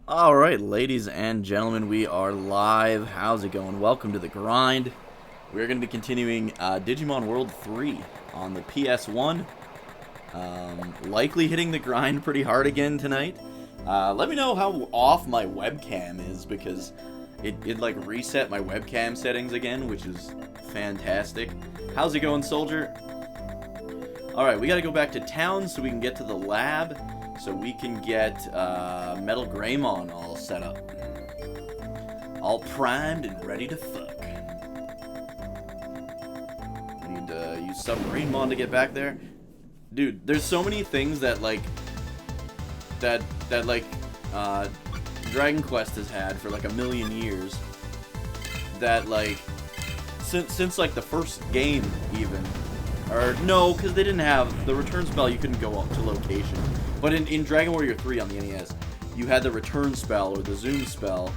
Alright, ladies and gentlemen, we are live. How's it going? Welcome to the grind. We're going to be continuing Digimon World 3 on the PS1. Likely hitting the grind pretty hard again tonight. Let me know how off my webcam is, because it like reset my webcam settings again, which is fantastic. How's it going, soldier? Alright, we gotta go back to town so we can get to the lab, so we can get Metal Greymon all set up. All primed and ready to fuck. We need to use Submarinemon to get back there. Dude, there's so many things that Dragon Quest has had for like a million years that like since like the first game even. Or no, because they didn't have the return spell. You couldn't go up to location. But in Dragon Warrior 3 on the NES, you had the return spell or the zoom spell,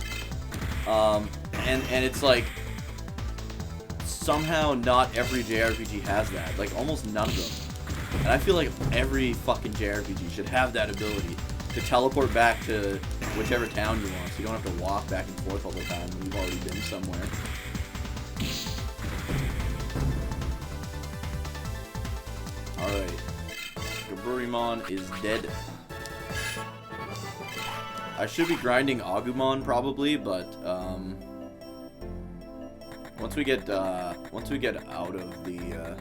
and it's like somehow not every JRPG has that. Like almost none of them. And I feel like every fucking JRPG should have that ability to teleport back to whichever town you want, so you don't have to walk back and forth all the time when you've already been somewhere. Alright. Gaburimon is dead. I should be grinding Agumon probably, but once we get out of the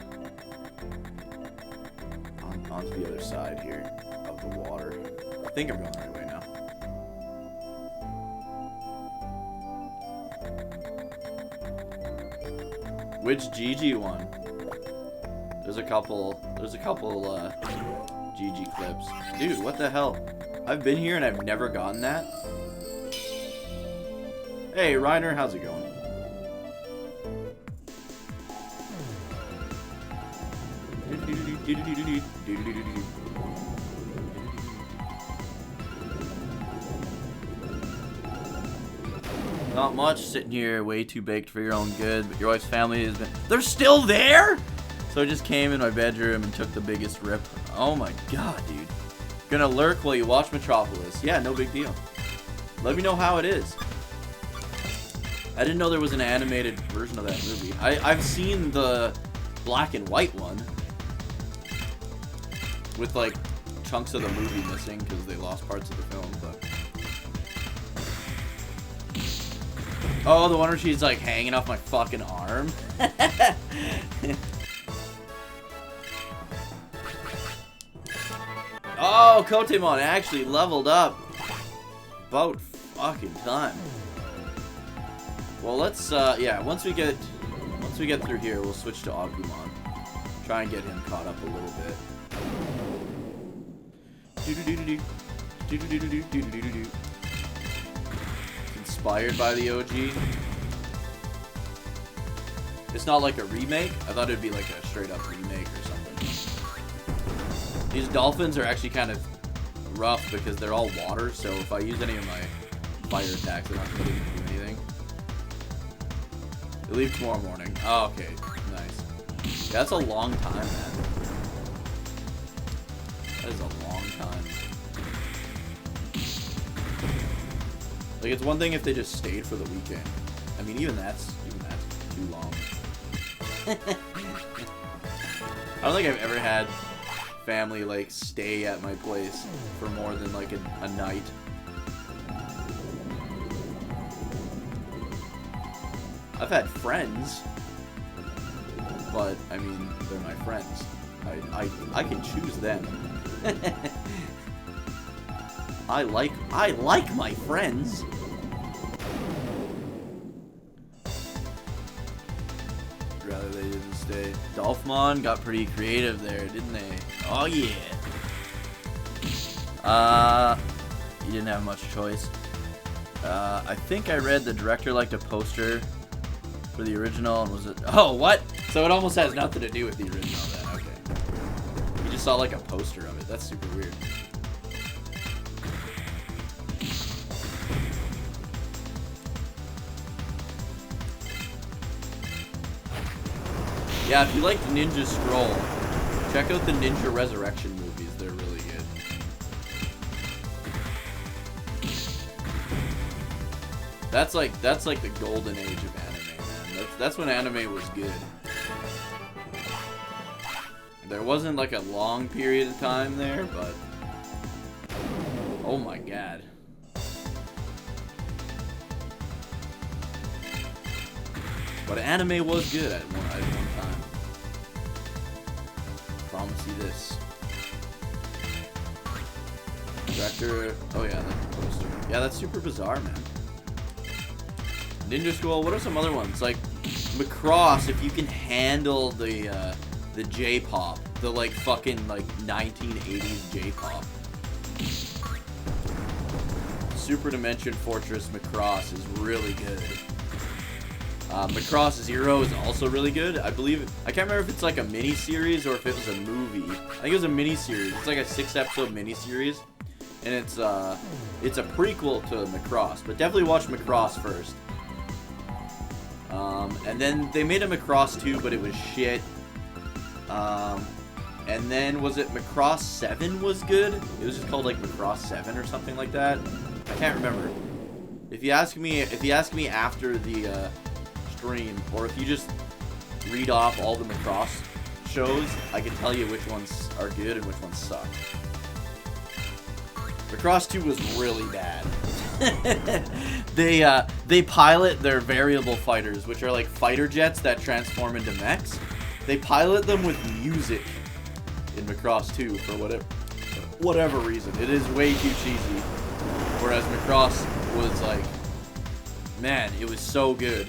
onto the other side here of the water. I think I'm going the right way now. Which GG one? There's a couple GG clips. Dude, what the hell? I've been here and I've never gotten that? Hey, Reiner, how's it going? Not much, sitting here way too baked for your own good, but your wife's family has been... They're still there?! So I just came in my bedroom and took the biggest rip. Oh my god, dude. Gonna lurk while you watch Metropolis. Yeah, no big deal. Let me know how it is. I didn't know there was an animated version of that movie. I've seen the black and white one. With like chunks of the movie missing because they lost parts of the film, but... Oh, the one where she's like hanging off my fucking arm? Oh, Kotemon actually leveled up. About fucking time. Well, let's yeah, once we get through here, we'll switch to Agumon. Try and get him caught up a little bit. Inspired by the OG. It's not like a remake. I thought it'd be like a straight up remake or something. These dolphins are actually kind of rough because they're all water, so if I use any of my fire attacks, they're not really going to do anything. They leave tomorrow morning. Oh, okay. Nice. Yeah, that's a long time, man. That is a long time. Like, it's one thing if they just stayed for the weekend. I mean, even that's too long. I don't think I've ever had family like stay at my place for more than like a night. I've had friends, but I mean they're my friends. I can choose them. I like my friends. Rather they didn't stay. Dolphmon got pretty creative there, didn't they? Oh yeah. You didn't have much choice. I think I read the director liked a poster for the original, and was it? Oh, what? So it almost has nothing to do with the original then. Okay. You just saw like a poster of it. That's super weird. Yeah, if you liked Ninja Scroll, check out the Ninja Resurrection movies. They're really good. That's like the golden age of anime, man. That's when anime was good. There wasn't like a long period of time there, but oh my god. But anime was good at one time. Promise you this. Director, oh yeah, that's the poster. Yeah, that's super bizarre, man. Ninja Scroll, what are some other ones? Like Macross, if you can handle the J-pop, the like fucking like 1980s J-pop. Super Dimension Fortress Macross is really good. Macross Zero is also really good. I believe, I can't remember if it's like a mini-series or if it was a movie. I think it was a mini-series. It's like a 6-episode mini-series. And it's a prequel to Macross. But definitely watch Macross first. And then they made a Macross 2, but it was shit. And then, was it Macross 7 was good? It was just called like Macross 7 or something like that. I can't remember. If you ask me after the stream, or if you just read off all the Macross shows, I can tell you which ones are good and which ones suck. Macross 2 was really bad. They pilot their variable fighters, which are like fighter jets that transform into mechs. They pilot them with music in Macross 2 for whatever reason. It is way too cheesy. Whereas Macross was like, man, it was so good.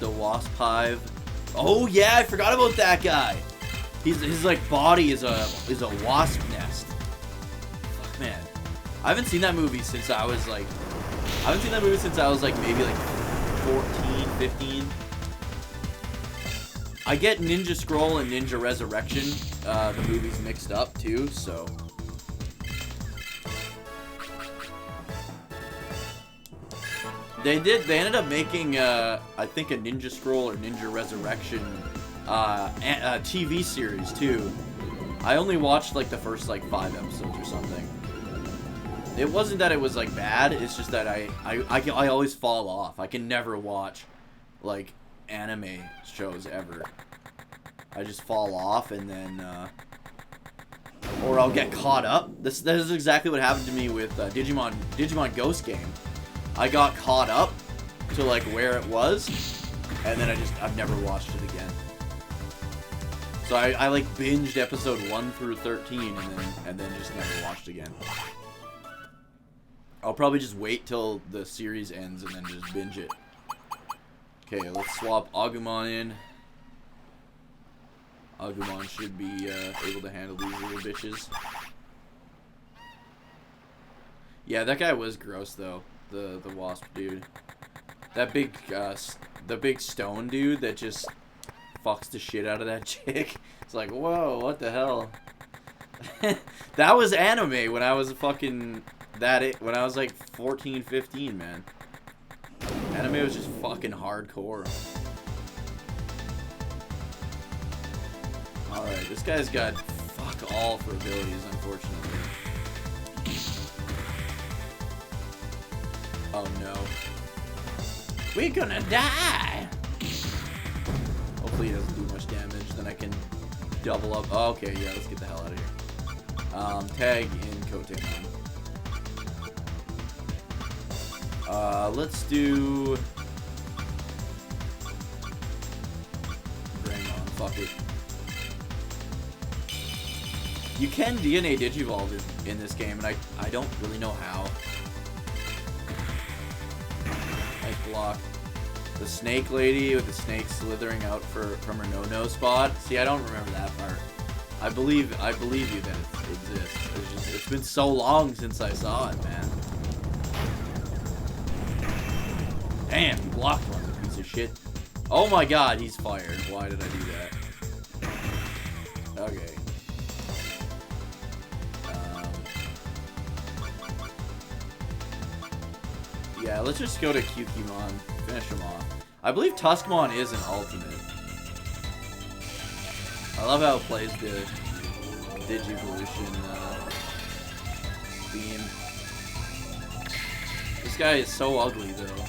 The Wasp Hive. Oh yeah, I forgot about that guy. His like body is a wasp nest. Fuck, man. I haven't seen that movie since I was like maybe like 14, 15. I get Ninja Scroll and Ninja Resurrection, the movies mixed up too, so. They ended up making, I think, a Ninja Scroll or Ninja Resurrection TV series too. I only watched like the first like 5 episodes or something. It wasn't that it was like bad, it's just that I always fall off. I can never watch like anime shows ever. I just fall off and then or I'll get caught up. This is exactly what happened to me with Digimon Ghost Game. I got caught up to like where it was, and then I've never watched it again. So I like binged episode 1 through 13 and then just never watched again. I'll probably just wait till the series ends and then just binge it. Okay, let's swap Agumon in. Agumon should be able to handle these little bitches. Yeah, that guy was gross though. The wasp dude. That big the big stone dude that just fucks the shit out of that chick. It's like, whoa, what the hell? That was anime when I was fucking when I was like 14, 15, man. Anime was just fucking hardcore. Alright, this guy's got fuck all for abilities, unfortunately. Oh no. We're gonna die! Hopefully he doesn't do much damage, then I can double up. Oh, okay, yeah, let's get the hell out of here. Tag in Kotemon. Let's do Greymon, fuck it. You can DNA Digivolve in this game, and I don't really know how. Nice block. The snake lady with the snake slithering out from her no-no spot. See, I don't remember that part. I believe you that it exists. It's been so long since I saw it, man. Damn, he blocked one, you piece of shit. Oh my god, he's fired. Why did I do that? Okay. Yeah, let's just go to Kyukimon. Finish him off. I believe Tuskmon is an ultimate. I love how it plays the Digivolution theme. This guy is so ugly, though.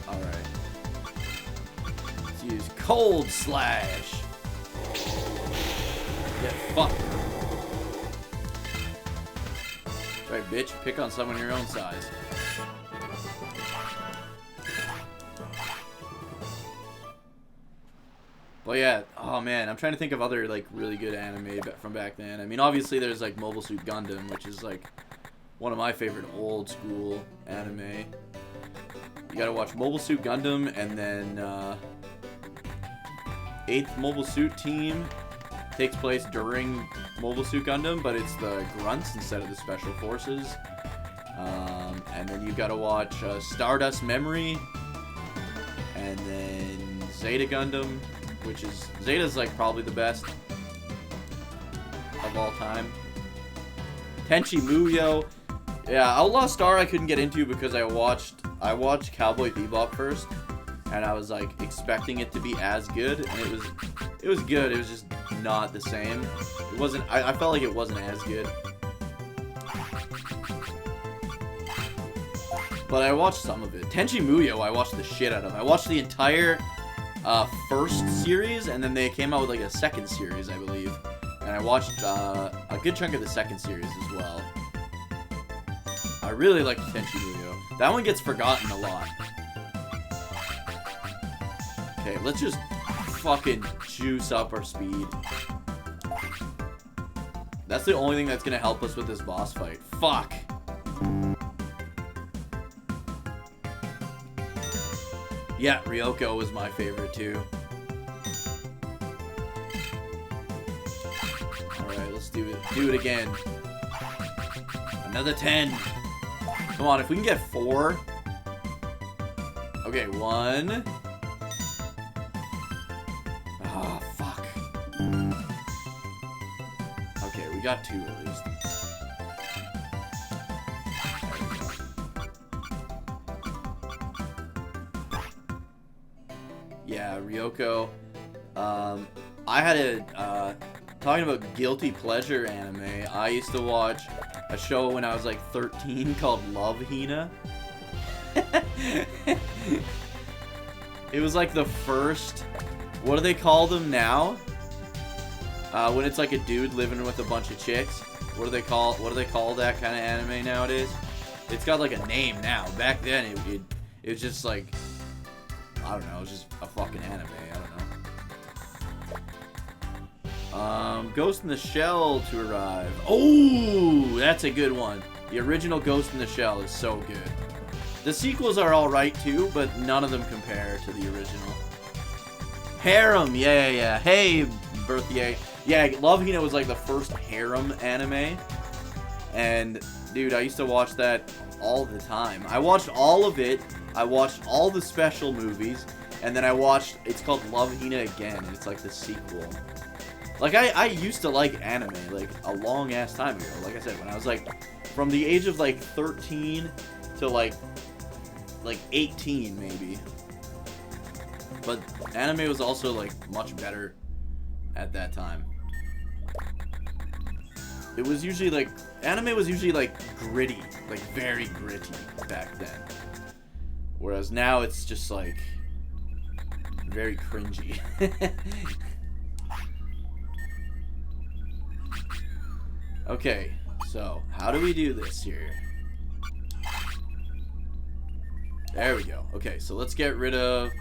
Alright. Let's use Cold Slash. Get fucked. Right, bitch. Pick on someone your own size. But yeah, oh man, I'm trying to think of other like really good anime from back then. I mean, obviously there's like Mobile Suit Gundam, which is like one of my favorite old school anime. You gotta watch Mobile Suit Gundam, and then 8th Mobile Suit Team takes place during Mobile Suit Gundam, but it's the grunts instead of the special forces. And then you gotta watch Stardust Memory, and then Zeta Gundam, which is Zeta's like probably the best of all time. Tenchi Muyo. Yeah, Outlaw Star I couldn't get into because I watched Cowboy Bebop first, and I was like expecting it to be as good, and it was good. It was just not the same. It wasn't. I felt like it wasn't as good. But I watched some of it. Tenchi Muyo I watched the shit out of. I watched the entire first series, and then they came out with like a second series, I believe. And I watched a good chunk of the second series as well. I really liked Tenchi Muyo. That one gets forgotten a lot. Okay, let's just fucking juice up our speed. That's the only thing that's gonna help us with this boss fight. Fuck! Yeah, Ryoko was my favorite too. Alright, let's do it. Do it again. Another 10. Come on, if we can get 4. Okay, 1. Ah, fuck. Okay, we got 2 at least. Yeah, Ryoko. I had a, talking about guilty pleasure anime, I used to watch a show when I was like 13 called Love Hina. It was like the first, what do they call them now? When it's like a dude living with a bunch of chicks. What do they call that kind of anime nowadays? It's got like a name now. Back then it was just like, I don't know, it was just a fucking anime, I don't know. Ghost in the Shell to arrive. Oh, that's a good one. The original Ghost in the Shell is so good. The sequels are alright too, but none of them compare to the original. Harem, yeah. Hey, Berthier. Yeah, Love Hina was like the first harem anime. And, dude, I used to watch that all the time. I watched all of it. I watched all the special movies, and then I watched, it's called Love Hina again, and it's like the sequel. Like, I used to like anime, like, a long-ass time ago. Like I said, when I was, like, from the age of, like, 13 to, like 18, maybe. But anime was also, like, much better at that time. It was usually, like, anime was usually, like, gritty, like, very gritty back then. Whereas now it's just like very cringy. Okay, so how do we do this here? There we go. Okay, so let's get rid of,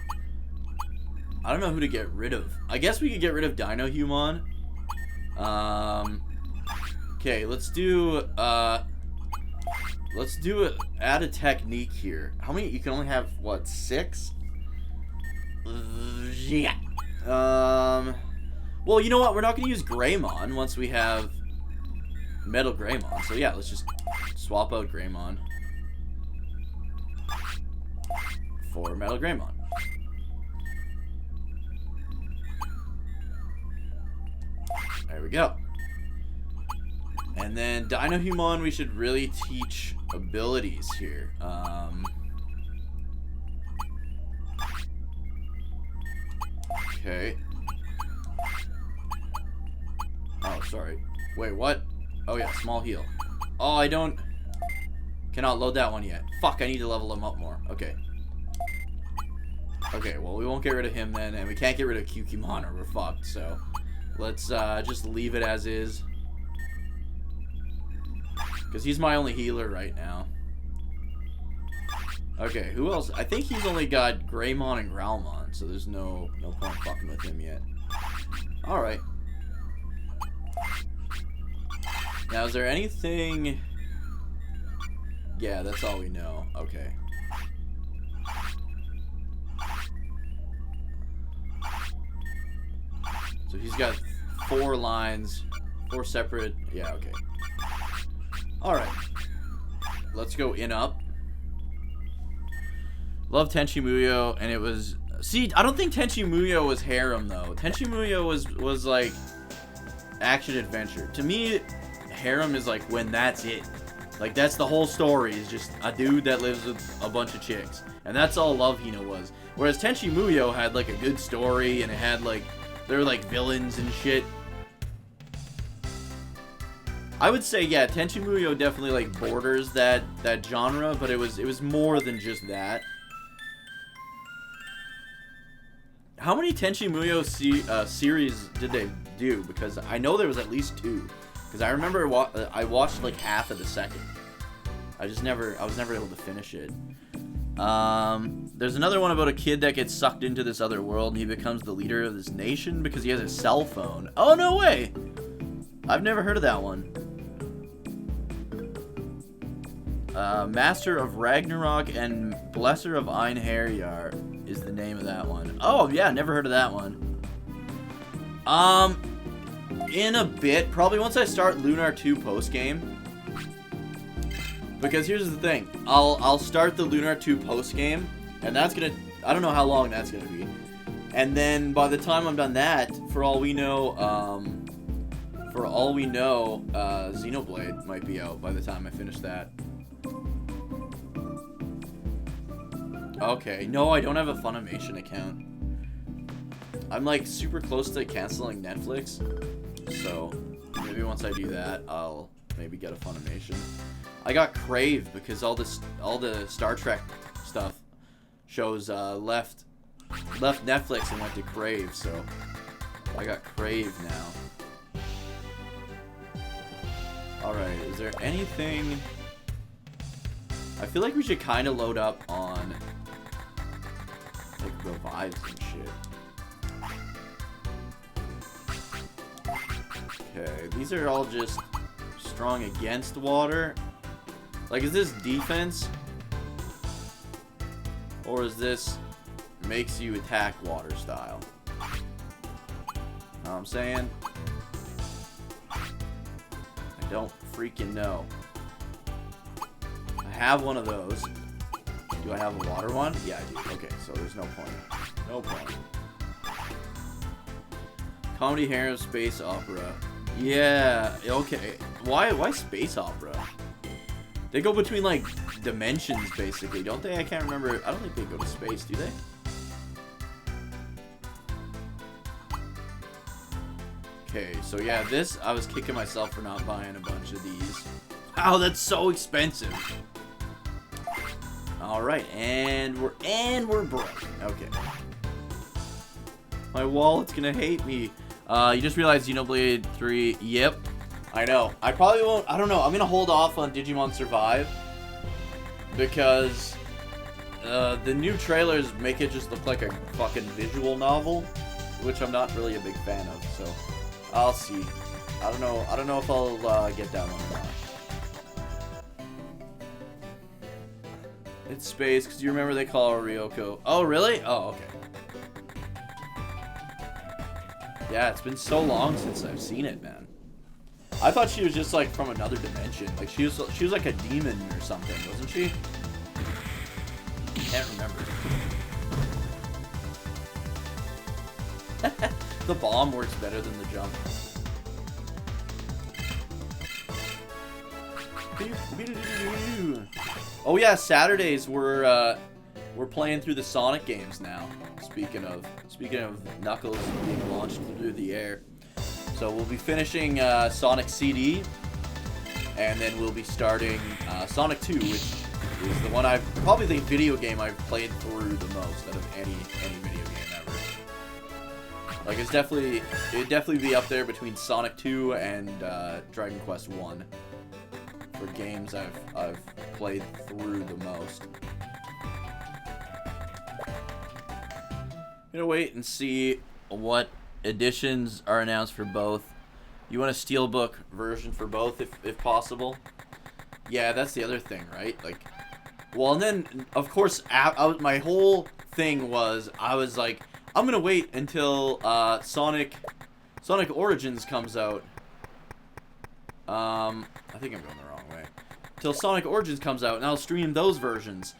I don't know who to get rid of. I guess we could get rid of Dinohumon. Okay, let's do add a technique here. How many? You can only have, what, 6? Yeah. Well, you know what? We're not going to use Greymon once we have Metal Greymon. So yeah, let's just swap out Greymon for Metal Greymon. There we go. And then Dinohumon, we should really teach abilities here. Okay. Oh, sorry. Wait, what? Oh, yeah, small heal. Oh, I don't... Cannot load that one yet. Fuck, I need to level him up more. Okay. Okay, well, we won't get rid of him then, and we can't get rid of Kukimon or we're fucked, so... Let's, just leave it as is. Because he's my only healer right now. Okay, who else? I think he's only got Greymon and Growlmon, so there's no point fucking with him yet. Alright. Now, is there anything... Yeah, that's all we know. Okay. So he's got 4 lines, 4 separate... Yeah, okay. Alright. Let's go in up. Love Tenchi Muyo, and it was... See, I don't think Tenchi Muyo was harem, though. Tenchi Muyo was like, action-adventure. To me, harem is like when that's it. Like, that's the whole story, is just a dude that lives with a bunch of chicks. And that's all Love Hina was. Whereas Tenchi Muyo had, like, a good story, and it had, like... There were, like, villains and shit. I would say, yeah, Tenchi Muyo definitely, like, borders that genre, but it was more than just that. How many Tenchi Muyo series did they do? Because I know there was at least 2. Because I remember I watched like half of the second. I was never able to finish it. There's another one about a kid that gets sucked into this other world and he becomes the leader of this nation because he has a cell phone. Oh, no way! I've never heard of that one. Master of Ragnarok and Blesser of Einherjar is the name of that one. Oh, yeah, never heard of that one. In a bit, probably once I start Lunar 2 post-game. Because here's the thing. I'll start the Lunar 2 post-game, and that's gonna... I don't know how long that's gonna be. And then by the time I'm done that, for all we know, Xenoblade might be out by the time I finish that. Okay, no, I don't have a Funimation account. I'm like super close to canceling Netflix, so maybe once I do that, I'll maybe get a Funimation. I got Crave because all the Star Trek stuff shows left Netflix and went to Crave, so I got Crave now. Alright, is there anything... I feel like we should kind of load up on like revives and shit. Okay, these are all just strong against water. Like, is this defense? Or is this makes you attack water style? Know what I'm saying? I don't freaking know. I have one of those. Do I have a water one? Yeah, I do. Okay, so there's no point. No point. Comedy harem space opera. Yeah, okay. Why space opera? They go between, like, dimensions, basically, don't they? I can't remember. I don't think they go to space, do they? Okay, so yeah, this, I was kicking myself for not buying a bunch of these. Wow, that's so expensive. Alright, and we're broke. Okay. My wallet's gonna hate me. You just realized Xenoblade 3. Yep. I know. I probably won't. I don't know. I'm gonna hold off on Digimon Survive. Because the new trailers make it just look like a fucking visual novel. Which I'm not really a big fan of, so I'll see. I don't know. I don't know if I'll get that one or not. It's space, because you remember they call her Ryoko. Oh, really? Oh, okay. Yeah, it's been so long since I've seen it, man. I thought she was just, like, from another dimension. Like, she was like a demon or something, wasn't she? Can't remember. The bomb works better than the jump. Oh yeah, Saturdays we're playing through the Sonic games now. Speaking of Knuckles being launched through the air. So we'll be finishing Sonic CD, and then we'll be starting Sonic 2, which is the one probably the video game I've played through the most out of any video game ever. Like it'd definitely be up there between Sonic 2 and Dragon Quest 1 for games I've played through the most. I'm gonna wait and see what editions are announced for both. You want a steelbook version for both if possible? Yeah, that's the other thing, right? Like, well, and then of course my whole thing was I was like, I'm gonna wait until Sonic Origins comes out. I think I'm going the wrong way. Till Sonic Origins comes out, and I'll stream those versions.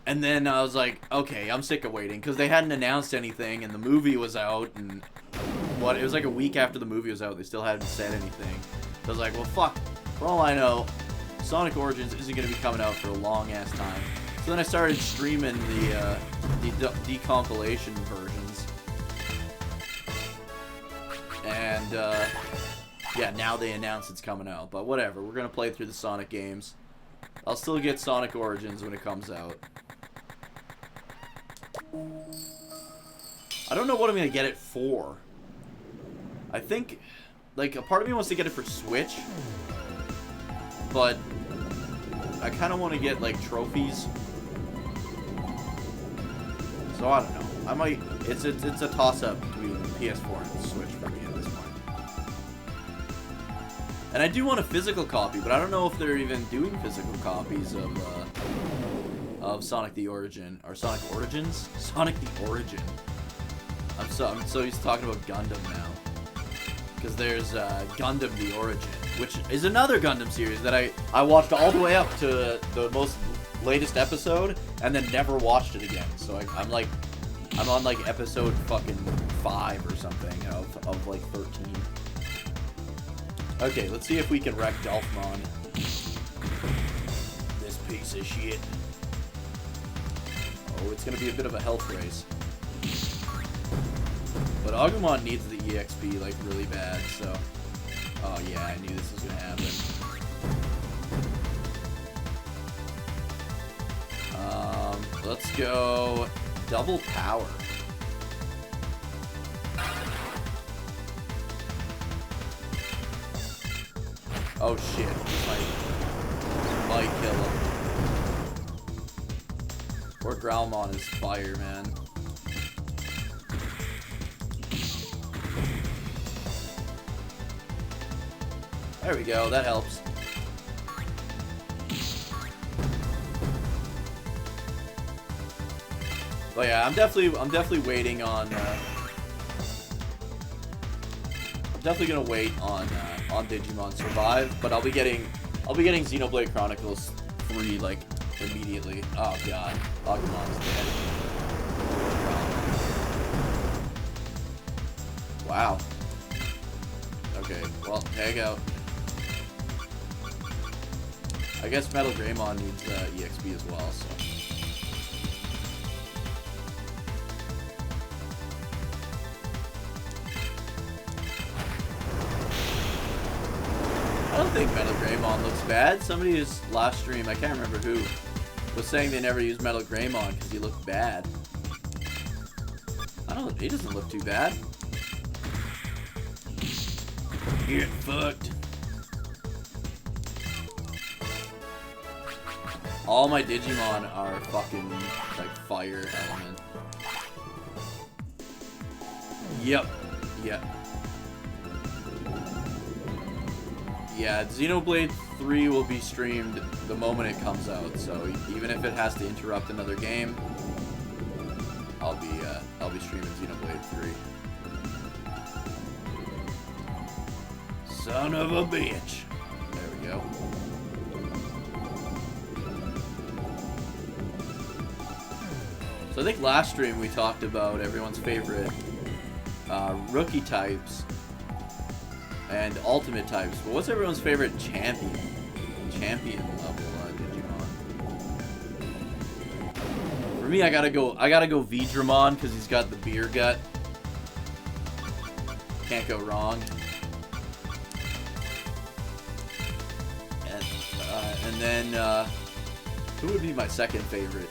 And then I was like, okay, I'm sick of waiting, because they hadn't announced anything, and the movie was out, and it was like a week after the movie was out, they still hadn't said anything. So I was like, well, fuck, for all I know, Sonic Origins isn't going to be coming out for a long-ass time. So then I started streaming the decompilation versions. And, yeah, now they announce it's coming out, but whatever, we're going to play through the Sonic games. I'll still get Sonic Origins when it comes out. I don't know what I'm gonna get it for. I think, like, a part of me wants to get it for Switch, but I kind of want to get, like, trophies. So I don't know. I might. It's a toss-up between PS4 and Switch for me at this point. And I do want a physical copy, but I don't know if they're even doing physical copies of Sonic the Origin or Sonic Origins. Sonic the Origin. I'm so used to talking about Gundam now, because there's Gundam the Origin, which is another Gundam series that I watched all the way up to the most latest episode and then never watched it again. So I'm on like episode fucking 5 or something of like 13. Okay, let's see if we can wreck Dolphmon. This piece of shit. Oh, it's gonna be a bit of a health race. But Agumon needs the EXP, like, really bad, so... Oh, yeah, I knew this was gonna happen. Let's go... double power. Oh, shit. This might kill him. Poor Growlmon is fire, man. There we go, that helps. But yeah, I'm definitely waiting on I'm definitely gonna wait on Digimon Survive, but I'll be getting Xenoblade Chronicles 3 like immediately. Oh god, Agumon's dead. Wow. Okay, well, tag out. I guess Metal Greymon needs EXP as well, so. I don't think Metal Greymon looks bad. Somebody's last stream, I can't remember who, was saying they never used Metal Greymon because he looked bad. He doesn't look too bad. Get fucked. All my Digimon are fucking, like, fire element. Yep. Yep. Yeah, Xenoblade 3 will be streamed the moment it comes out, so even if it has to interrupt another game, I'll be streaming Xenoblade 3. Son of a bitch. There we go. So I think last stream we talked about everyone's favorite rookie types and ultimate types. But what's everyone's favorite champion level Digimon? For me, I gotta go Vidramon because he's got the beer gut. Can't go wrong. And then who would be my second favorite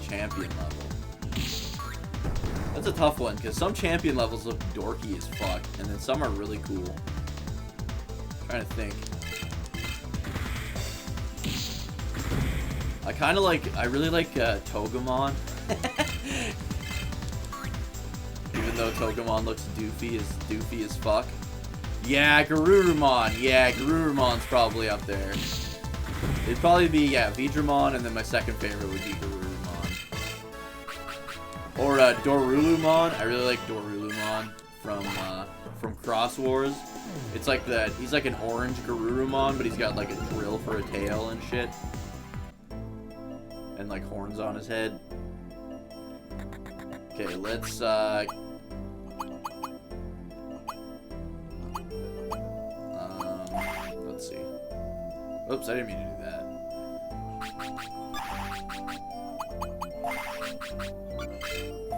champion level? That's a tough one because some champion levels look dorky as fuck, and then some are really cool. I'm trying to think. I really like Togemon. Even though Togemon looks doofy as fuck. Yeah, Garurumon. Yeah, Garurumon's probably up there. It'd probably be, yeah, Vidramon, and then my second favorite would be Garurumon. Or Dorulumon. I really like Dorulumon from Cross Wars. It's like that. He's like an orange Garurumon, but he's got like a drill for a tail and shit. And like horns on his head. Okay, let's see. Oops, I didn't mean to do that.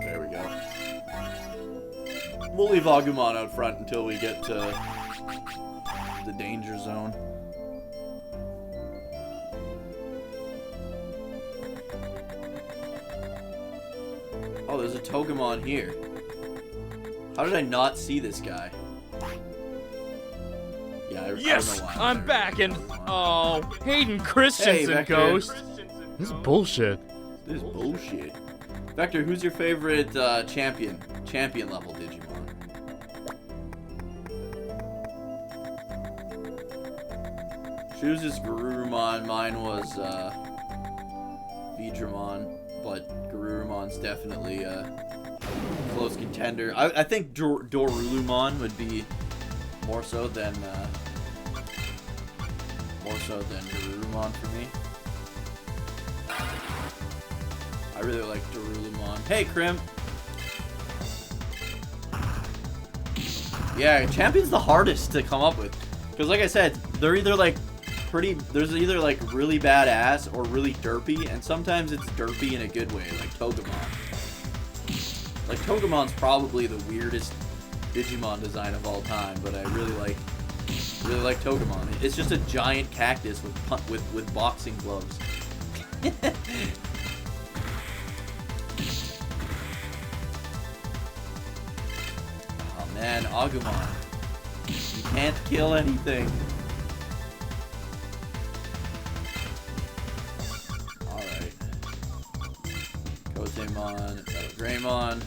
There we go. We'll leave Agumon out front until we get to the danger zone. Oh, there's a Togemon here. How did I not see this guy? Yeah, yes, I don't know why. I'm back, and oh, Hayden Christensen, Hey, Ghost. This is bullshit. This is bullshit. Vector, who's your favorite champion level Digimon? Choose this Garurumon. Mine was Vidramon, but Garurumon's definitely a close contender. I think Dorulumon would be more so than Garurumon for me. I really like Dorulumon. Hey, Crim. Yeah, champion's the hardest to come up with, because like I said, they're either like there's either like really badass or really derpy, and sometimes it's derpy in a good way, like Togemon. Like Togemon's probably the weirdest Digimon design of all time, but I really like Togemon. It's just a giant cactus with boxing gloves. Oh man, Agumon. You can't kill anything. Alright. Kotemon, Greymon.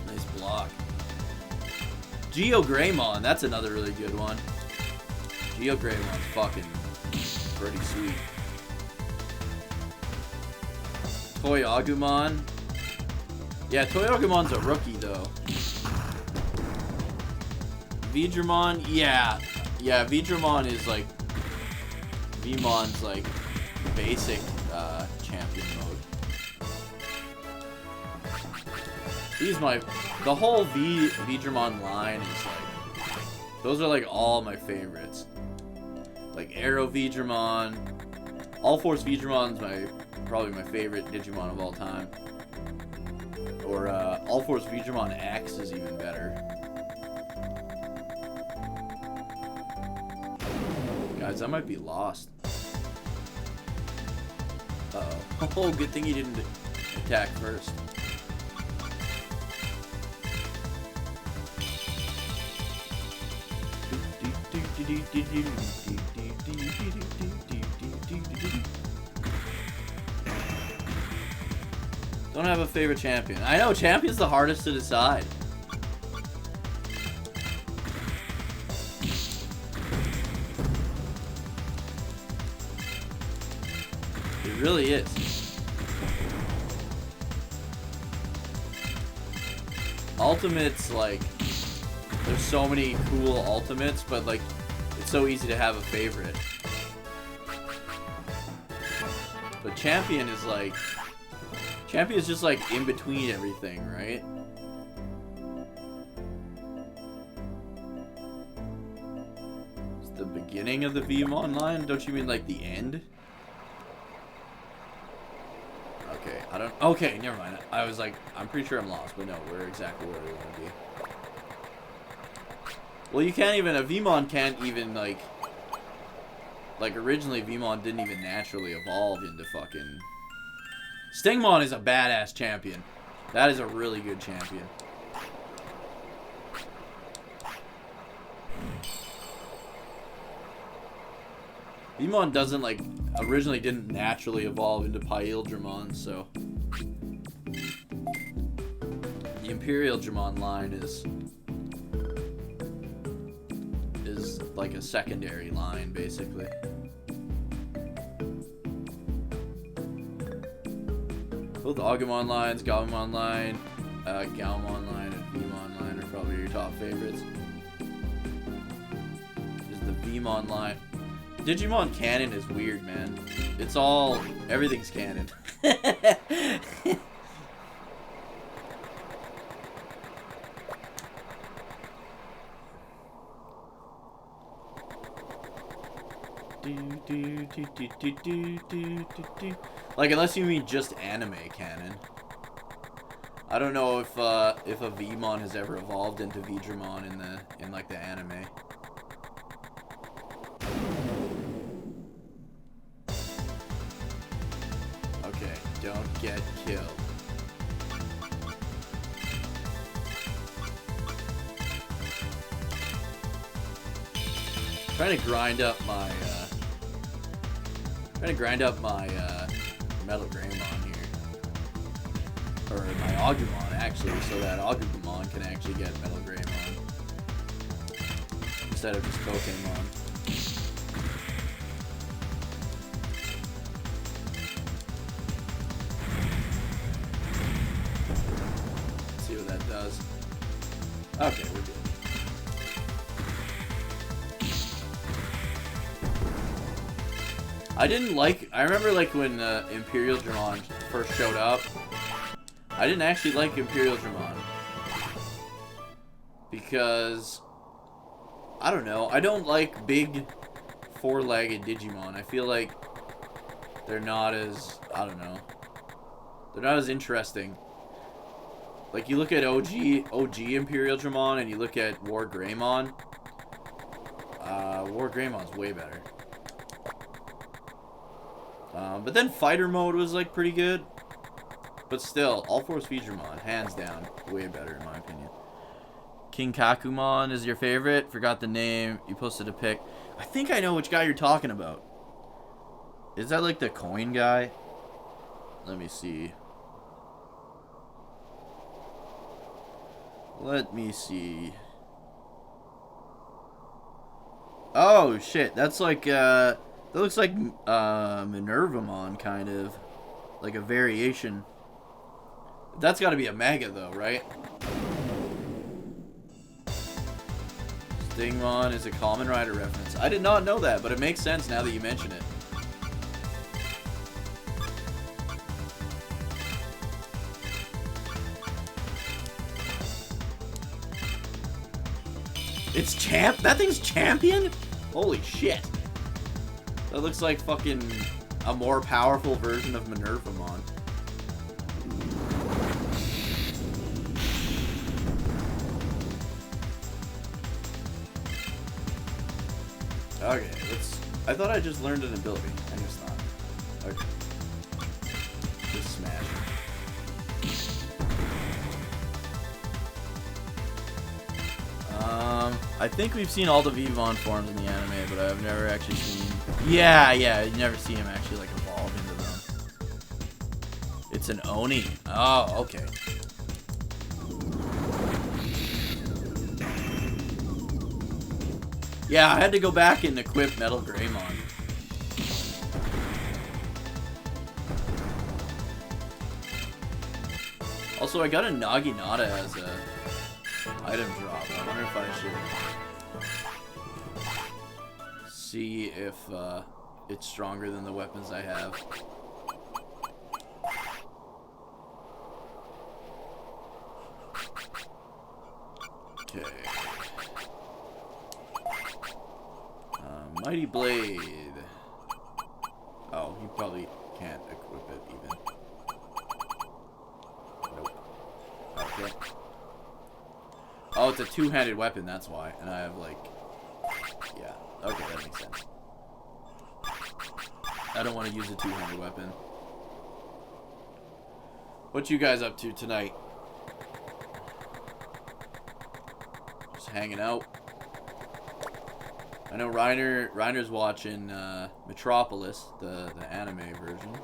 Nice block. Greymon, that's another really good one. Greymon's fucking pretty sweet. Agumon. Yeah, Agumon's a rookie though. Vidramon, yeah, Vidramon is like Vmon's like basic champion mode. The whole Vidramon line is like, those are like all my favorites. Like Arrow Vidramon, All Force Vidramon's probably my favorite Digimon of all time. Or All Force Vidramon X is even better. Guys, I might be lost. Uh-oh. Oh, good thing he didn't attack first. Don't have a favorite champion. I know, champion's the hardest to decide. It really is. Ultimates, like, there's so many cool ultimates, but like, it's so easy to have a favorite. But champion is just like in between everything, right? beginning of the Vmon line? Don't you mean like the end? Okay, I don't... Okay, never mind. I was like, I'm pretty sure I'm lost, but no, we're exactly where we want to be. Well, you can't even... A Vmon can't even, like... Like, originally, Vmon didn't even naturally evolve into fucking... Stingmon is a badass champion. That is a really good champion. Vmon doesn't, like, originally didn't naturally evolve into Pyildramon, so... The Imperial Dramon line is like a secondary line, basically. Both Agumon lines, Gabumon line, Galmon line, and Vmon line are probably your top favorites. Is the Vmon line... Digimon canon is weird, man. It's all... Everything's canon. Like, unless you mean just anime canon. I don't know if a Vmon has ever evolved into Vidramon in like the anime. Okay, don't get killed. Trying to grind up my Metal Greymon here. Or my Agumon, actually, so that Agumon can actually get Metal Greymon. Instead of just Pokemon. Let's see what that does. Okay, we're good. I didn't like... I remember, like, when Imperial Dramon first showed up, I didn't actually like Imperial Dramon. Because... I don't know. I don't like big, four-legged Digimon. I feel like they're not as... I don't know. They're not as interesting. Like, you look at OG Imperial Dramon, and you look at War Greymon. War Greymon's way better. But then Fighter Mode was, like, pretty good. But still, All Force Vidramon, hands down, way better in my opinion. King Kakumon is your favorite? Forgot the name. You posted a pic. I think I know which guy you're talking about. Is that, like, the coin guy? Let me see. Let me see. Oh, shit. That's like, that looks like Minervamon, kind of. Like a variation. That's gotta be a Mega, though, right? Stingmon is a Kamen Rider reference. I did not know that, but it makes sense now that you mention it. It's that thing's champion? Holy shit. That looks like fucking a more powerful version of Minervamon. Okay, I thought I just learned an ability. I guess not. Okay. Just smash it. I think we've seen all the Vivon forms in the anime, but I've never actually seen... Yeah, you never see him actually, like, evolve into them. It's an Oni. Oh, okay. Yeah, I had to go back and equip Metal Greymon. Also, I got a Naginata as a item drop. I wonder if I should see if it's stronger than the weapons I have. Okay. Mighty Blade. Oh, you probably can't equip it even. Nope. Okay. Oh, it's a two-handed weapon, that's why. And I have, like... Yeah. Okay, that makes sense. I don't want to use a two-handed weapon. What you guys up to tonight? Just hanging out. I know Reiner's watching Metropolis, the anime version.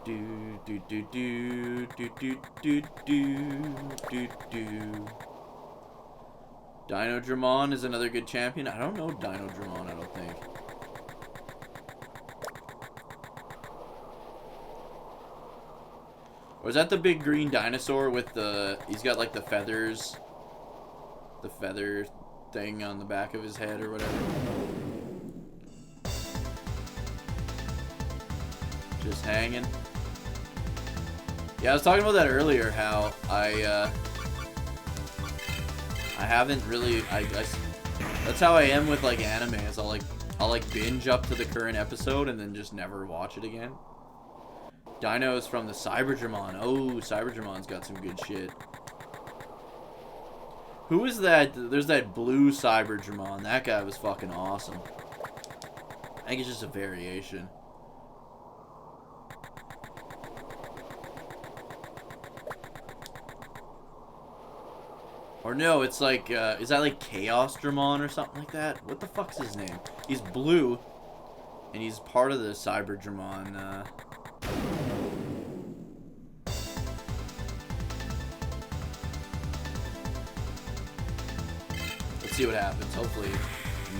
Do do do do do do do do do. Dino is another good champion. I don't know Dino I don't think. Or is that the big green dinosaur with the... He's got like the feathers. The feather thing on the back of his head or whatever. Just hanging. Yeah, I was talking about that earlier, how I haven't really... that's how I am with like anime, is I'll like binge up to the current episode and then just never watch it again. Dinos from the Cybergermon. Oh, Cybergermon's got some good shit. Who is that? There's that blue Cybergermon. That guy was fucking awesome. I think it's just a variation. Or no, it's like, is that like Chaos Dramon or something like that? What the fuck's his name? He's blue, and he's part of the Cybergermon, Let's see what happens. Hopefully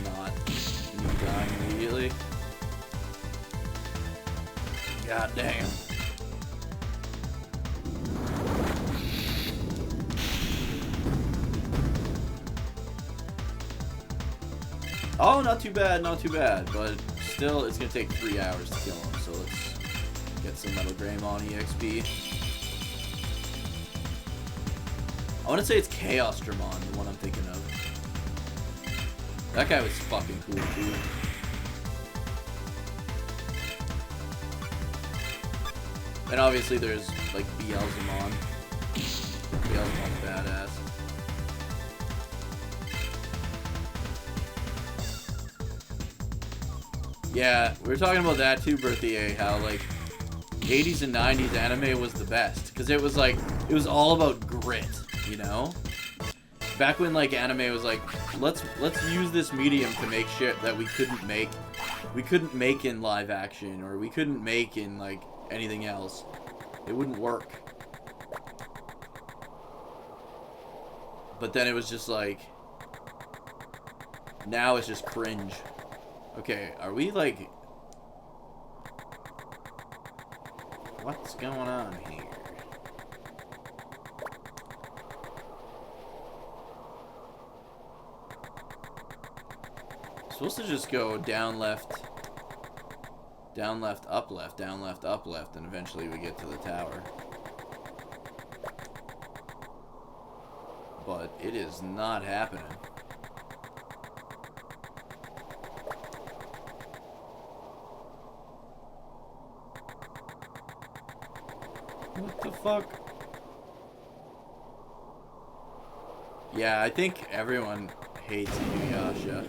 not me dying immediately. God damn. Oh, not too bad, not too bad. But still, it's going to take 3 hours to kill him. So let's get some Metal Greymon EXP. I want to say it's Chaos Dramon, the one I'm thinking of. That guy was fucking cool, too. And obviously there's, like, Beelzemon. Beelzemon's badass. Yeah, we were talking about that too, Berthier, how, like, 80s and 90s anime was the best. Because it was, like, it was all about grit, you know? Back when, like, anime was like, let's use this medium to make shit that we couldn't make in live action, or we couldn't make in, like, anything else. It wouldn't work. But then it was just like, now it's just cringe. Okay, are we like, what's going on here? Supposed to just go down left, up left, down left, up left, and eventually we get to the tower. But it is not happening. What the fuck? Yeah, I think everyone hates Inuyasha.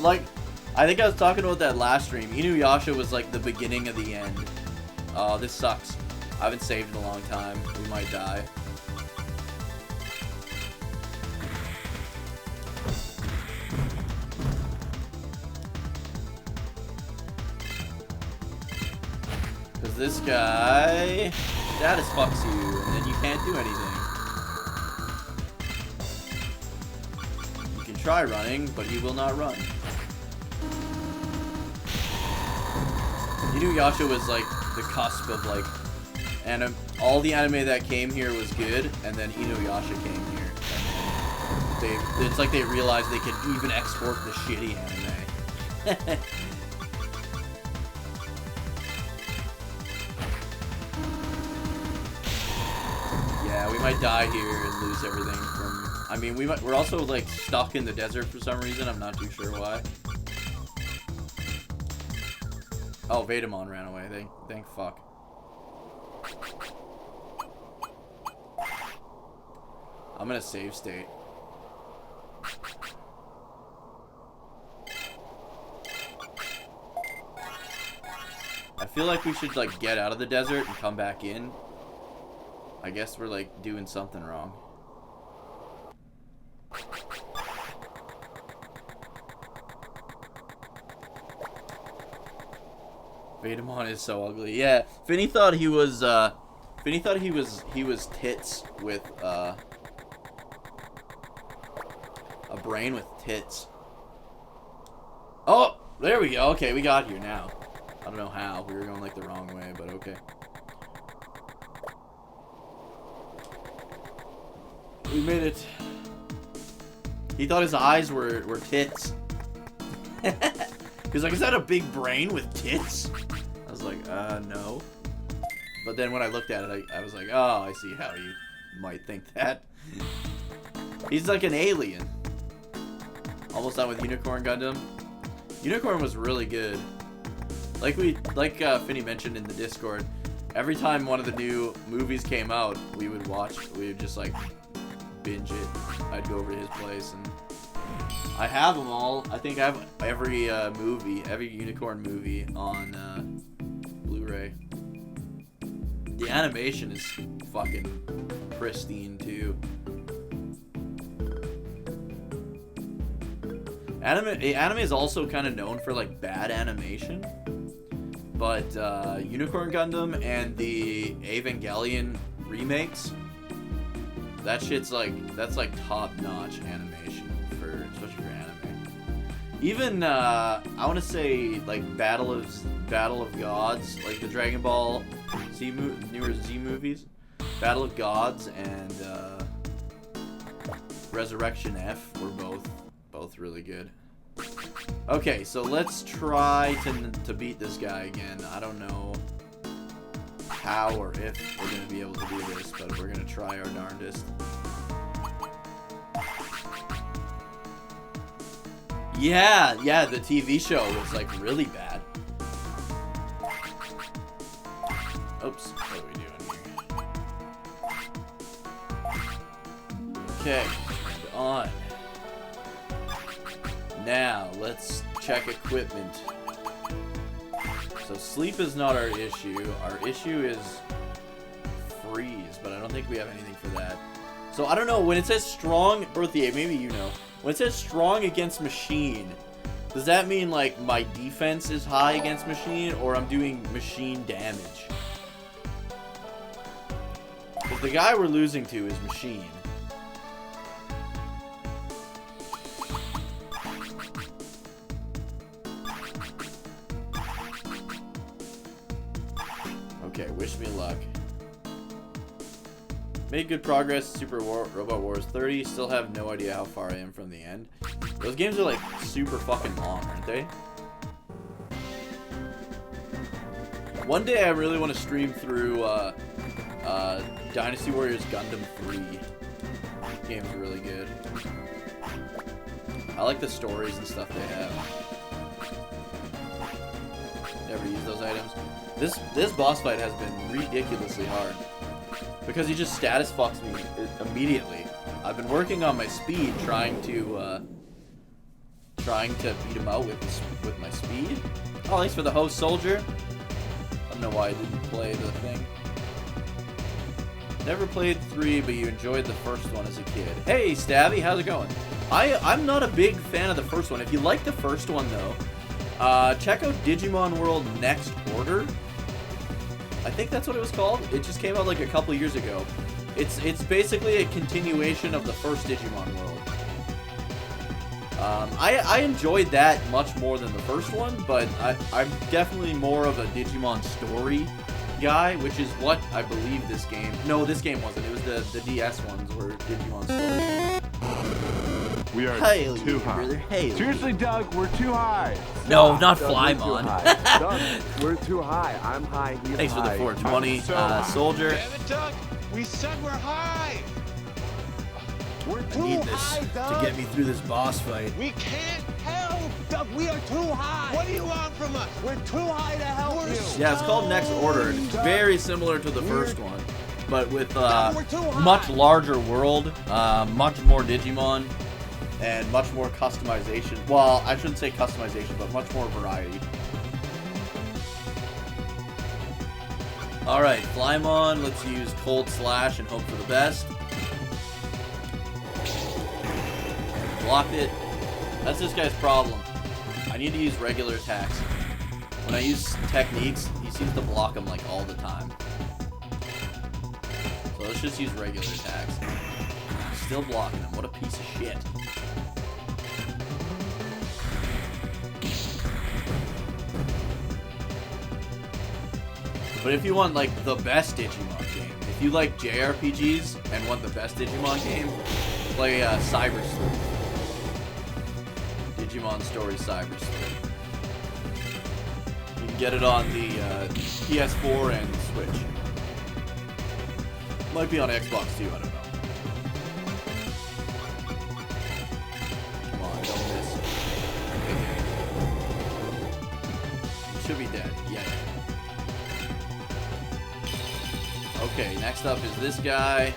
Like, I think I was talking about that last stream. Inuyasha was like the beginning of the end. Oh, this sucks. I haven't saved in a long time. We might die. Because this guy status fucks you, and then you can't do anything. You can try running, but he will not run. Inuyasha was like the cusp of like, all the anime that came here was good, and then Inuyasha came here. And it's like they realized they could even export the shitty anime. Yeah, we might die here and lose everything from... I mean, we're also, like, stuck in the desert for some reason. I'm not too sure why. Oh, Vedamon ran away. Thank fuck. I'm gonna save state. I feel like we should, like, get out of the desert and come back in. I guess we're, like, doing something wrong. Vedamon is so ugly. Yeah, Finny thought he was tits with a brain with tits. Oh, there we go. Okay, we got here now. I don't know how. We were going like the wrong way, but okay. We made it. He thought his eyes were tits. He's like, is that a big brain with tits? I was like, no. But then when I looked at it, I was like, oh, I see how you might think that. He's like an alien. Almost done with Unicorn Gundam. Unicorn was really good. Like Finny mentioned in the Discord, every time one of the new movies came out, we would just like binge it. I'd go over to his place and I have them all. I think I have every Unicorn movie on Blu-ray. The animation is fucking pristine too. Anime is also kind of known for like bad animation, but Unicorn Gundam and the Evangelion remakes, that's like top-notch animation especially for anime. Even I want to say like Battle of Gods, like the Dragon Ball newer Z movies, Battle of Gods and Resurrection F were both really good. Okay, so let's try to beat this guy again. I don't know how or if we're gonna be able to do this, but we're gonna try our darndest. Yeah, the TV show was like really bad. Oops, what are we doing here? Okay, on. Now, let's check equipment. So sleep is not our issue. Our issue is freeze, but I don't think we have anything for that. So I don't know, when it says strong, Berthier, maybe you know. When it says strong against machine, does that mean like my defense is high against machine, or I'm doing machine damage? Because the guy we're losing to is machine. Okay, wish me luck. Made good progress, Robot Wars 30. Still have no idea how far I am from the end. Those games are like super fucking long, aren't they? One day I really want to stream through Dynasty Warriors Gundam 3. That game's really good. I like the stories and stuff they have. Never use those items. This boss fight has been ridiculously hard because he just status fucks me immediately. I've been working on my speed, trying to beat him out with my speed. Oh, thanks for the host, soldier. I don't know why I didn't play the thing. Never played 3, but you enjoyed the first one as a kid. Hey, Stabby, how's it going? I'm not a big fan of the first one. If you like the first one though, check out Digimon World Next Order. I think that's what it was called. It just came out like a couple years ago. It's basically a continuation of the first Digimon World. I enjoyed that much more than the first one, but I'm definitely more of a Digimon story guy, which is what I believe this game... No, this game wasn't. It was the DS ones were Digimon story. We are Hail too you, high. brother. Hail Seriously, you. Doug, we're too high. No, not Doug, we're too Flymon. high. Doug, we're too high. I'm high. He's Thanks for the high. 420, I'm so high. soldier. Damn it, Doug. We said we're high. We're I too need this high, Doug. to get me through this boss fight. We can't help. Doug, we are too high. What do you want from us? We're too high to help We're you. Yeah, it's called Next Order, and it's Doug, very similar to the first one, but with Doug, we're too high. much larger world, much more Digimon, and much more customization. Well, I shouldn't say customization, but much more variety. Alright, Flymon, let's use Cold Slash and hope for the best. Blocked it. That's this guy's problem. I need to use regular attacks. When I use techniques, he seems to block them like all the time. So let's just use regular attacks. Still blocking him. What a piece of shit. But if you want like the best Digimon game, if you like JRPGs and want the best Digimon game, play Cyber Sleuth. Digimon Story Cyber Sleuth. You can get it on the PS4 and Switch. Might be on Xbox too, I don't know. Come on, don't miss. Okay, here. You should be dead. Yeah. Okay, next up is this guy.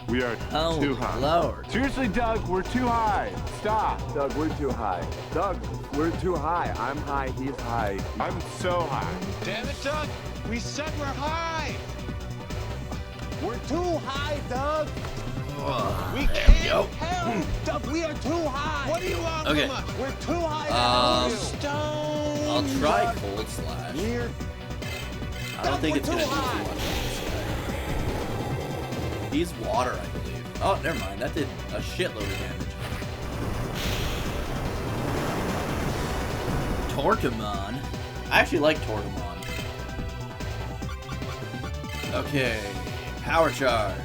We are Oh, too high. Lord. Seriously, Doug, we're too high. Stop. Doug, we're too high. Doug, we're too high. I'm high. He's high. I'm so high. Damn it, Doug. We said we're high. We're too high, Doug. We can't go. help. Doug, we are too high. What do you want Okay. from us? We're too high to help you. Stone. I'll try Cold Slash. We're I don't think we're it's gonna do too too high. much on this guy. He's water, I believe. Oh, never mind. That did a shitload of damage. Torquemon. I actually like Torquemon. Okay. Power Charge.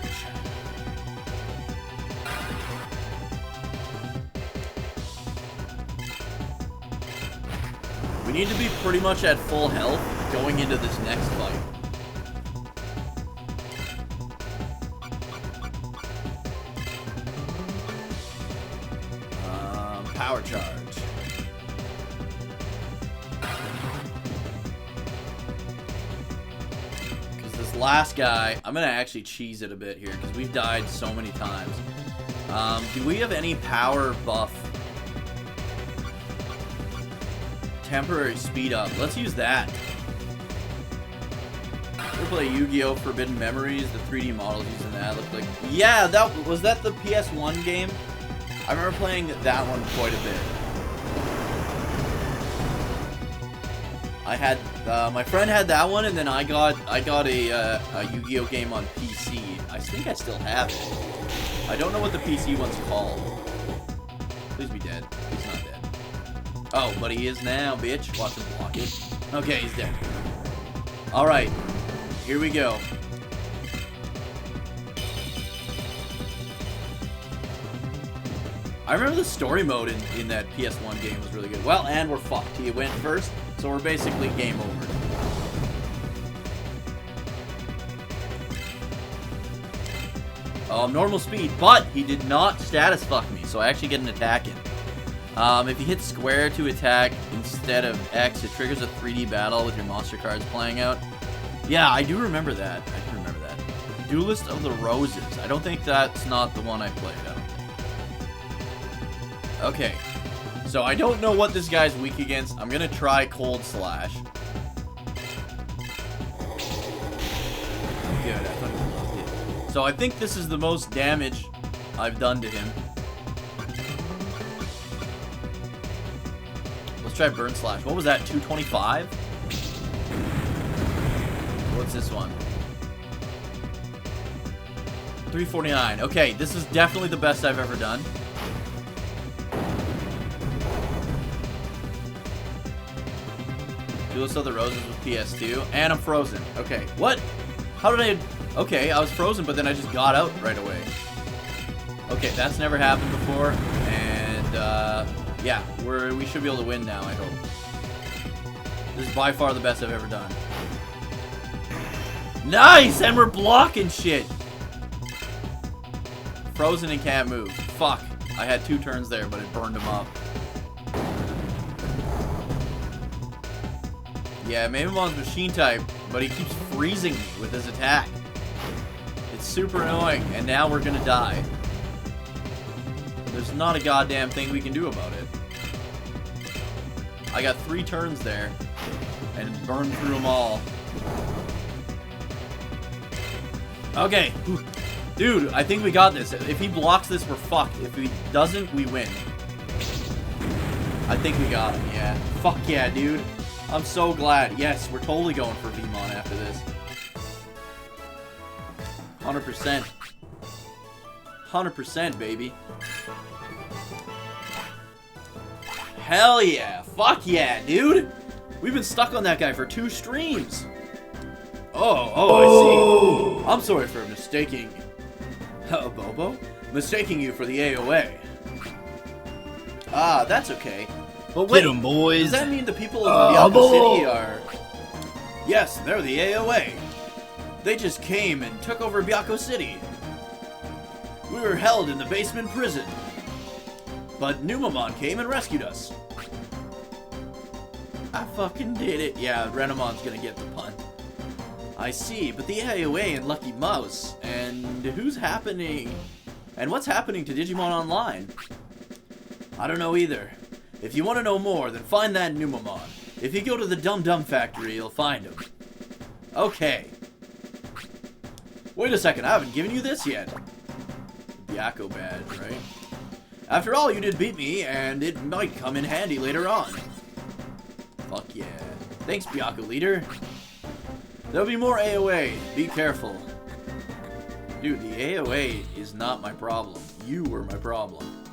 We need to be pretty much at full health going into this next fight. Power Charge. Because this last guy, I'm going to actually cheese it a bit here because we've died so many times. Do we have any power buff? Temporary speed up. Let's use that. We'll play Yu-Gi-Oh! Forbidden Memories. The 3D models using that look like. Yeah, was that the PS1 game? I remember playing that one quite a bit. I had my friend had that one, and then I got a Yu-Gi-Oh! Game on PC. I think I still have it. I don't know what the PC one's called. Please be dead. He's not dead. Oh, but he is now, bitch. Watch him block it. Okay, he's dead. Alright. Here we go. I remember the story mode in that PS1 game was really good. Well, and we're fucked. He went first, so we're basically game over. Normal speed, but he did not status fuck me, so I actually get an attack in. If you hit square to attack instead of X, it triggers a 3D battle with your monster cards playing out. Yeah, I do remember that. I do remember that. Duelist of the Roses. I don't think that's not the one I played. I don't think. Okay. So I don't know what this guy's weak against. I'm going to try Cold Slash. Good. I thought he blocked it. So I think this is the most damage I've done to him. Let's try Burn Slash. What was that? 225? What's this one? 349. Okay, this is definitely the best I've ever done. Duelist of the Roses with PS2. And I'm frozen. Okay, what? How did I Okay, I was frozen, but then I just got out right away. Okay, that's never happened before, and yeah, we should be able to win now, I hope. This is by far the best I've ever done. Nice! And we're blocking shit! Frozen and can't move. Fuck. I had 2 turns there, but it burned him up. Yeah, Mamamon's machine type, but he keeps freezing me with his attack. It's super annoying, and now we're gonna die. There's not a goddamn thing we can do about it. I got 3 turns there, and burned through them all. Okay. Dude, I think we got this. If he blocks this, we're fucked. If he doesn't, we win. I think we got him, yeah. Fuck yeah, dude. I'm so glad. Yes, we're totally going for Digimon after this. 100%. 100%, baby. Hell yeah. Fuck yeah, dude. We've been stuck on that guy for 2 streams. Oh, I see. I'm sorry for mistaking... Bobo? Mistaking you for the AOA. Ah, that's okay. But wait, Get 'em, boys. Does that mean the people of Byako City are... Yes, they're the AOA. They just came and took over Byako City. We were held in the basement prison. But Numamon came and rescued us. I fucking did it. Yeah, Renamon's gonna get the punt. I see, but the AOA and Lucky Mouse, and what's happening to Digimon Online? I don't know either. If you want to know more, then find that Numamon. If you go to the Dum Dum Factory, you'll find him. Okay. Wait a second, I haven't given you this yet. Byako badge, right? After all, you did beat me, and it might come in handy later on. Fuck yeah. Thanks, Byako leader. There'll be more AOA. Be careful. Dude, the AOA is not my problem. You were my problem.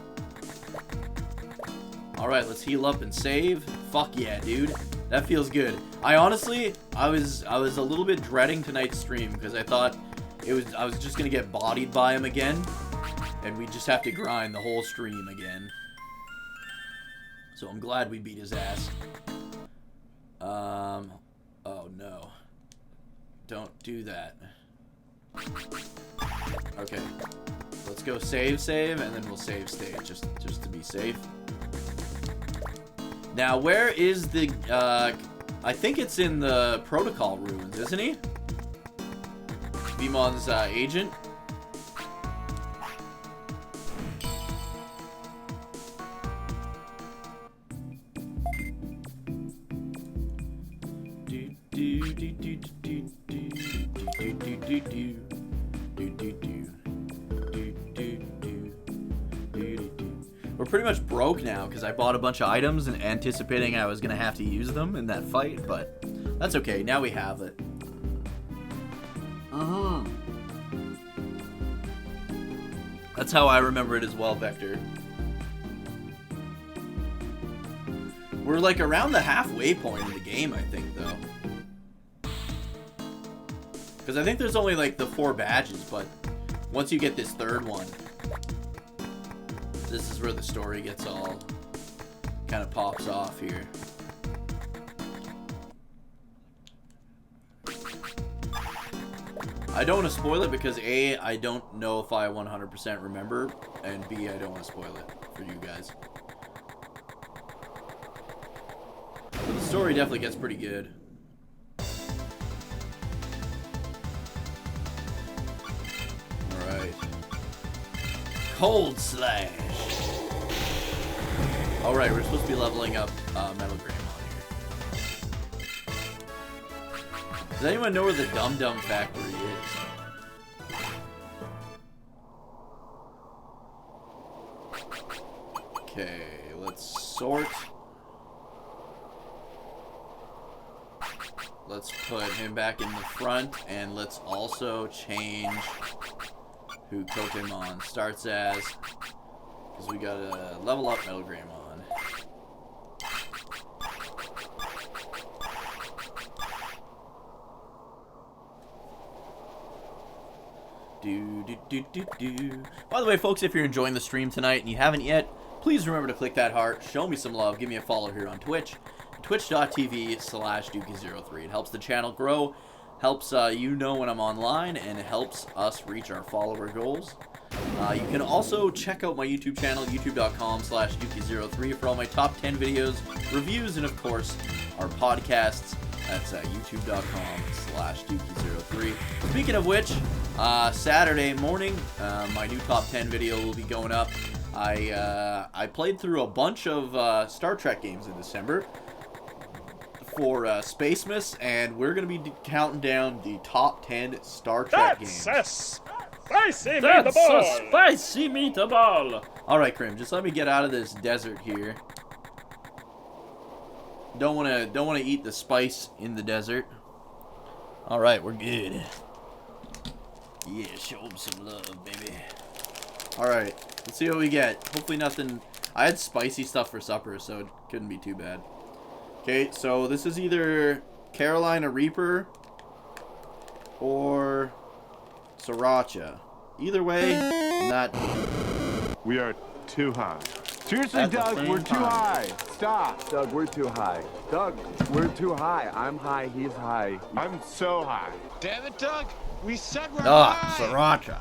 Alright, let's heal up and save. Fuck yeah, dude. That feels good. I honestly, I was a little bit dreading tonight's stream because I thought I was just gonna get bodied by him again. And we just have to grind the whole stream again. So I'm glad we beat his ass. Oh no. Don't do that. Okay. Let's go save, and then we'll save state, just to be safe. Now, where is the, I think it's in the protocol ruins, isn't he? Bimon's, agent. We're pretty much broke now because I bought a bunch of items and anticipating I was gonna have to use them in that fight, but that's okay. Now we have it. That's how I remember it as well, Vector. We're like around the halfway point in the game, I think, though. Because I think there's only like the 4 badges, but once you get this 3rd one, this is where the story gets all kind of pops off here. I don't want to spoil it because A, I don't know if I 100% remember, and B, I don't want to spoil it for you guys. But the story definitely gets pretty good. Alright. Cold Slash. Alright, we're supposed to be leveling up Metal Greymon here. Does anyone know where the Dum Dum Factory is? Okay, let's sort. Let's put him back in the front, and let's also change who Kotemon starts as, because we gotta level up Metal Greymon. By the way, folks, if you're enjoying the stream tonight and you haven't yet, please remember to click that heart, show me some love, give me a follow here on Twitch, twitch.tv/Dookie03. It helps the channel grow, helps you know when I'm online, and it helps us reach our follower goals. You can also check out my YouTube channel, youtube.com/Dookie03 for all my top 10 videos, reviews, and of course, our podcasts. That's youtube.com/Dookie03. Speaking of which, Saturday morning, my new top 10 video will be going up. I played through a bunch of Star Trek games in December for Spacemas, and we're going to be counting down the top 10 Star Trek games. Spicy meatball! Spicy meatball! Alright, Krim, just let me get out of this desert here. Don't wanna eat the spice in the desert. Alright, we're good. Yeah, show him some love, baby. Alright, let's see what we get. Hopefully nothing... I had spicy stuff for supper, so it couldn't be too bad. Okay, so this is either Carolina Reaper or Sriracha. Either way, not... We are too high. Seriously, At the Doug, same we're too time. high. Stop. Doug, we're too high. Doug, we're too high. I'm high, he's high. I'm so high. Damn it, Doug. We said we're Ugh, high. Sriracha.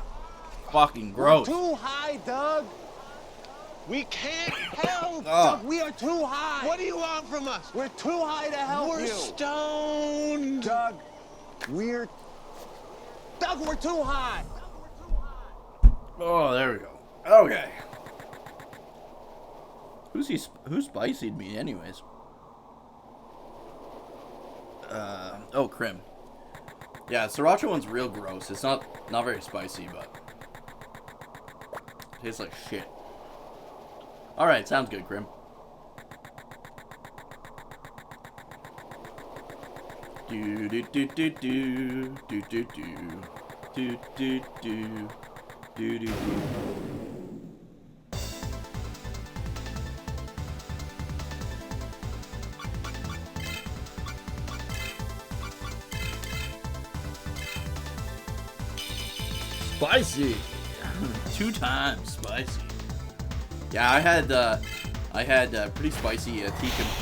Fucking gross. Too high, Doug. We can't help. Ugh. We are too high. What do you want from us? We're too high to help We're you. stoned. Doug, we're too high. Oh, there we go. Okay. Who spicied me anyways? Oh, Krim. Yeah, Sriracha one's real gross. It's not very spicy, but it tastes like shit. Alright, sounds good, Krim. Do do do do do do do do do do do do. Spicy! 2 times spicy. Yeah, I had pretty spicy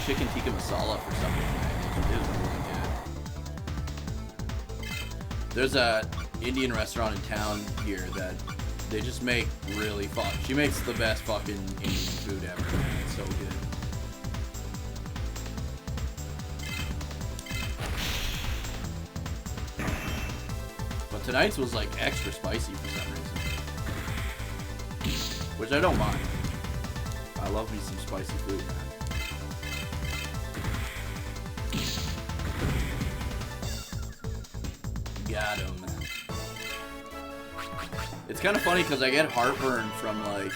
chicken tikka masala for supper tonight. It was really good. There's a Indian restaurant in town here that they just make really she makes the best fucking Indian food ever, man. It's so good. But tonight's was like extra spicy for some reason. Which I don't mind. I love me some spicy food, man. Got him. It's kind of funny because I get heartburn from like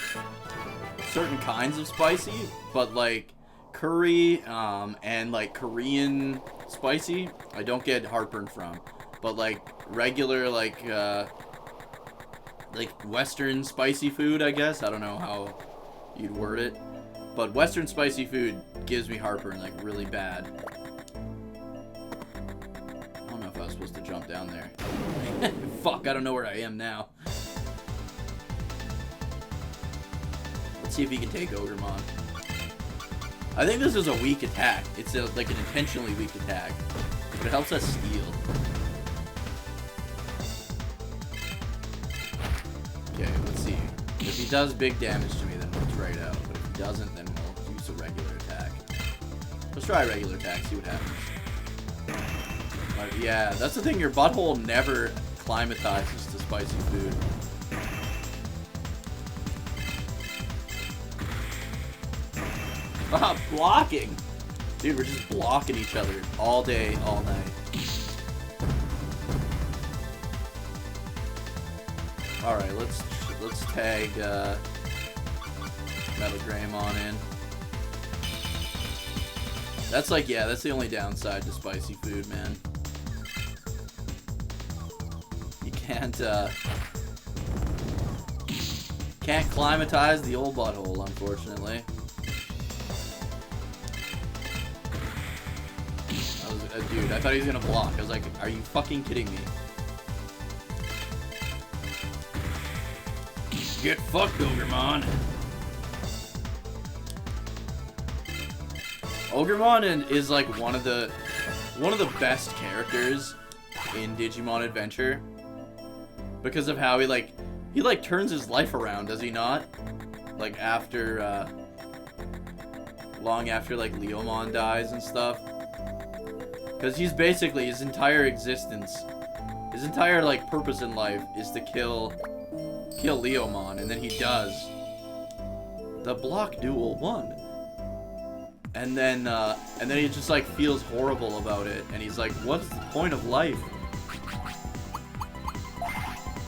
certain kinds of spicy, but like curry and like Korean spicy, I don't get heartburn from. But like regular like Western spicy food, I guess. I don't know how you'd word it. But Western spicy food gives me heartburn, like, really bad. I don't know if I was supposed to jump down there. Fuck, I don't know where I am now. Let's see if he can take Ogremon. I think this is a weak attack. It's like an intentionally weak attack. But it helps us steal. Okay, let's see. If he does big damage to me, then we'll trade out. But if he doesn't, then we'll use a regular attack. Let's try a regular attack, see what happens. But yeah, that's the thing. Your butthole never climatizes to spicy food. Ah, blocking! Dude, we're just blocking each other all day, all night. Alright, let's tag Metal Greymon in. That's like, yeah, that's the only downside to spicy food, man. You can't climatize the old butthole, unfortunately. Dude, I thought he was gonna block. I was like, are you fucking kidding me? Get fucked, Ogremon. Ogremon is like one of the best characters in Digimon Adventure because of how he turns his life around, does he not? Like after long after like Leomon dies and stuff. Cuz he's basically his entire existence, his entire like purpose in life is to kill Leomon, and then he does. The block duel won. And then he just like feels horrible about it, and he's like, what's the point of life?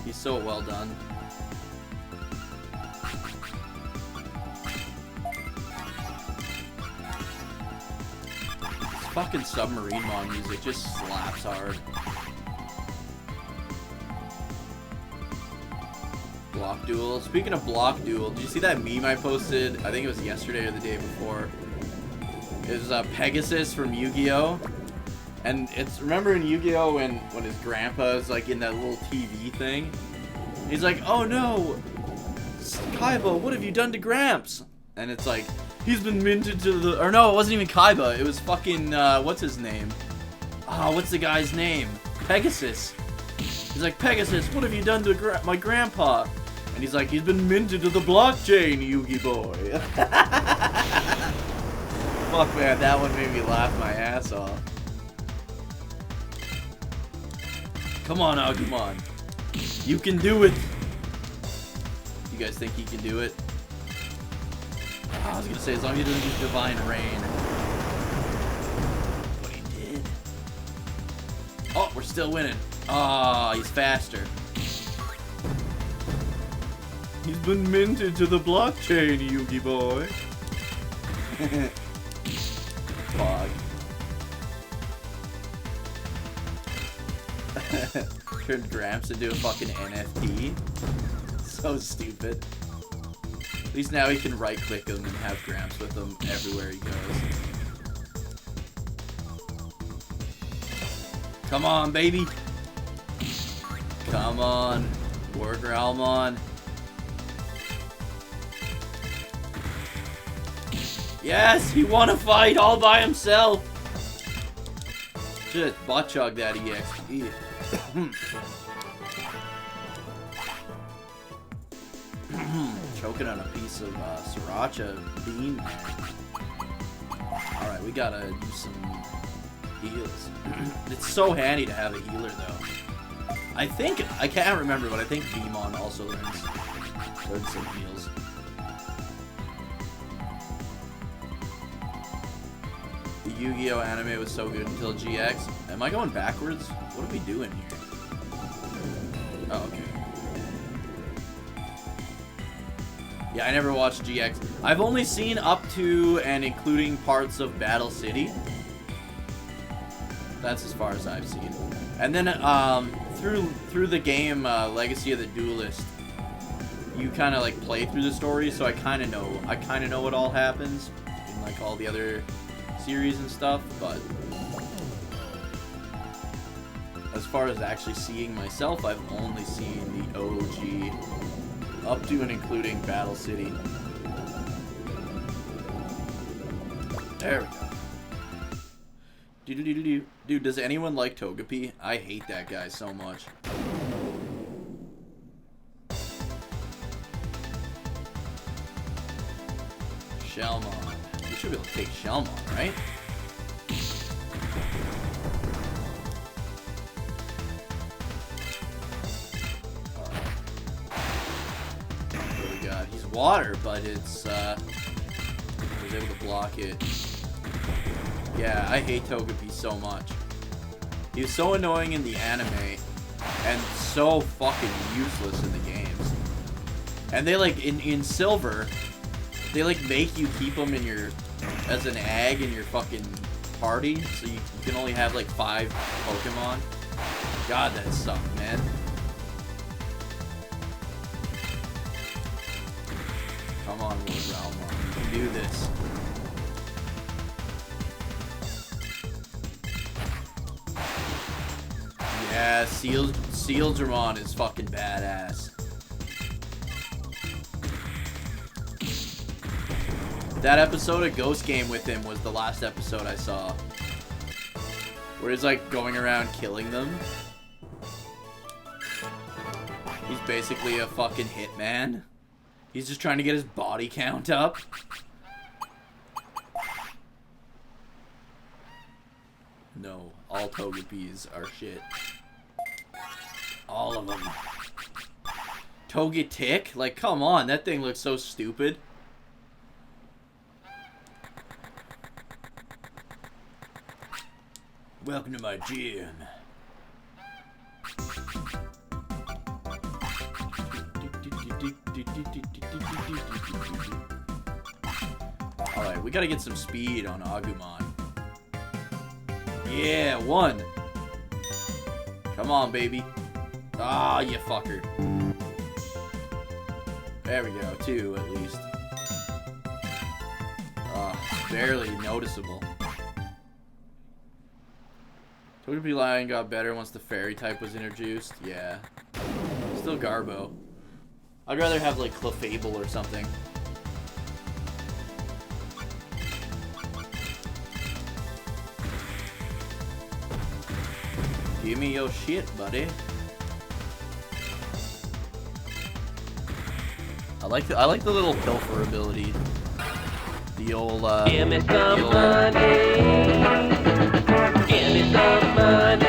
He's so well done. This fucking Submarine Mon music just slaps hard. Block duel. Speaking of block duel, did you see that meme I posted? I think it was yesterday or the day before. It was Pegasus from Yu-Gi-Oh! And it's, remember in Yu-Gi-Oh! when his grandpa is like in that little TV thing? He's like, oh no! Kaiba, what have you done to Gramps? And it's like, he's been minted to the, or no, it wasn't even Kaiba, it was fucking, what's his name? What's the guy's name? Pegasus. He's like, Pegasus, what have you done to my grandpa? And he's like, he's been minted to the blockchain, Yugi boy. Fuck, man, that one made me laugh my ass off. Come on, Agumon. You can do it. You guys think he can do it? I was gonna say, as long as he doesn't use Divine Rain. But he did. Oh, we're still winning. Ah, he's faster. He's been minted to the blockchain, Yugi boy. Fuck. Turned Gramps into a fucking NFT. So stupid. At least now he can right click him and have Gramps with him everywhere he goes. Come on, baby. Come on. Work Ralmon. Yes, he won a fight all by himself. Just butt chug that EXP. Choking on a piece of sriracha bean. Alright, we gotta do some heals. It's so handy to have a healer though. I can't remember, but I think Digimon also learns some heals. The Yu-Gi-Oh! Anime was so good until GX. Am I going backwards? What are we doing here? Oh, okay. Yeah, I never watched GX. I've only seen up to and including parts of Battle City. That's as far as I've seen. And then through the game Legacy of the Duelist, you kind of like play through the story, so I kind of know what all happens in like all the other series and stuff, but as far as actually seeing myself, I've only seen the OG up to and including Battle City. There we go. Dude, does anyone like Togepi? I hate that guy so much. Shellmon. We should be able to take Shellmon, right? What do we got? He's water, but it's, I was able to block it. Yeah, I hate Togepi so much. He was so annoying in the anime, and so fucking useless in the games. And they, like, in Silver, they, like, make you keep him in your, as an ag in your fucking party, so you can only have, like, 5 Pokemon. God, that sucked, man. Come on, Lord Ralmon, you can do this. Yeah, Sealdramon is fucking badass. That episode of Ghost Game with him was the last episode I saw. Where he's like going around killing them. He's basically a fucking hitman. He's just trying to get his body count up. No, all Togepis are shit. All of them. Togetic? Like, come on, that thing looks so stupid. Welcome to my gym. Alright, we gotta get some speed on Agumon. Yeah, 1. Come on, baby. Ah, you fucker. There we go, 2 at least. Barely noticeable. Togepi Lion got better once the fairy type was introduced. Yeah. Still Garbo. I'd rather have like Clefable or something. Give me your shit, buddy. I like the little pilfer ability. The old give me some money. Give me some money.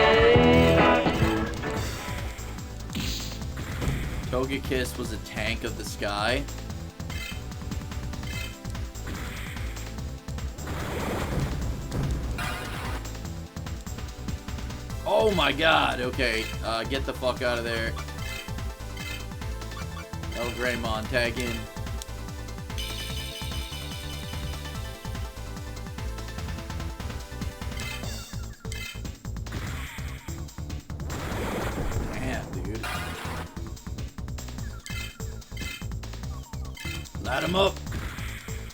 Togekiss was a tank of the sky. Oh my god, okay. Get the fuck out of there. El Greymon, tag in. Damn, dude. Light him up.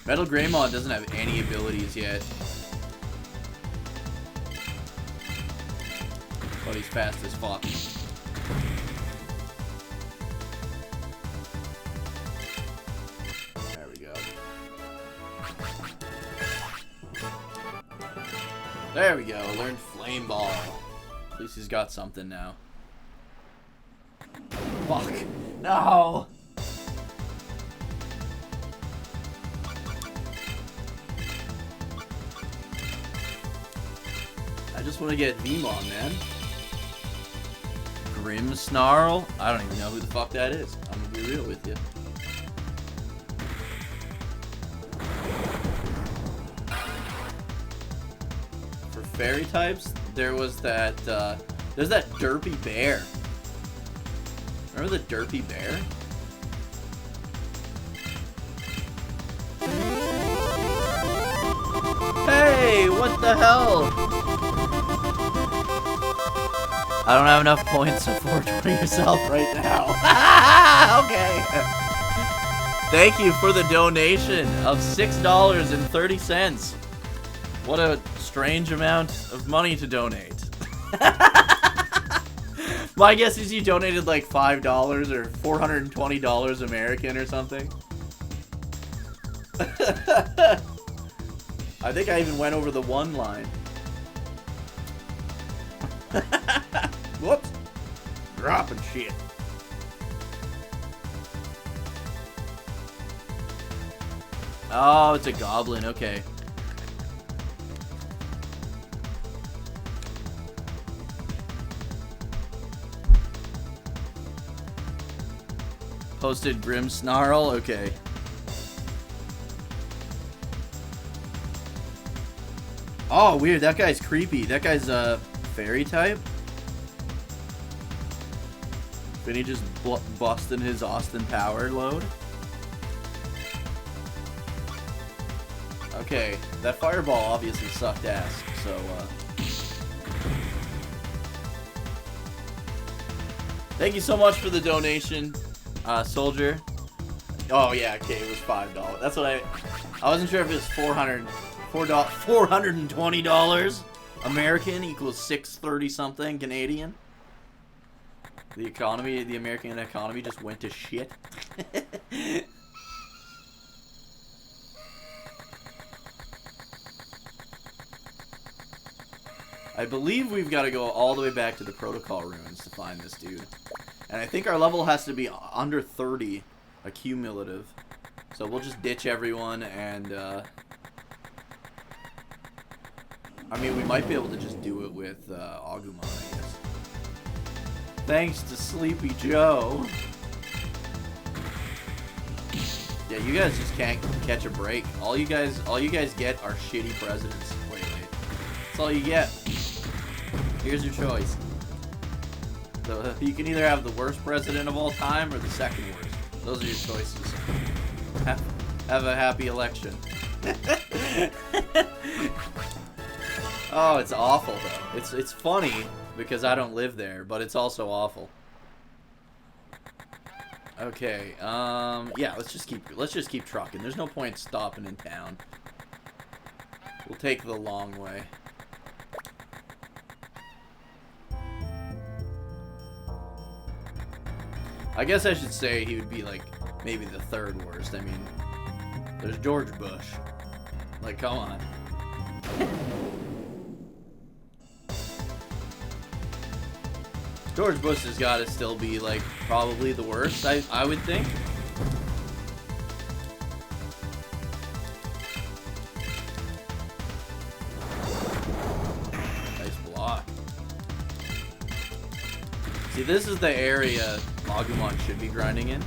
Metal Greymon doesn't have any abilities yet. But he's fast as fuck. There we go. There we go. Learned Flame Ball. At least he's got something now. Fuck. No! I just want to get Digimon, man. Grimmsnarl? I don't even know who the fuck that is. I'm gonna be real with you. For fairy types, there was that, there's that Derpy Bear. Remember the Derpy Bear? Hey, what the hell? I don't have enough points to 420 yourself right now. Okay. Thank you for the donation of $6.30. What a strange amount of money to donate. My guess is you donated like $5 or $420 American or something. I think I even went over the 1 line. Whoops. Dropping shit. Oh, it's a goblin. Okay. Posted Grimmsnarl. Okay. Oh, weird. That guy's creepy. That guy's a fairy type. Vinny just busting his Austin Power load. Okay, that fireball obviously sucked ass, so, thank you so much for the donation, Soldier. Oh, yeah, okay, it was $5. That's what I wasn't sure if it was $420 American equals $630 something Canadian. The economy, the American economy just went to shit. I believe we've got to go all the way back to the protocol ruins to find this dude. And I think our level has to be under 30 accumulative. So we'll just ditch everyone and, I mean, we might be able to just do it with Agumon, I guess. Thanks to Sleepy Joe. Yeah, you guys just can't catch a break. All you guys get are shitty presidents lately. That's all you get. Here's your choice. So you can either have the worst president of all time or the second worst. Those are your choices. Have a happy election. Oh, it's awful though. It's funny because I don't live there, but it's also awful. Okay, yeah, let's just keep trucking. There's no point stopping in town. We'll take the long way. I guess I should say he would be like maybe the third worst. I mean, there's George Bush. Like, come on. George Bush has got to still be like probably the worst, I would think. Nice block. See, this is the area Agumon should be grinding in.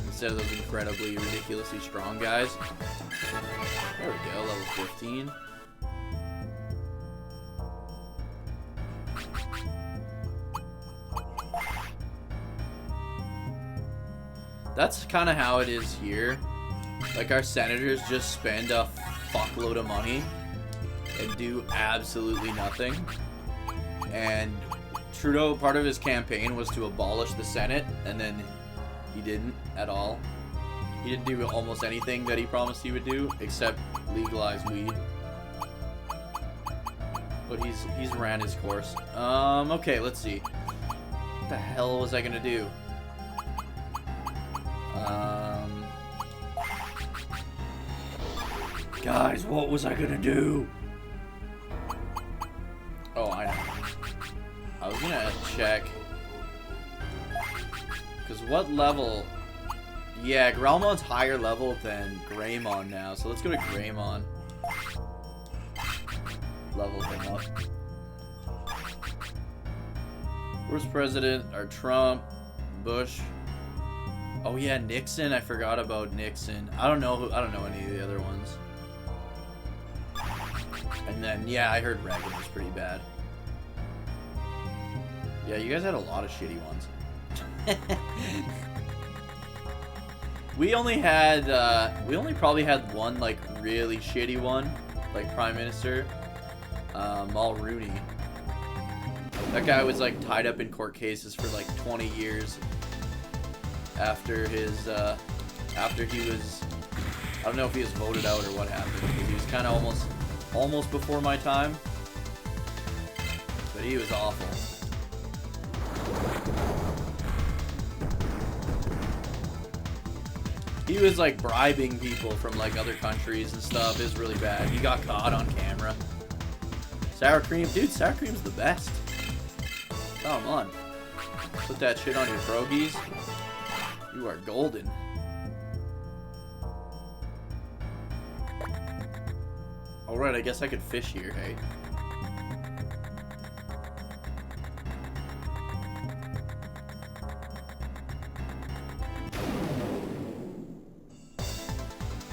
Instead of those incredibly, ridiculously strong guys. There we go, level 15. That's kind of how it is here. Like, our senators just spend a fuckload of money and do absolutely nothing. And Trudeau, part of his campaign was to abolish the Senate, and then he didn't at all. He didn't do almost anything that he promised he would do, except legalize weed. But he's ran his course. Okay, let's see. What the hell was I gonna do? Guys, what was I gonna do? Oh, I know. I was gonna check. Because what level? Yeah, Grelmon's higher level than Greymon now, so let's go to Greymon. Level him up. Worst president are Trump, Bush. Oh yeah, Nixon. I forgot about Nixon. I don't know any of the other ones. And then yeah, I heard Reagan was pretty bad. Yeah, you guys had a lot of shitty ones. we only probably had one like really shitty one, like Prime Minister, Mulrooney. That guy was like tied up in court cases for like 20 years after his after he was, I don't know if he was voted out or what happened, because he was kind of almost before my time, but he was awful. He was like bribing people from like other countries and stuff. It was really bad. He got caught on camera. Sour cream, dude, sour cream's the best. Come on, put that shit on your pierogies. You are golden. Alright, I guess I could fish here, hey?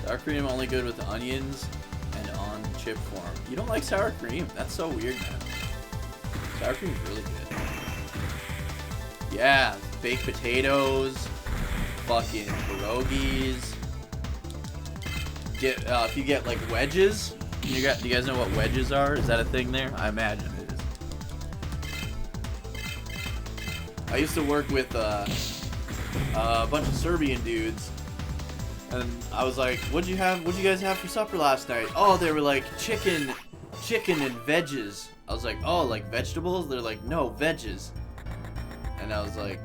Sour cream only good with onions and on chip form. You don't like sour cream? That's so weird, man. Sour cream's really good. Yeah, baked potatoes, fucking pierogies. If you get like wedges, do you guys know what wedges are? Is that a thing there? I imagine it is. I used to work with a bunch of Serbian dudes, and I was like, what'd you guys have for supper last night? Oh, they were like chicken and veggies. I was like, oh, like vegetables? They're like, no, veggies. And I was like,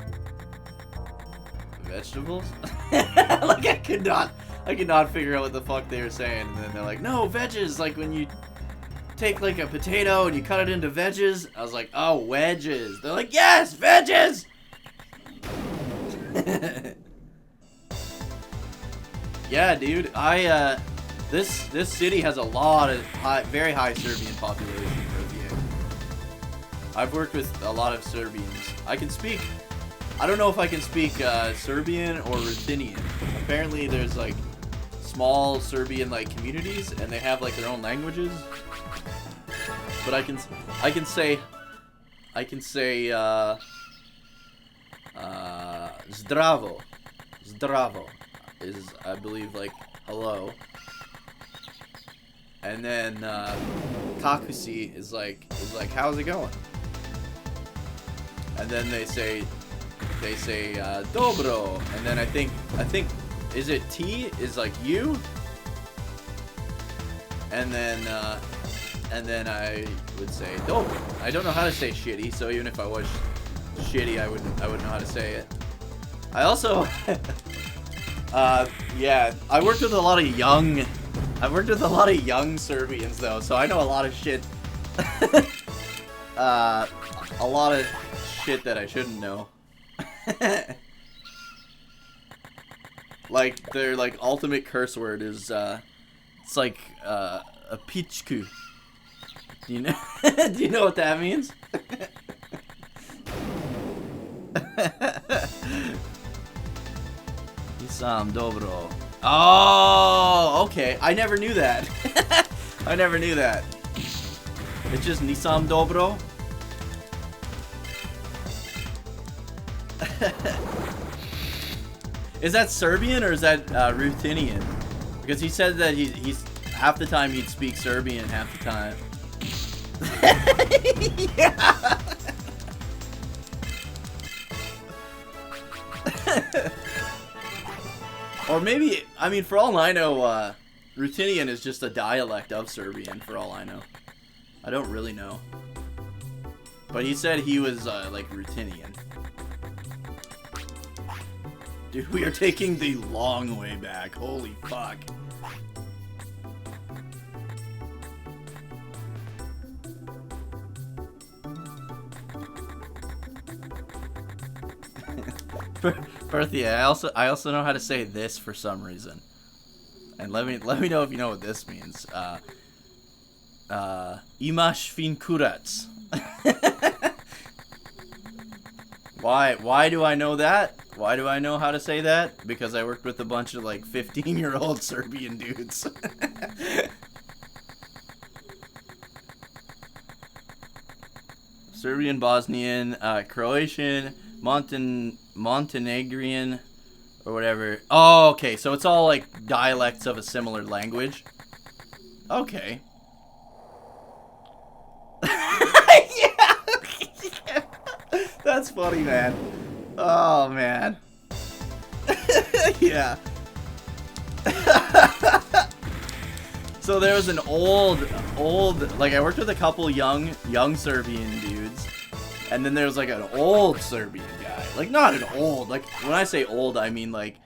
vegetables? Like I could not figure out what the fuck they were saying. And then they're like, no, veggies, like when you take like a potato and you cut it into veggies? I was like, oh, wedges. They're like, yes, veggies! Yeah, dude, this city has a lot of very high Serbian population for VA. I've worked with a lot of Serbians. I don't know if I can speak Serbian or Ruthenian. Apparently there's like small Serbian like communities and they have like their own languages. But I can say zdravo. Zdravo is, I believe, like hello. And then kakusi is like how's it going? And then they say dobro, and then I think is it T is like you, and then I would say dobro. I don't know how to say shitty, so even if I was shitty, I wouldn't know how to say it. I also yeah, I worked with a lot of young Serbians though, so I know a lot of shit. A lot of shit that I shouldn't know. Like their like ultimate curse word is it's like a pichku. Do you know do you know what that means? Nisam dobro. Oh, okay. I never knew that. I never knew that. It's just Nisam dobro. Is that Serbian or is that Ruthenian? Because he said that he's half the time he'd speak Serbian, half the time. Yeah. Or maybe, I mean, for all I know, Ruthenian is just a dialect of Serbian, for all I know. I don't really know. But he said he was, like, Ruthenian. Dude, we are taking the long way back. Holy fuck. Berthia, I also know how to say this for some reason. And let me know if you know what this means. Imash fin kurats. Why do I know that? Why do I know how to say that? Because I worked with a bunch of like 15-year-old Serbian dudes. Serbian, Bosnian, Croatian, Montenegrin, or whatever. Oh, okay, so it's all like dialects of a similar language. Okay. Yeah. That's funny, man. Oh, man. Yeah. So there was an old, like I worked with a couple young Serbian dudes, and then there was like an old Serbian guy. Like not an old, like when I say old, I mean like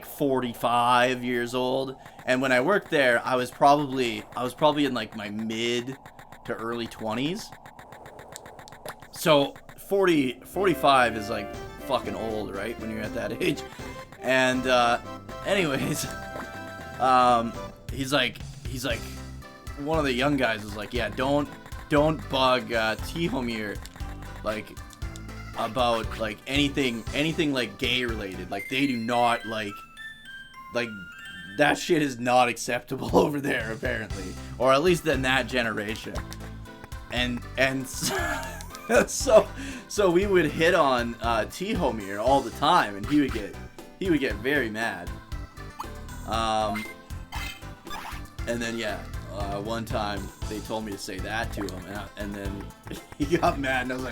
45 years old. And when I worked there, I was probably in like my mid to early 20s. So 45 is like fucking old, right? When you're at that age. And anyways, he's like one of the young guys was like, yeah, don't bug Tihomir like about like anything like gay related. Like they do not like that shit is not acceptable over there apparently, or at least in that generation. And so we would hit on Tihomir all the time, and he would get very mad. And then yeah, one time they told me to say that to him, and then he got mad, and I was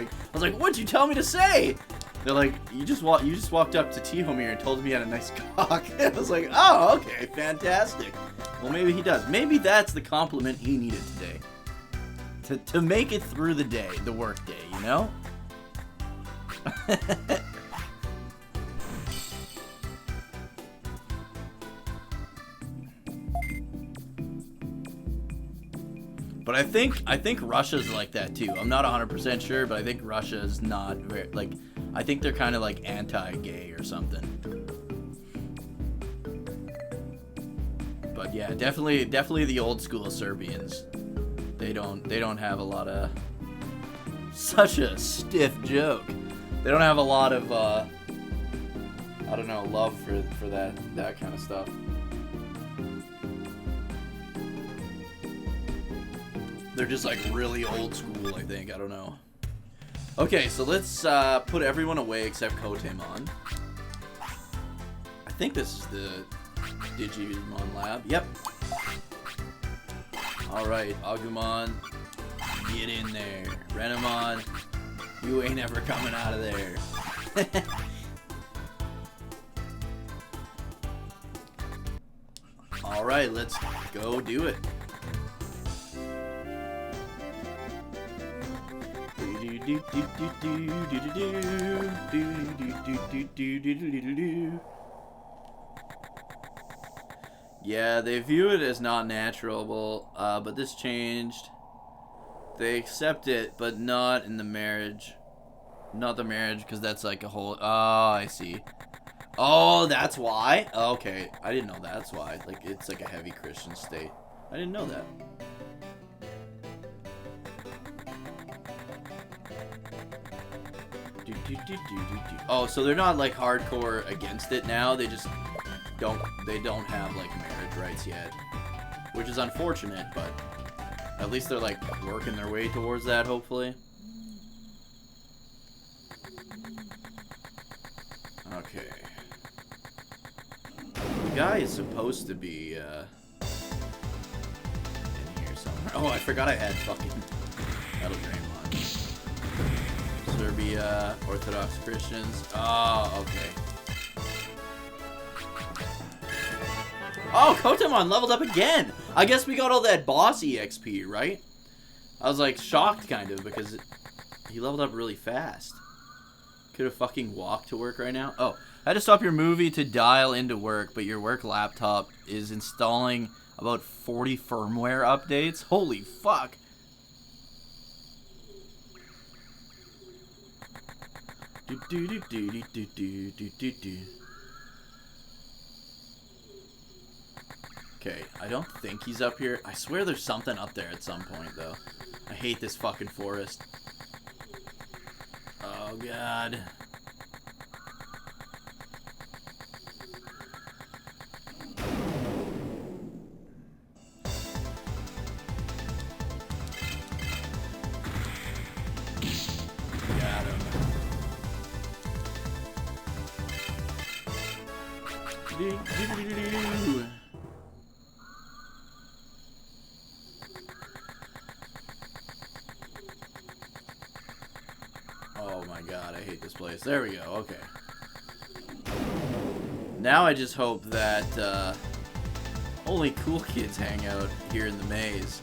like, what'd you tell me to say? They're like, you just walked up to Tihomir and told him he had a nice cock. I was like, oh, okay, fantastic. Well, maybe he does. Maybe that's the compliment he needed today. To make it through the day, the work day, you know? But I think Russia's like that too. I'm not 100% sure, but I think Russia is not very like. I think they're kind of like anti-gay or something. But yeah, definitely the old school Serbians. They don't have a lot of. Such a stiff joke. They don't have a lot of I don't know, love for that kind of stuff. They're just like really old school, I think. I don't know. Okay, so let's put everyone away except Kotemon. I think this is the Digimon lab. Yep. Alright, Agumon, get in there. Renamon, you ain't ever coming out of there. Alright, let's go do it. Yeah, they view it as not natural, but this changed. They accept it, but not in the marriage. Not the marriage, because that's like a whole... Oh, I see. Oh, that's why? Okay, I didn't know that's why. Like, it's like a heavy Christian state. I didn't know that. Oh, so they're not like hardcore against it now. They just don't have like marriage rights yet, which is unfortunate, but at least they're like working their way towards that, hopefully. Okay. The guy is supposed to be in here somewhere. Oh, I forgot I had fucking Metal Draymon. Serbia, Orthodox Christians. Oh, okay. Oh, Kotemon leveled up again! I guess we got all that boss EXP, right? I was like shocked kind of because he leveled up really fast. Could have fucking walked to work right now. Oh, I had to stop your movie to dial into work, but your work laptop is installing about 40 firmware updates. Holy fuck. Okay, I don't think he's up here. I swear there's something up there at some point, though. I hate this fucking forest. Oh, God. Got him. Oh my god, I hate this place. There we go, okay. Now I just hope that only cool kids hang out here in the maze.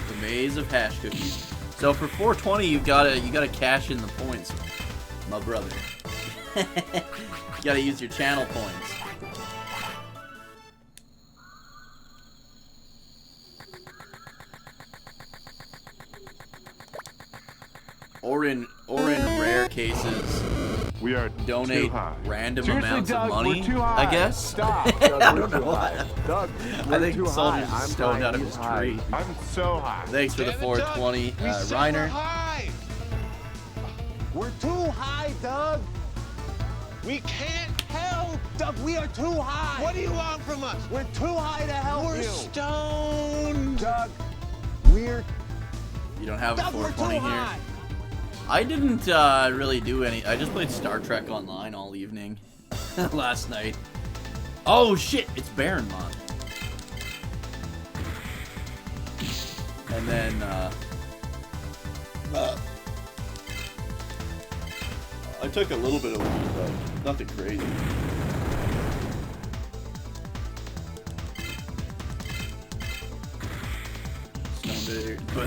The maze of hash cookies. So for 420 you gotta cash in the points, my brother. You gotta use your channel points. Or in rare cases, We are donate too high. random Seriously, amounts Doug, of money, we're too high. I guess. Stop. I don't know why. Doug, I we're think too the soldier's high. I'm stoned high, out of he's his high. tree. I'm so high. Thanks for the Damn it, Doug. 420, We said we're Reiner. high. We're too high, Doug. We can't help. Doug, we are too high. What do you want from us? We're too high to help We're you. stoned. Doug, we're You don't have a Doug, we're too 420 here. high. I didn't really do any. I just played Star Trek Online all evening last night. Oh shit! It's Baronmon. And then I took a little bit of weed, but nothing crazy.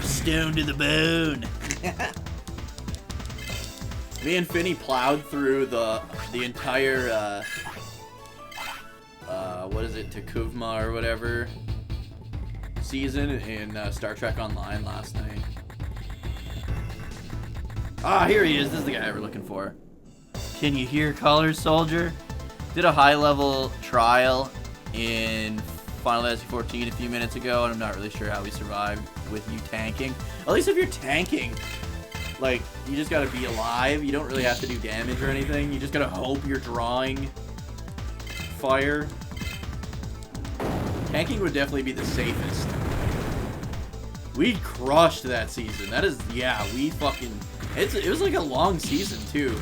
Stoned to the bone. Me and Finny plowed through the entire what is it, Takuvma or whatever, season in Star Trek Online last night. Ah, here he is. This is the guy we're looking for. Can you hear colors, soldier? Did a high-level trial in Final Fantasy 14 a few minutes ago, and I'm not really sure how we survived with you tanking. At least if you're tanking, like, you just gotta be alive. You don't really have to do damage or anything. You just gotta hope you're drawing fire. Tanking would definitely be the safest. We crushed that season. That is, yeah, we fucking... It was like a long season, too.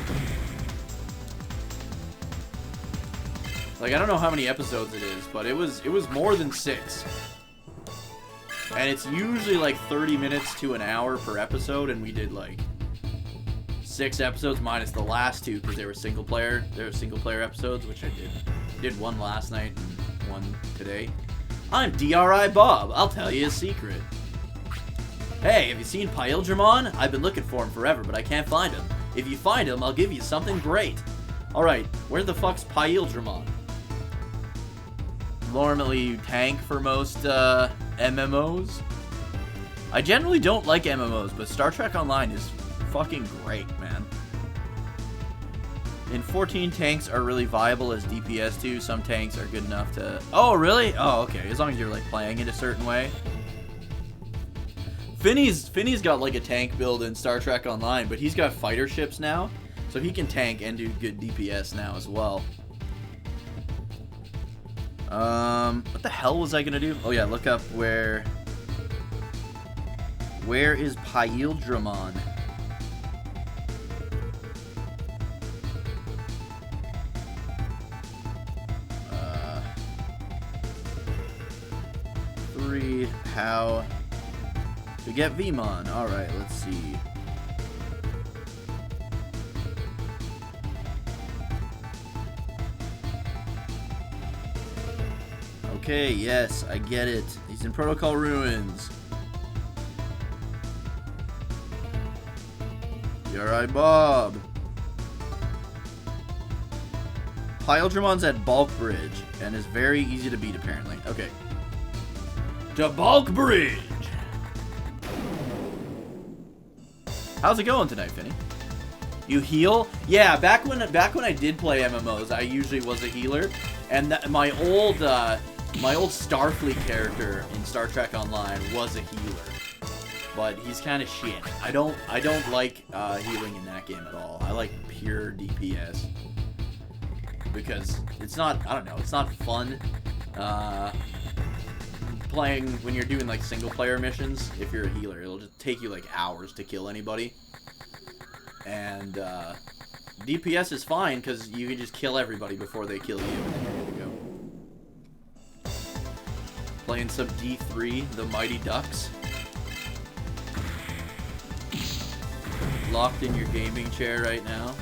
Like, I don't know how many episodes it is, but it was more than 6. And it's usually like 30 minutes to an hour per episode, and we did like 6 episodes minus the last 2 because they were single player. They were single player episodes, which I did one last night and one today. I'm DRI Bob. I'll tell you a secret. Hey, have you seen Digimon? I've been looking for him forever, but I can't find him. If you find him, I'll give you something great. Alright, where the fuck's Digimon? Normally tank for most MMOs. I generally don't like MMOs, but Star Trek Online is fucking great, man. In 14, tanks are really viable as DPS too. Some tanks are good enough to... Oh, really? Oh, okay. As long as you're like playing it a certain way. Finney's got like a tank build in Star Trek Online, but he's got fighter ships now, so he can tank and do good DPS now as well. What the hell was I gonna do? Oh yeah, look up where is Digimon? How to get Vmon. Alright, let's see. Okay, yes, I get it. He's in Protocol Ruins. You alright, Bob? Digimon's at Bulk Bridge and is very easy to beat, apparently. Okay. To Bulk Bridge! How's it going tonight, Finny? You heal? Yeah, back when I did play MMOs, I usually was a healer, and my old Starfleet character in Star Trek Online was a healer, but he's kind of shit. I don't like healing in that game at all. I like pure DPS because it's not, I don't know, it's not fun playing when you're doing like single player missions. If you're a healer, it'll just take you like hours to kill anybody. And DPS is fine because you can just kill everybody before they kill you, and then you're good to go. Playing some D3, the Mighty Ducks. Locked in your gaming chair right now.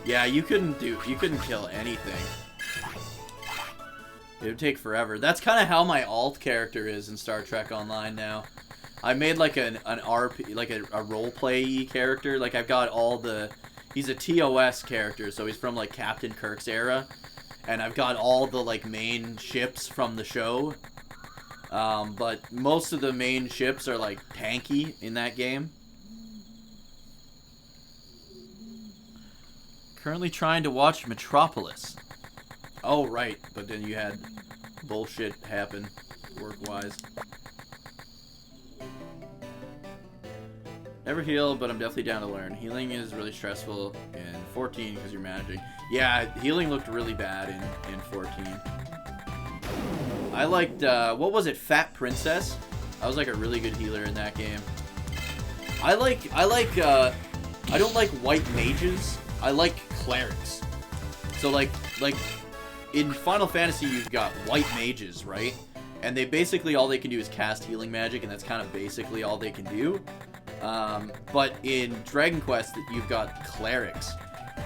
Yeah, you couldn't kill anything. It would take forever. That's kind of how my alt character is in Star Trek Online now. I made like an RP, like a roleplay character. Like I've got all the... He's a TOS character, so he's from like Captain Kirk's era. And I've got all the like main ships from the show. But most of the main ships are like tanky in that game. Currently trying to watch Metropolis. Oh, right. But then you had bullshit happen work-wise. Never heal, but I'm definitely down to learn. Healing is really stressful in 14 because you're managing. Yeah, healing looked really bad in 14. I liked, what was it, Fat Princess? I was like a really good healer in that game. I don't like white mages. I like clerics. So like in Final Fantasy you've got white mages, right? And they basically, all they can do is cast healing magic, and that's kind of basically all they can do. But in Dragon Quest you've got clerics,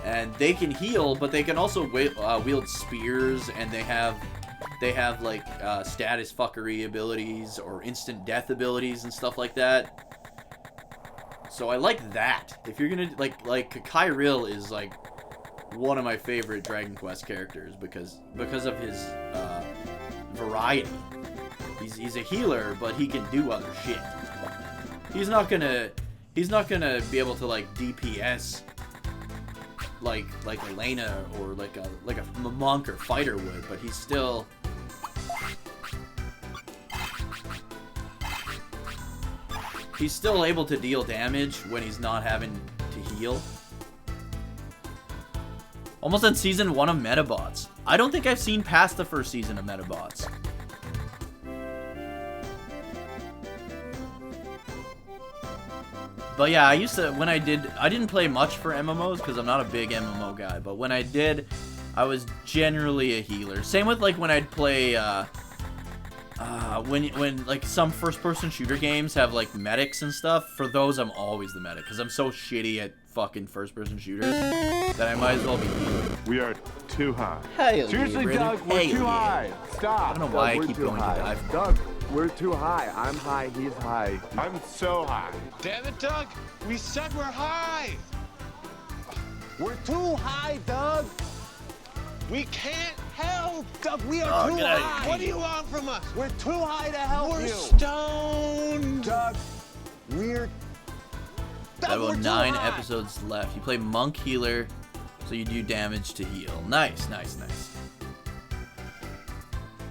and they can heal, but they can also wield spears, and they have like status fuckery abilities or instant death abilities and stuff like that. So I like that. If you're gonna like Kyril is like one of my favorite Dragon Quest characters because of his variety. He's a healer, but he can do other shit. He's not gonna be able to like DPS like Elena or like a monk or fighter would, but he's still able to deal damage when he's not having to heal. Almost on season 1 of Metabots. I don't think I've seen past the first season of Metabots. But yeah, I used to, when I didn't play much for MMOs because I'm not a big MMO guy, but when I did, I was generally a healer. Same with like when I'd play, when like some first-person shooter games have like medics and stuff, for those I'm always the medic because I'm so shitty at fucking first-person shooters that I might as well be healing. We are too high. Hell Seriously, yeah, Doug, we're Hell too yeah. high. Stop. I don't know Doug, why I we're keep too going to high. dive. Doug, we're too high. I'm high, he's high. I'm so high. Damn it, Doug. We said we're high. We're too high, Doug. We can't help. Doug, we are too get out of high. What do you want from us? We're too high to help We're you. stoned. Doug, we're... Got Doug, we're about too 9 high. episodes left. You play monk healer, so you do damage to heal. Nice, nice, nice.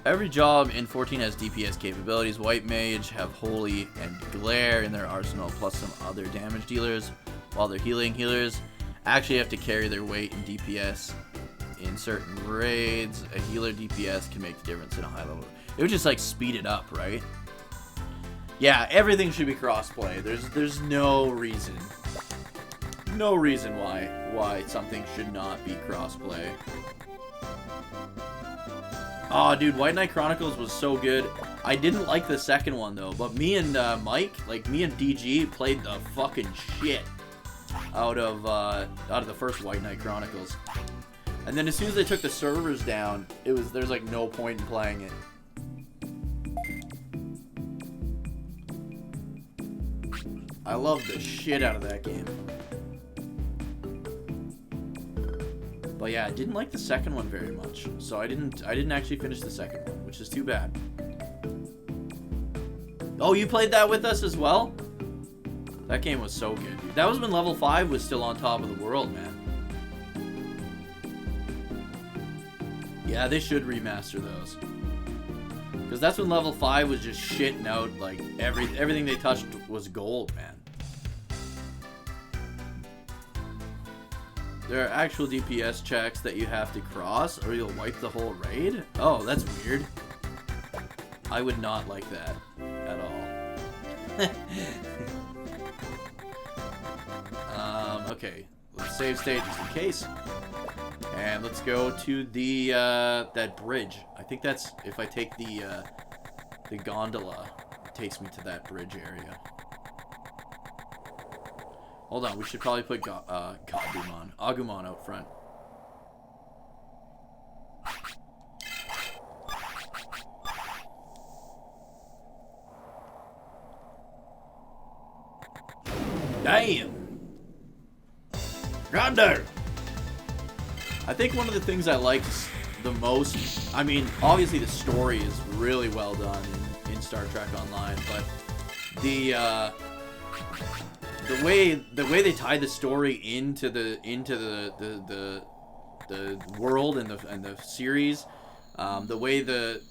Every job in 14 has DPS capabilities. White Mage have Holy and Glare in their arsenal, plus some other damage dealers. While they're healing, healers actually have to carry their weight in DPS. In certain raids, a healer DPS can make the difference in a high level. It would just like speed it up, right? Yeah, everything should be crossplay. There's no reason why something should not be crossplay. Oh, dude, White Knight Chronicles was so good. I didn't like the second one though, but me and Mike, like me and DG, played the fucking shit out of the first White Knight Chronicles. And then as soon as they took the servers down, there's like no point in playing it. I love the shit out of that game. But yeah, I didn't like the second one very much, so I didn't actually finish the second one, which is too bad. Oh, you played that with us as well? That game was so good, dude. That was when level 5 was still on top of the world, man. Yeah, they should remaster those. Because that's when level 5 was just shitting out, like, everything they touched was gold, man. There are actual DPS checks that you have to cross, or you'll wipe the whole raid? Oh, that's weird. I would not like that at all. Okay, let's save state just in case. And let's go to the that bridge. I think that's, if I take the gondola, it takes me to that bridge area. Hold on, we should probably put Agumon out front. Damn! Grandeur! I think one of the things I liked the most, I mean, obviously the story is really well done in Star Trek Online, but the way they tie the story into the world and the series, the way the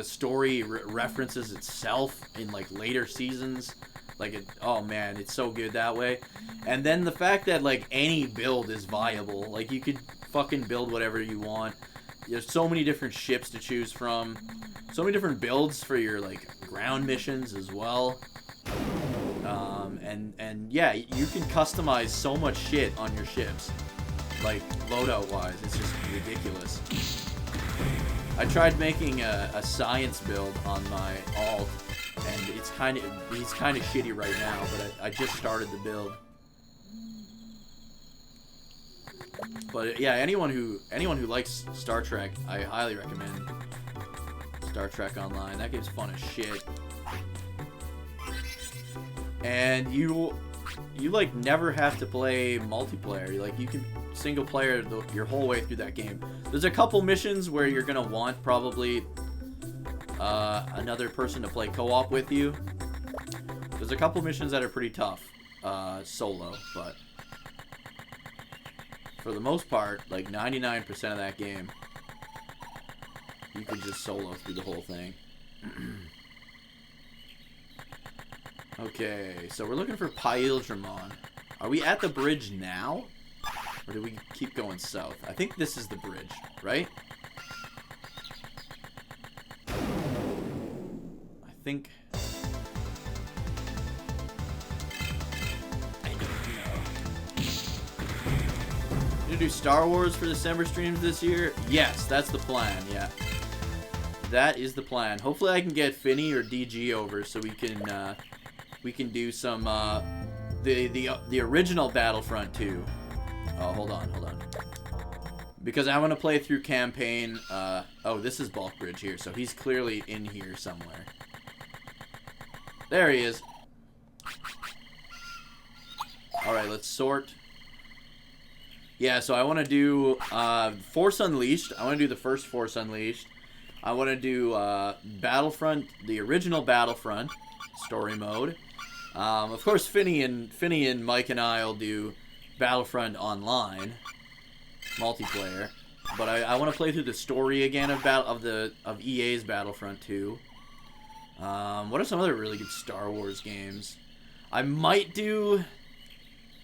story references itself in like later seasons, like oh man, it's so good that way. And then the fact that like any build is viable, like you could fucking build whatever you want. There's so many different ships to choose from, so many different builds for your like ground missions as well. And yeah, you can customize so much shit on your ships, like loadout wise. It's just ridiculous. I tried making a science build on my alt, and he's kind of shitty right now, but I just started the build. But yeah, anyone who likes Star Trek, I highly recommend Star Trek Online. That game's fun as shit. And you like never have to play multiplayer. You can single player your whole way through that game. There's a couple missions where you're gonna want probably another person to play co-op with you. There's a couple missions that are pretty tough solo, but for the most part, like 99% of that game, you can just solo through the whole thing. Okay, so we're looking for Digimon. Are we at the bridge now? Or do we keep going south? I think this is the bridge, right? I think... I don't know. Gonna do Star Wars for December streams this year? Yes, that's the plan, yeah. That is the plan. Hopefully I can get Finny or DG over so we can do some, the original Battlefront 2. Oh, hold on. Because I want to play through campaign, oh, this is Bulk Bridge here, so he's clearly in here somewhere. There he is. Alright, let's sort. Yeah, so I want to do, Force Unleashed. I want to do the first Force Unleashed. I want to do, Battlefront, the original Battlefront story mode. Of course, Finny and Mike and I will do Battlefront Online multiplayer, but I want to play through the story again of EA's Battlefront 2. What are some other really good Star Wars games? I might do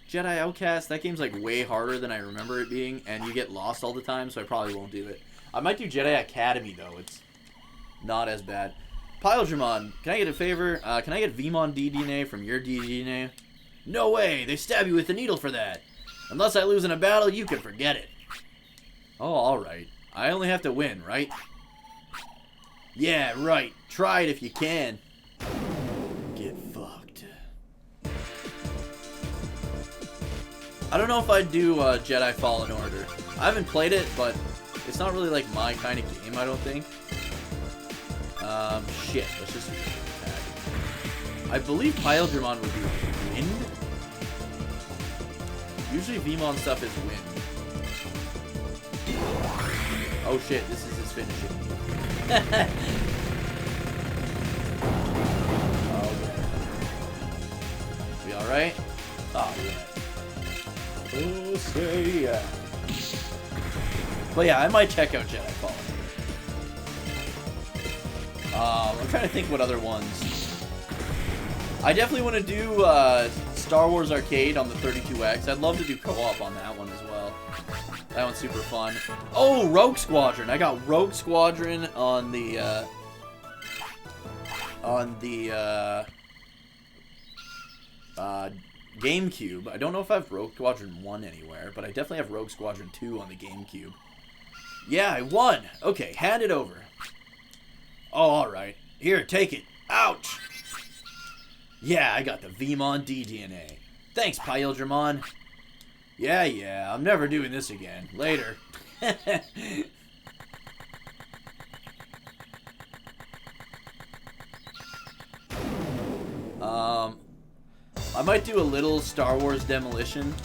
Jedi Outcast. That game's like way harder than I remember it being, and you get lost all the time, so I probably won't do it. I might do Jedi Academy though. It's not as bad. Digimon, can I get a favor? Can I get Vmon DDNA from your DDNA? No way! They stab you with the needle for that! Unless I lose in a battle, you can forget it. Oh, alright. I only have to win, right? Yeah, right. Try it if you can. Get fucked. I don't know if I'd do Jedi Fallen Order. I haven't played it, but it's not really like my kind of game, I don't think. Shit. Let's just attack. I believe Digimon would be wind. Usually Vmon stuff is wind. Oh shit, this is his finishing. Oh, we alright? Oh, yeah. Oh, say yeah. But yeah, I might check out Jedi Fallen. I'm trying to think what other ones. I definitely want to do Star Wars Arcade on the 32X. I'd love to do co-op on that one as well. That one's super fun. Oh, Rogue Squadron. I got Rogue Squadron on the GameCube. I don't know if I have Rogue Squadron 1 anywhere, but I definitely have Rogue Squadron 2 on the GameCube. Yeah, I won. Okay, hand it over. Oh, alright. Here, take it. Ouch! Yeah, I got the Vmon DDNA. Thanks, Digimon. Yeah, I'm never doing this again. Later. I might do a little Star Wars Demolition.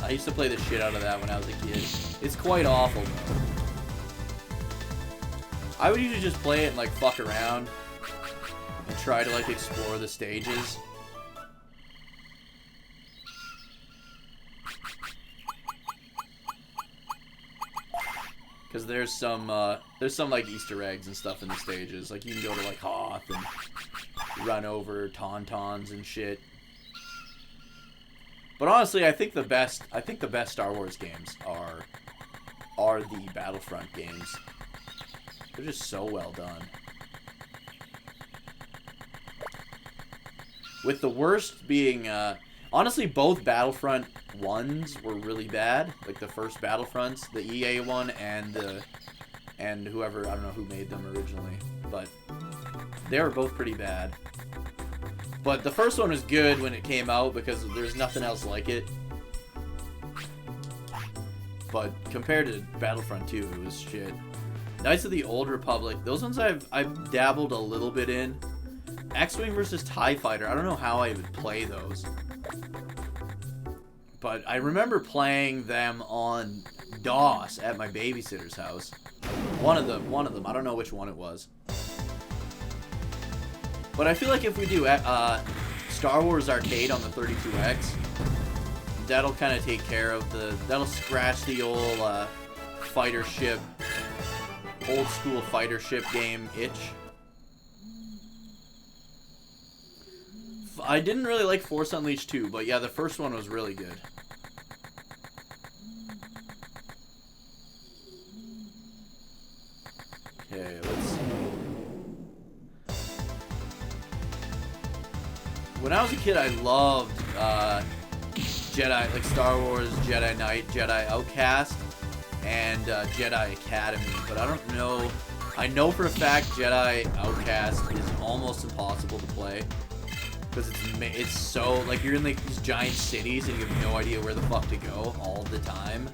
I used to play the shit out of that when I was a kid. It's quite awful, though. I would usually just play it and, like, fuck around and try to, like, explore the stages. Because there's some, like, Easter eggs and stuff in the stages. Like, you can go to, like, Hoth and run over Tauntauns and shit. But honestly, I think the best Star Wars games are the Battlefront games. They're just so well done. With the worst being, honestly, both Battlefront 1s were really bad. Like the first Battlefronts, the EA one and whoever, I don't know who made them originally. But they were both pretty bad. But the first one was good when it came out because there's nothing else like it. But compared to Battlefront 2, it was shit. Knights of the Old Republic, those ones I've dabbled a little bit in. X-Wing versus TIE Fighter, I don't know how I would play those. But I remember playing them on DOS at my babysitter's house. One of them, I don't know which one it was. But I feel like if we do Star Wars Arcade on the 32X, that'll kind of take care of that'll scratch the old fighter ship, old school fighter ship game itch. I didn't really like Force Unleashed 2, but yeah, the first one was really good. Okay, let's see. When I was a kid, I loved Jedi, like Star Wars, Jedi Knight, Jedi Outcast, and Jedi Academy. But I don't know. I know for a fact Jedi Outcast is almost impossible to play. Because it's so, like, you're in like these giant cities and you have no idea where the fuck to go all the time.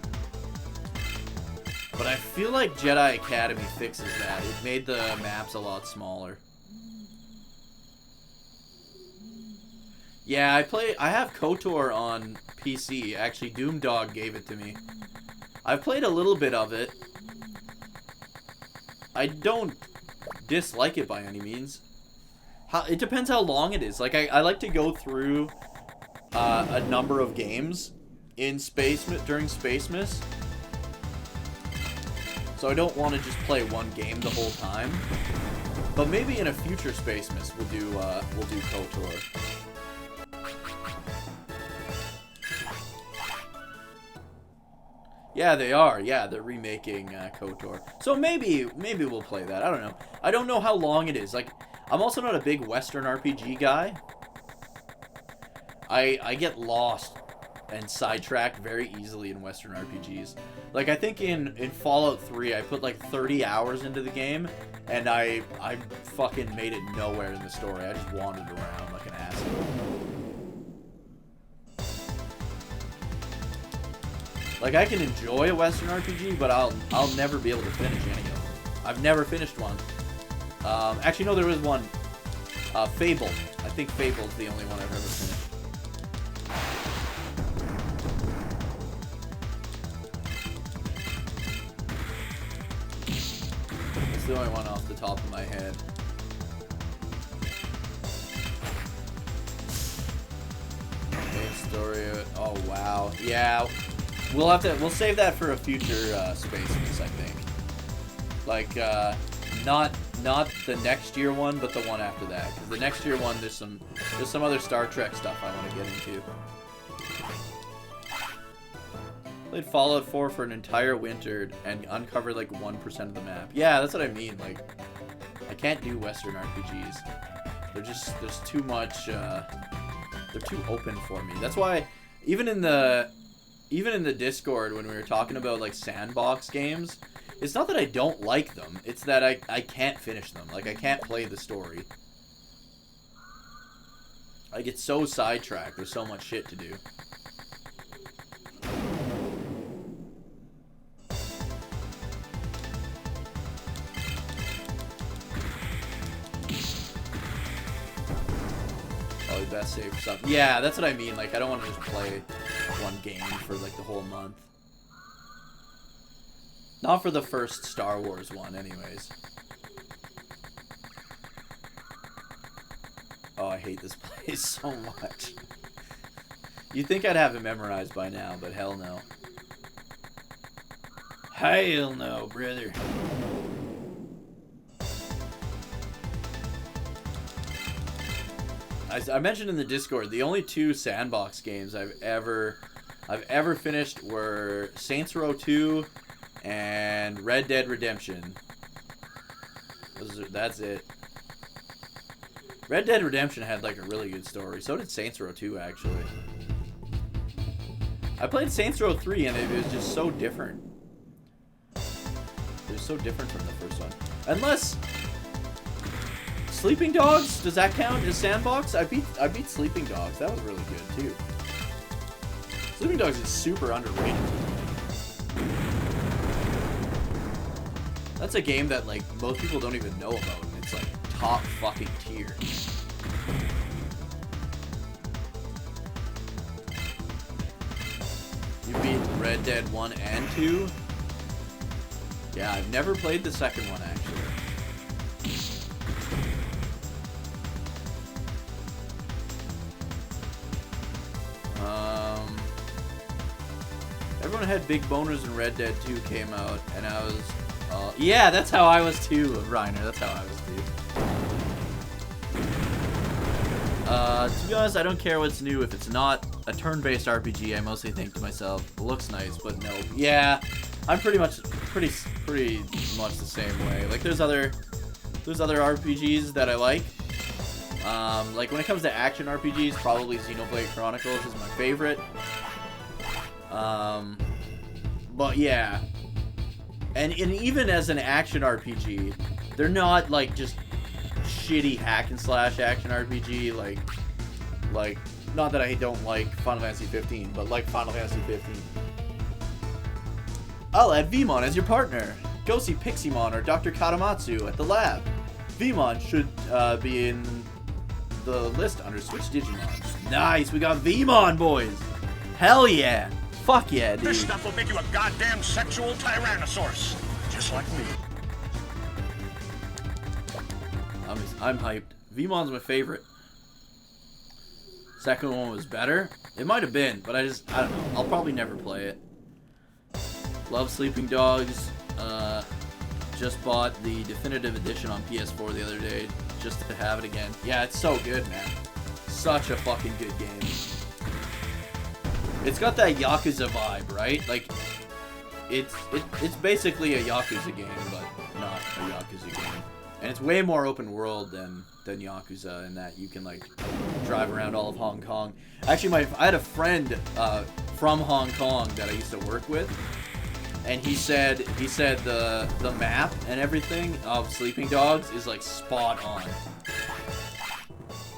But I feel like Jedi Academy fixes that. It made the maps a lot smaller. Yeah, I have KOTOR on PC. Actually, Doomdog gave it to me. I've played a little bit of it. I don't dislike it by any means. It depends how long it is. Like, I like to go through a number of games in during Spacemas. So I don't want to just play one game the whole time. But maybe in a future Spacemas we'll do KOTOR. Yeah, they are. Yeah, they're remaking KOTOR. So maybe we'll play that. I don't know. I don't know how long it is. Like, I'm also not a big Western RPG guy. I get lost and sidetracked very easily in Western RPGs. Like, I think in Fallout 3, I put like 30 hours into the game, and I fucking made it nowhere in the story. I just wandered around like an asshole. Like, I can enjoy a Western RPG, but I'll never be able to finish any of them. I've never finished one. Actually, no, there was one. Fable. I think Fable's the only one I've ever finished. It's the only one off the top of my head. Main story. Oh wow. Yeah. We'll save that for a future Spacemas, I think. Like, not the next year one, but the one after that. Because the next year one, there's some other Star Trek stuff I want to get into. Played Fallout 4 for an entire winter and uncovered like 1% of the map. Yeah, that's what I mean. Like, I can't do Western RPGs. There's too much. They're too open for me. That's why even in the Discord when we were talking about like sandbox games, it's not that I don't like them, it's that I can't finish them. Like, I can't play the story. I get so sidetracked, there's so much shit to do. Probably best save for something. Yeah, that's what I mean. Like, I don't want to just play one game for like the whole month. Not for the first Star Wars one, anyways. Oh, I hate this place so much. You'd think I'd have it memorized by now, but hell no. Hell no, brother. As I mentioned in the Discord, the only two sandbox games I've ever finished were Saints Row 2 and Red Dead Redemption. That's it. Red Dead Redemption had like a really good story. So did Saints Row 2, actually. I played Saints Row 3 and it was just so different. It was so different from the first one. Unless Sleeping Dogs, does that count as sandbox? I beat Sleeping Dogs. That was really good too. Sleeping Dogs is super underrated. That's a game that like most people don't even know about, and it's like top fucking tier. You beat Red Dead 1 and 2? Yeah, I've never played the second one actually. Everyone had big boners when Red Dead 2 came out, and I was, yeah, that's how I was too, Reiner. That's how I was too. To be honest, I don't care what's new. If it's not a turn-based RPG, I mostly think to myself, it looks nice, but no. Yeah, I'm pretty much the same way. Like, there's other RPGs that I like. Like when it comes to action RPGs, probably Xenoblade Chronicles is my favorite. But yeah, and even as an action RPG, they're not like just shitty hack and slash action RPG. Like not that I don't like Final Fantasy 15, but like Final Fantasy 15. I'll add Vmon as your partner. Go see Piximon or Dr. Katamatsu at the lab. Vmon should be in the list under Switch Digimon. Nice, we got Vmon, boys. Hell yeah. Fuck yeah, dude. This stuff will make you a goddamn sexual tyrannosaurus. Just like me. I'm hyped. Vmon's my favorite. Second one was better. It might have been, but I don't know. I'll probably never play it. Love Sleeping Dogs. Just bought the definitive edition on PS4 the other day just to have it again. Yeah, it's so good, man. Such a fucking good game. It's got that Yakuza vibe, right? Like, it's basically a Yakuza game, but not a Yakuza game. And it's way more open world than Yakuza in that you can, like, drive around all of Hong Kong. Actually, I had a friend from Hong Kong that I used to work with, and he said the map and everything of Sleeping Dogs is, like, spot on.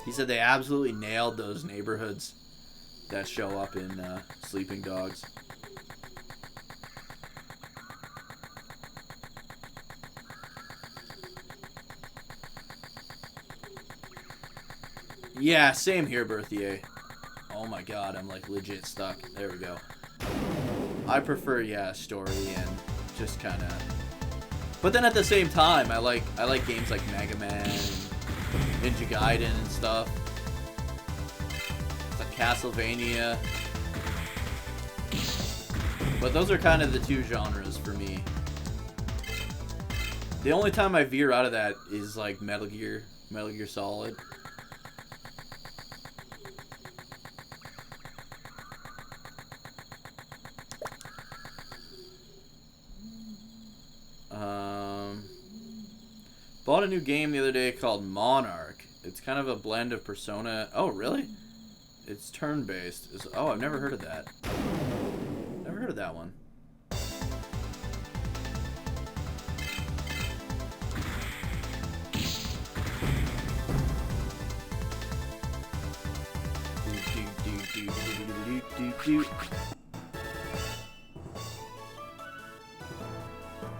He said they absolutely nailed those neighborhoods that show up in Sleeping Dogs. Yeah, same here, Berthier. Oh my god, I'm like legit stuck. There we go. I prefer, yeah, story and just kind of... But then at the same time, I like games like Mega Man and Ninja Gaiden and stuff. Like Castlevania. But those are kind of the two genres for me. The only time I veer out of that is like Metal Gear Solid. Bought a new game the other day called Monarch. It's kind of a blend of Persona. Oh, really? It's turn-based. Oh, I've never heard of that. Never heard of that one.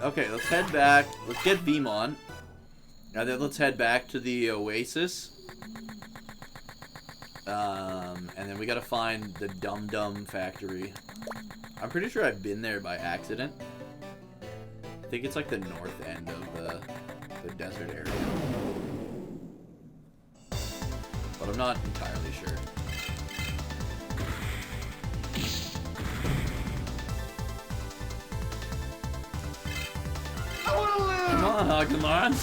Okay, let's head back. Let's get Vmon. Now then, let's head back to the Oasis. And then we gotta find the Dum Dum Factory. I'm pretty sure I've been there by accident. I think it's like the north end of the desert area. But I'm not entirely sure. Come on, come on.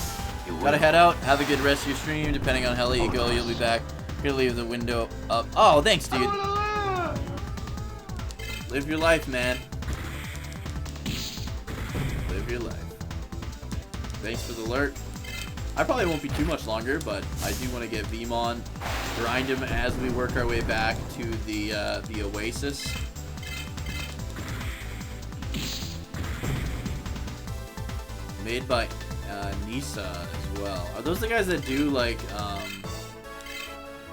Gotta head out. Have a good rest of your stream. Depending on how late you go, you'll be back. Gonna leave the window up. Oh, thanks, dude. Live your life, man. Live your life. Thanks for the alert. I probably won't be too much longer, but I do want to get Vmon, grind him as we work our way back to the Oasis. Made by Nisa as well. Are those the guys that do like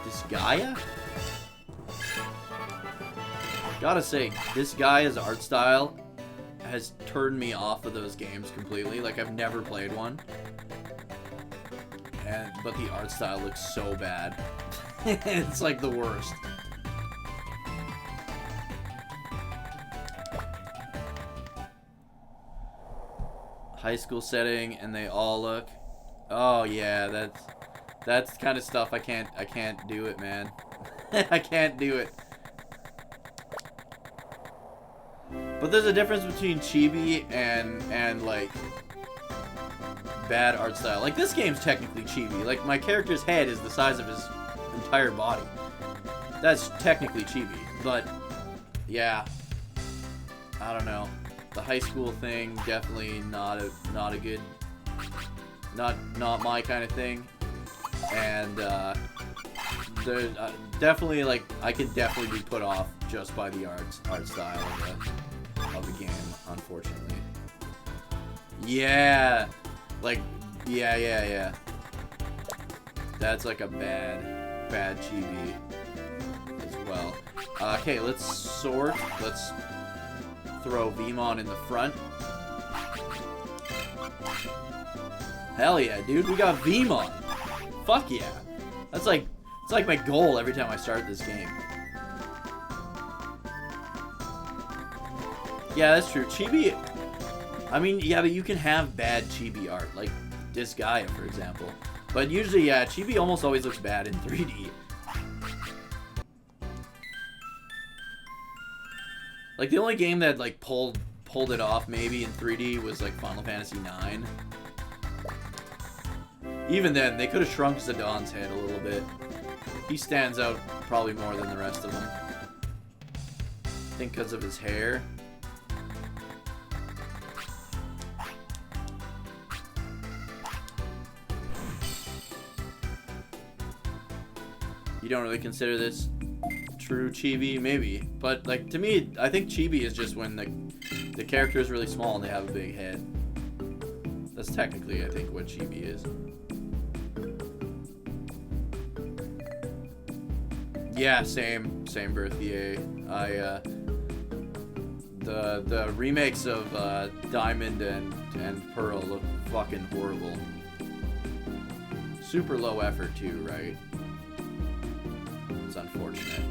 Disgaea? Gotta say, this guy's art style has turned me off of those games completely. Like, I've never played one. But the art style looks so bad. It's like the worst. High school setting, and they all look... Oh yeah, that's kind of stuff I can't do it, man. I can't do it. But there's a difference between chibi and like bad art style. Like this game's technically chibi. Like my character's head is the size of his entire body. That's technically chibi. But yeah, I don't know. The high school thing definitely not a good, not my kind of thing. And there's definitely like I could definitely be put off just by the art style of the game, unfortunately. Yeah, like yeah. That's like a bad chibi as well. Okay, let's sort. Let's throw Vmon in the front. Hell yeah, dude, we got Vmon. Fuck yeah. It's like my goal every time I start this game. Yeah, that's true. Chibi, I mean, yeah, but you can have bad chibi art, like Disgaea, for example. But usually, yeah, chibi almost always looks bad in 3D. Like, the only game that, like, pulled it off, maybe, in 3D was, like, Final Fantasy IX. Even then, they could have shrunk Zidon's head a little bit. He stands out probably more than the rest of them. I think because of his hair. You don't really consider this true chibi? Maybe. But, like, to me, I think chibi is just when the character is really small and they have a big head. That's technically, I think, what chibi is. Yeah, same birthday. The remakes of Diamond and Pearl look fucking horrible. Super low effort too, right? It's unfortunate.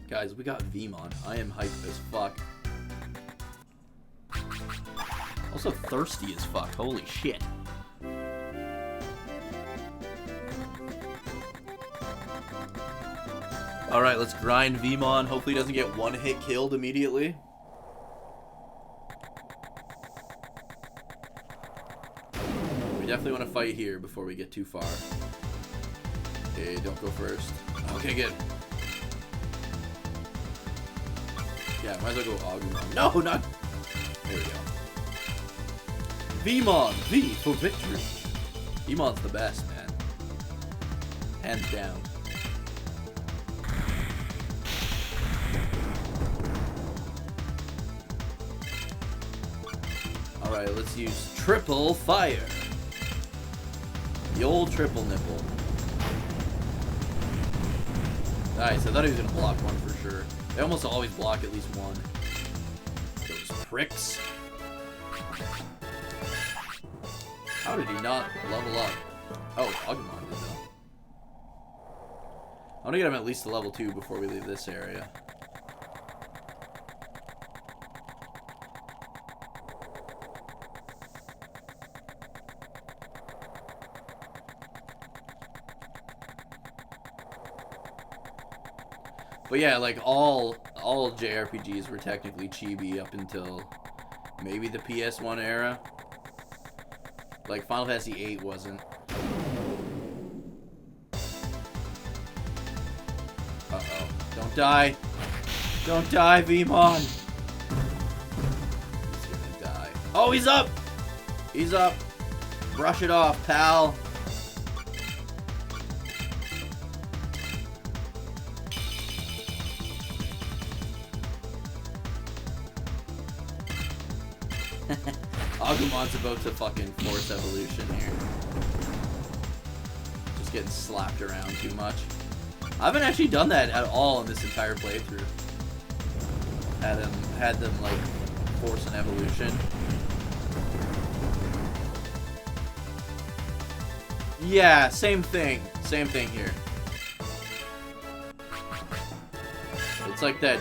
Guys, we got Vmon. I am hyped as fuck. Also thirsty as fuck. Holy shit. Alright, let's grind Vmon. Hopefully he doesn't get one hit killed immediately. We definitely want to fight here before we get too far. Okay, don't go first. Okay, good. Yeah, might as well go Agumon. No, not... There we go. Vmon! V for victory! Vmon's the best, man. Hands down. Alright, let's use triple fire. The old triple nipple. Nice, I thought he was gonna block one for sure. They almost always block at least one. Those pricks. How did he not level up? Oh, Agumon did though. I want to get him at least to level 2 before we leave this area. But yeah, like all JRPGs were technically chibi up until maybe the PS1 era. Like Final Fantasy VIII wasn't. Uh-oh. Don't die. Don't die, Vmon. He's gonna die. Oh, he's up! He's up. Brush it off, pal. Agumon's about to fucking force evolution here. Just getting slapped around too much. I haven't actually done that at all in this entire playthrough. Had them like force an evolution. Yeah, same thing. Same thing here. It's like that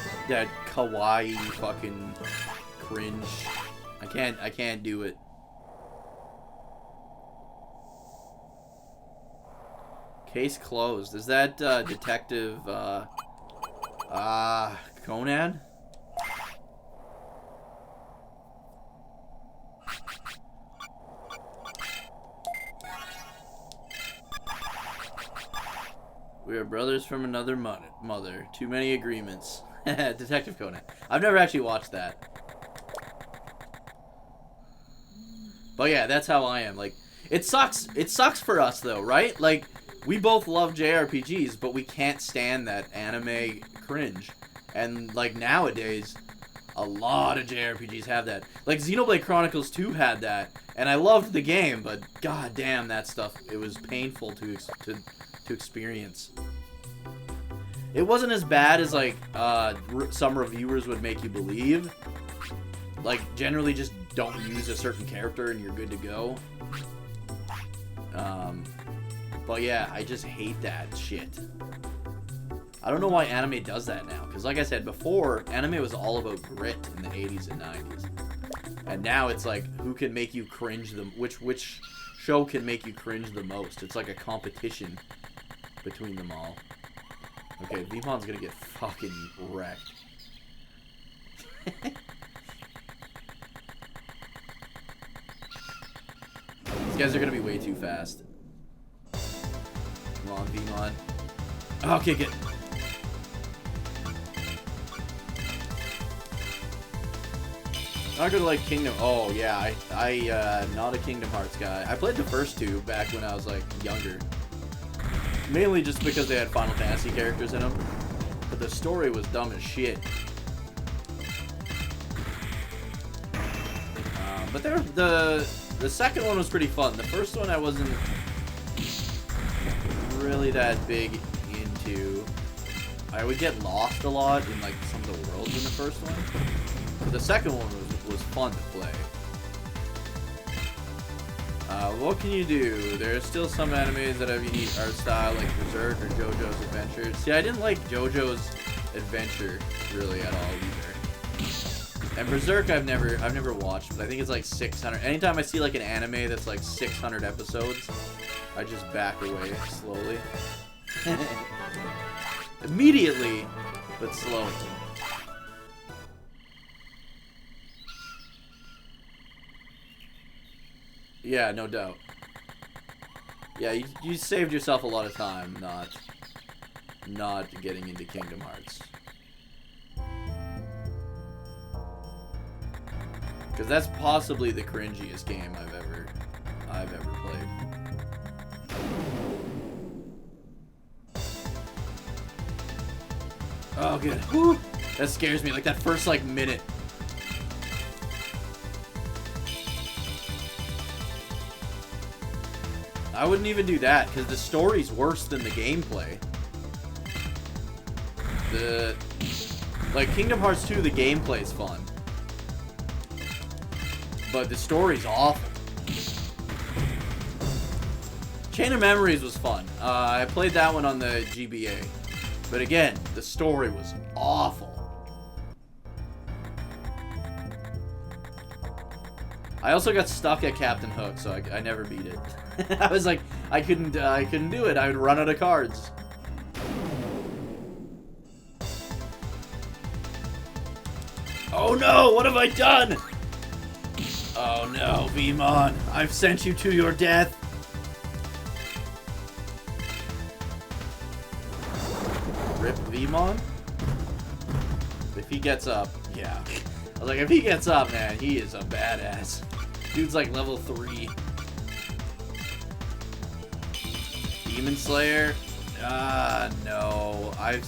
kawaii fucking cringe. I can't do it. Case closed. Is that Detective Conan? We are brothers from another mother. Too many agreements. Detective Conan. I've never actually watched that. But yeah, that's how I am. Like, it sucks. It sucks for us though, right? Like, we both love JRPGs, but we can't stand that anime cringe. And like nowadays, a lot of JRPGs have that. Like Xenoblade Chronicles 2 had that, and I loved the game, but god damn that stuff, it was painful to experience. It wasn't as bad as like some reviewers would make you believe. Like generally just don't use a certain character and you're good to go. But yeah, I just hate that shit. I don't know why anime does that now, because like I said before, anime was all about grit in the 80s and 90s. And now it's like, who can make you cringe which show can make you cringe the most? It's like a competition between them all. Okay, Vimon's gonna get fucking wrecked. These guys are gonna be way too fast. Come on, Vimon. Oh, kick it. Not gonna like Kingdom. Oh yeah, I not a Kingdom Hearts guy. I played the first two back when I was like younger, mainly just because they had Final Fantasy characters in them. But the story was dumb as shit. But the second one was pretty fun. The first one I wasn't really that big into. I would get lost a lot in like some of the worlds in the first one. The second one was fun to play. What can you do? There are still some animes that have unique art style, like Berserk or JoJo's Adventure. See, I didn't like JoJo's Adventure really at all either. And Berserk I've never watched, but I think it's like 600. Anytime I see like an anime that's like 600 episodes, I just back away slowly. Immediately, but slowly. Yeah, no doubt. Yeah, you saved yourself a lot of time not getting into Kingdom Hearts. Because that's possibly the cringiest game I've ever played. Oh, good. Woo! That scares me, like that first like minute. I wouldn't even do that, because the story's worse than the gameplay. Like, Kingdom Hearts 2, the gameplay's fun. But the story's awful. Chain of Memories was fun. I played that one on the GBA. But again, the story was awful. I also got stuck at Captain Hook, so I never beat it. I was like, I couldn't do it. I would run out of cards. Oh no, what have I done? Oh no, Vimon, I've sent you to your death. Rip Vimon? If he gets up, yeah. I was like, if he gets up, man, he is a badass. Dude's like level 3. Demon Slayer? No. I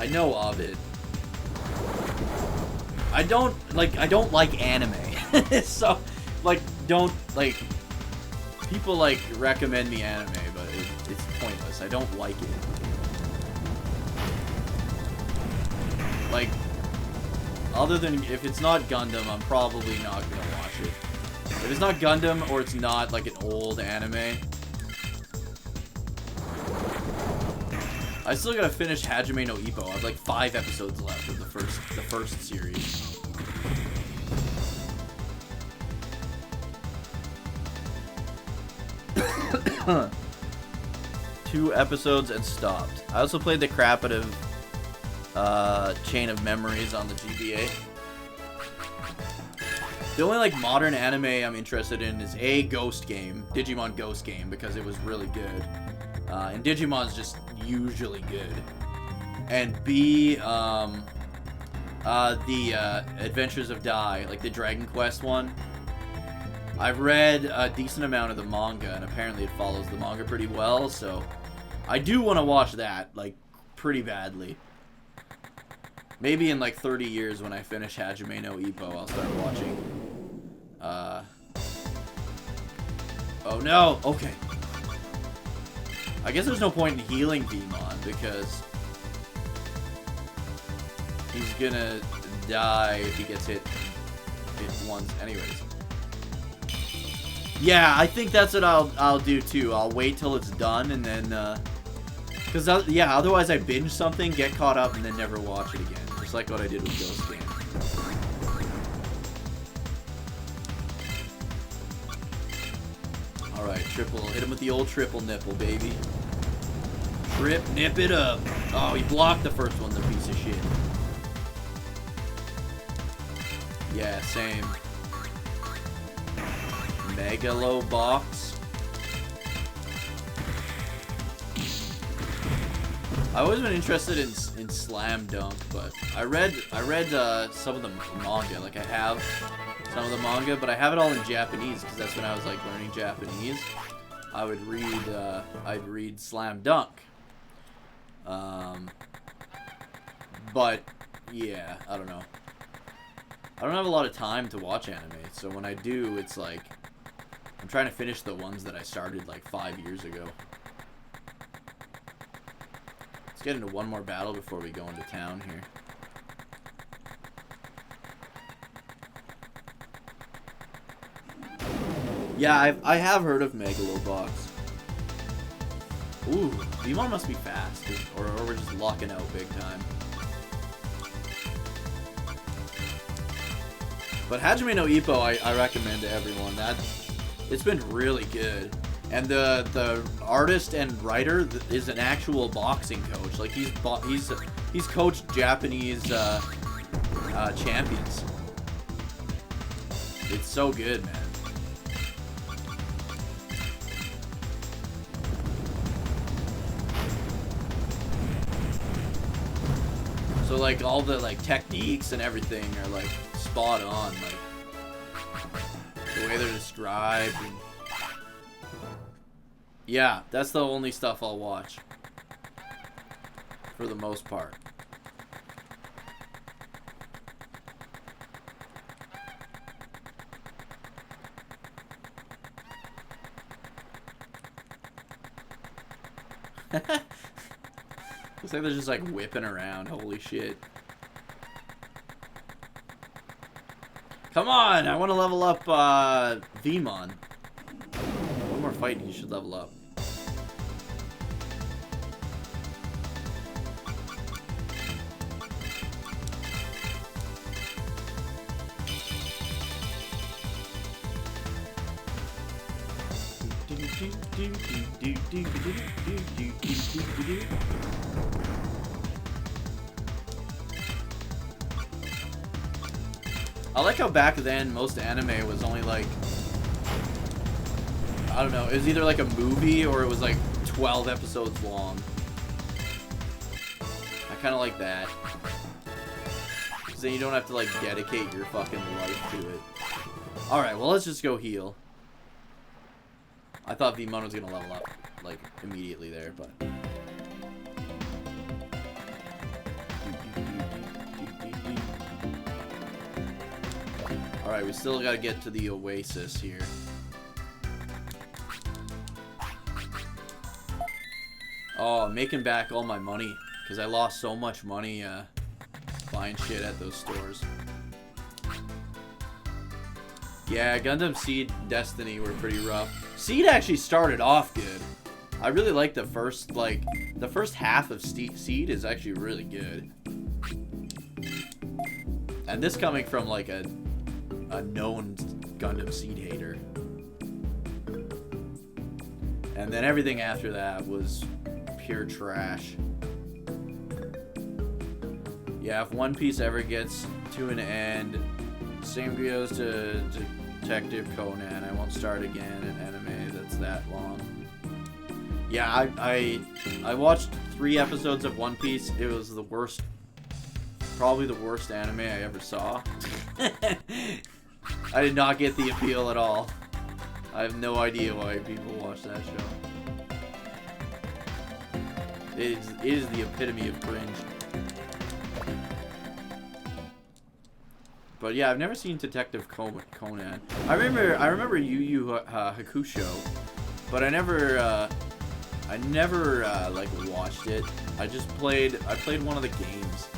know of it. I don't like anime. So, like, people, like, recommend me anime, but it's pointless. I don't like it. Like, other than, if it's not Gundam, I'm probably not gonna watch it. If it's not Gundam, or it's not, like, an old anime. I still gotta finish Hajime no Ippo. I have, like, 5 episodes left of the first series. 2 episodes and stopped. I also played the crap out of Chain of Memories on the GBA. The only like modern anime I'm interested in is Ghost Game, Digimon Ghost Game, because it was really good. And Digimon's just usually good. And B, the Adventures of Dai, like the Dragon Quest one. I've read a decent amount of the manga, and apparently it follows the manga pretty well, so I do want to watch that, like, pretty badly. Maybe in, like, 30 years when I finish Hajime no Ippo, I'll start watching. Oh, no! Okay. I guess there's no point in healing Digimon, because he's gonna die if he gets hit once anyways. Yeah, I think that's what I'll do too. I'll wait till it's done and then cuz yeah, otherwise I binge something, get caught up and then never watch it again. Just like what I did with Ghost Game. All right, triple. Hit him with the old triple nipple, baby. Nip it up. Oh, he blocked the first one, the piece of shit. Yeah, same. Megalo box. I've always been interested in Slam Dunk, but I read some of the manga. Like I have some of the manga, but I have it all in Japanese because that's when I was like learning Japanese. I'd read Slam Dunk. But yeah, I don't know. I don't have a lot of time to watch anime, so when I do, it's like I'm trying to finish the ones that I started like 5 years ago. Let's get into one more battle before we go into town here. Yeah, I have heard of Megalobox. Ooh, Digimon must be fast, or we're just locking out big time. But Hajime no Ippo, I recommend to everyone. It's been really good, and the artist and writer is an actual boxing coach. Like he's coached Japanese champions. It's so good, man. So like all the like techniques and everything are like spot on, like the way they're described. And yeah, that's the only stuff I'll watch for the most part. Looks like they're just like whipping around. Holy shit. Come on! I want to level up Digimon. One more fight and he should level up. I like how back then most anime was only like, I don't know, it was either like a movie or it was like 12 episodes long. I kind of like that. Because then you don't have to like dedicate your fucking life to it. Alright, well let's just go heal. I thought Digimon was gonna level up like immediately there, but alright, we still gotta get to the Oasis here. Oh, I'm making back all my money because I lost so much money buying shit at those stores. Yeah, Gundam Seed and Destiny were pretty rough. Seed actually started off good. I really like the first half of Seed is actually really good. And this coming from like a known Gundam Seed hater. And then everything after that was pure trash. Yeah, if One Piece ever gets to an end, same goes to Detective Conan. I won't start again an anime that's that long. Yeah, I watched 3 episodes of One Piece. It was the worst, probably the worst anime I ever saw. I did not get the appeal at all. I have no idea why people watch that show. It is the epitome of cringe. But yeah, I've never seen Detective Conan. I remember Yu Yu Hakusho, but I never like watched it. I played one of the games.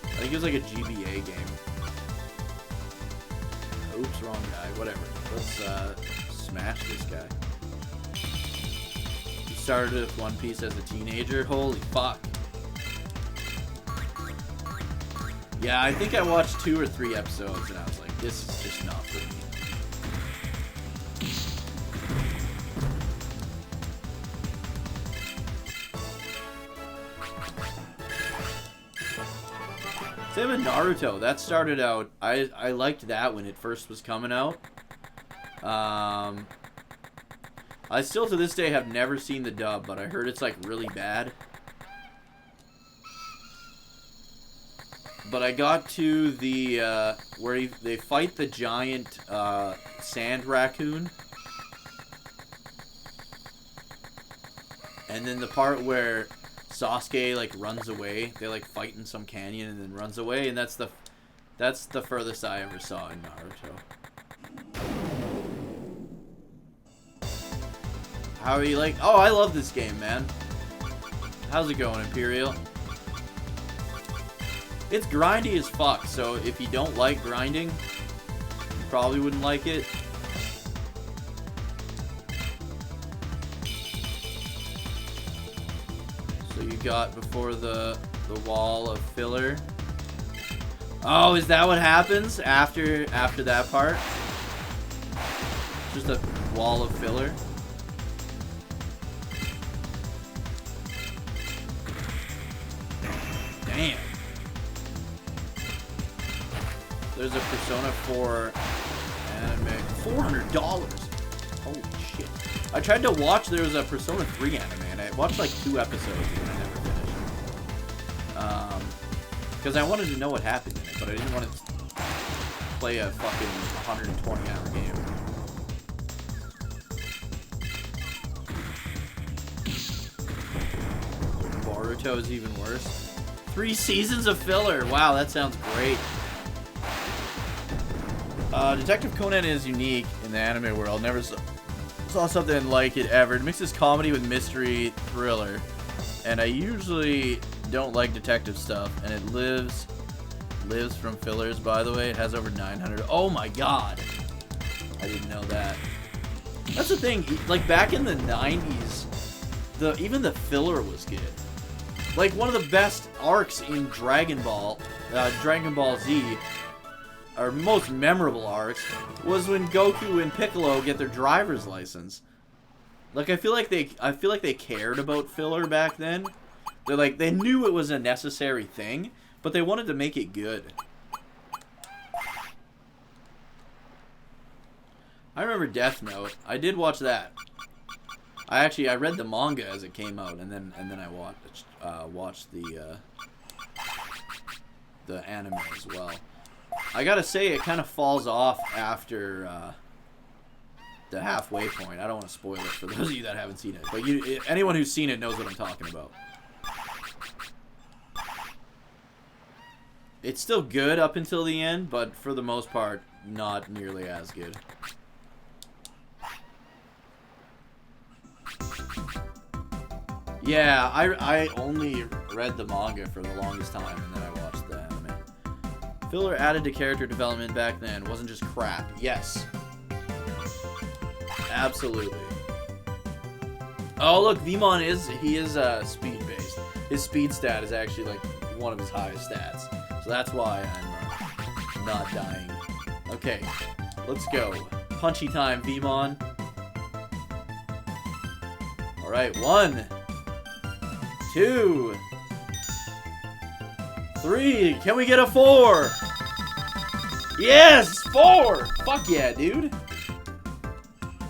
I think it was like a GBA game. Oops, wrong guy. Whatever. Let's smash this guy. He started with One Piece as a teenager. Holy fuck. Yeah, I think I watched 2 or 3 episodes and I was like, this is just not for me. Same with Naruto. That started out, I liked that when it first was coming out. I still to this day have never seen the dub, but I heard it's like really bad. But I got to the where they fight the giant sand raccoon, and then the part where Sasuke like runs away. They like fight in some canyon and then runs away, and that's the furthest I ever saw in Naruto. How are you like? Oh, I love this game, man. How's it going, Imperial? It's grindy as fuck, so if you don't like grinding, you probably wouldn't like it. So you got before the wall of filler. Oh, is that what happens after that part? Just a wall of filler? Damn. There's a Persona 4 anime. $400! Holy shit. I tried to watch, there was a Persona 3 anime, and I watched like 2 episodes and I never finished. Because I wanted to know what happened in it, but I didn't want to play a fucking 120-hour game. Boruto is even worse. 3 seasons of filler! Wow, that sounds great. Detective Conan is unique in the anime world. Never saw something like it ever. It mixes comedy with mystery thriller. And I usually don't like detective stuff. And it lives from fillers, by the way. It has over 900. Oh my god. I didn't know that. That's the thing. Like, back in the 90s, even the filler was good. Like, one of the best arcs in Dragon Ball Z, or most memorable arcs, was when Goku and Piccolo get their driver's license. Like, I feel like they cared about filler back then. They knew it was a necessary thing, but they wanted to make it good. I remember Death Note. I did watch that. I read the manga as it came out, and then I watched the anime as well. I gotta say, it kind of falls off after the halfway point. I don't want to spoil it for those of you that haven't seen it, but anyone who's seen it knows what I'm talking about. It's still good up until the end, but for the most part, not nearly as good. Yeah, I only read the manga for the longest time, and then I watched the anime. Filler added to character development back then. Wasn't just crap. Yes. Absolutely. Oh, look, Digimon is speed-based. His speed stat is actually, like, one of his highest stats. So that's why I'm not dying. Okay, let's go. Punchy time, Digimon. Alright, 1, 2, 3. Can we get a 4? Yes! 4! Fuck yeah, dude.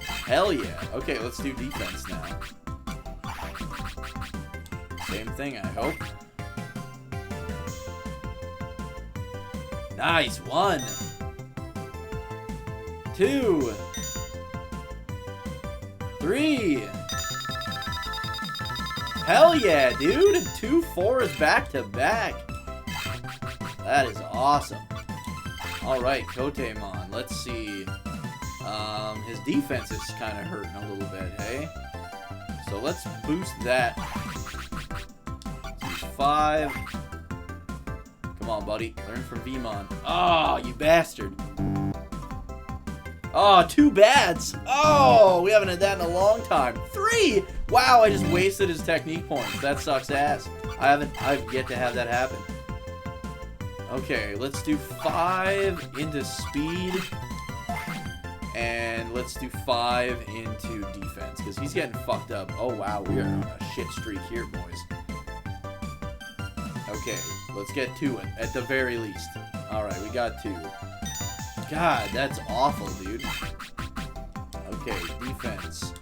Hell yeah. Okay, let's do defense now. Same thing, I hope. Nice. 1, 2, 3. Hell yeah, dude. 2 4s back to back. That is awesome. Alright, Kotemon. Let's see. His defense is kind of hurting a little bit, hey? So let's boost that. Let's use 5. Come on, buddy. Learn from Vmon. Oh, you bastard. Oh, 2 bads. Oh, we haven't had that in a long time. 3. Wow, I just wasted his technique points. That sucks ass. I've yet to have that happen. Okay, let's do 5 into speed. And let's do 5 into defense, because he's getting fucked up. Oh, wow, we are on a shit streak here, boys. Okay, let's get to it, at the very least. Alright, we got 2. God, that's awful, dude. Okay, defense.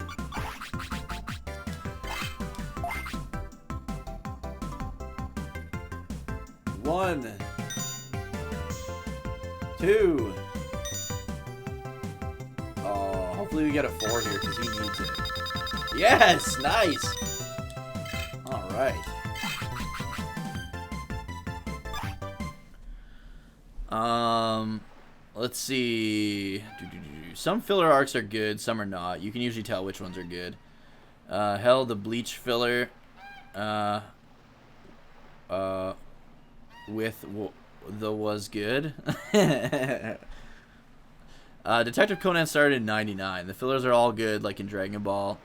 One, 2. Oh, hopefully we get a 4 here because he needs it. Yes, nice. All right. Let's see. Some filler arcs are good, some are not. You can usually tell which ones are good. Hell, the bleach filler. With the was good. Detective Conan started in 99. The fillers are all good, like in Dragon Ball.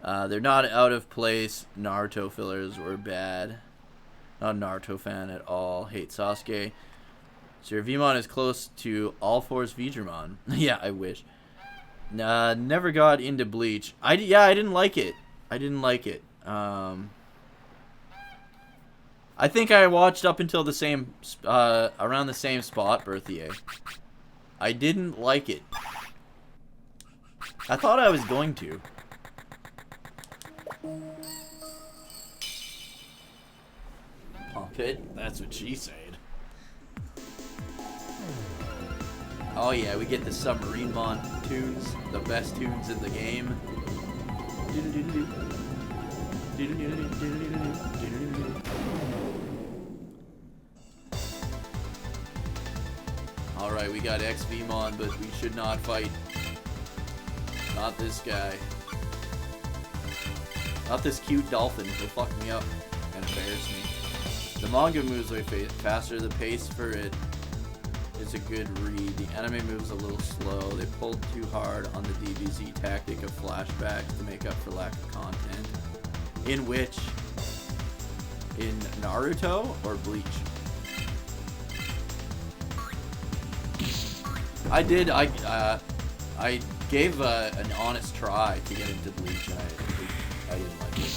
They're not out of place. Naruto fillers were bad. Not a Naruto fan at all. Hate Sasuke. So your Vmon is close to All Fours Vegramon. Yeah, I wish. Never got into Bleach. I didn't like it. I didn't like it. I think I watched up until the same, around the same spot, Berthier. I didn't like it. I thought I was going to. Pump it. That's what she said. Oh yeah, we get the Submarinmon tunes, the best tunes in the game. Alright, we got XVmon, but we should not fight. Not this guy. Not this cute dolphin. He'll fuck me up and embarrass me. The manga moves way faster. The pace for it is a good read. The anime moves a little slow. They pulled too hard on the DBZ tactic of flashbacks to make up for lack of content. In which? In Naruto or Bleach? I gave an honest try to get into Bleach, and I didn't like it.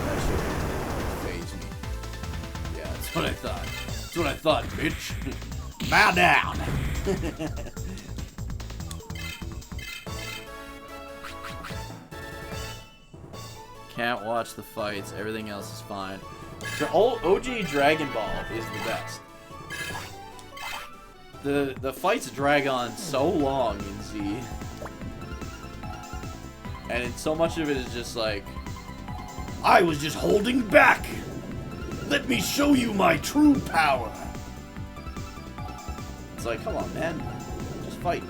That shit phased me. Yeah, that's what I thought. That's what I thought, bitch. Bow down. Can't watch the fights. Everything else is fine. The old OG Dragon Ball is the best. The fights drag on so long in Z. And so much of it is just like, I was just holding back. Let me show you my true power. It's like, come on, man. Just fight.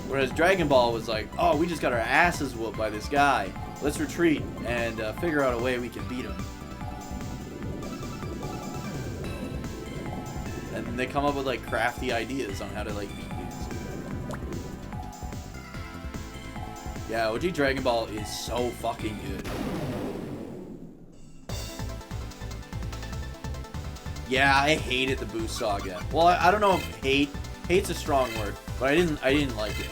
Whereas Dragon Ball was like, oh, we just got our asses whooped by this guy. Let's retreat and figure out a way we can beat him. And then they come up with like crafty ideas on how to like beat dudes. Yeah, OG Dragon Ball is so fucking good. Yeah, I hated the Boost Saga. Well, I don't know if hate's a strong word, but I didn't like it.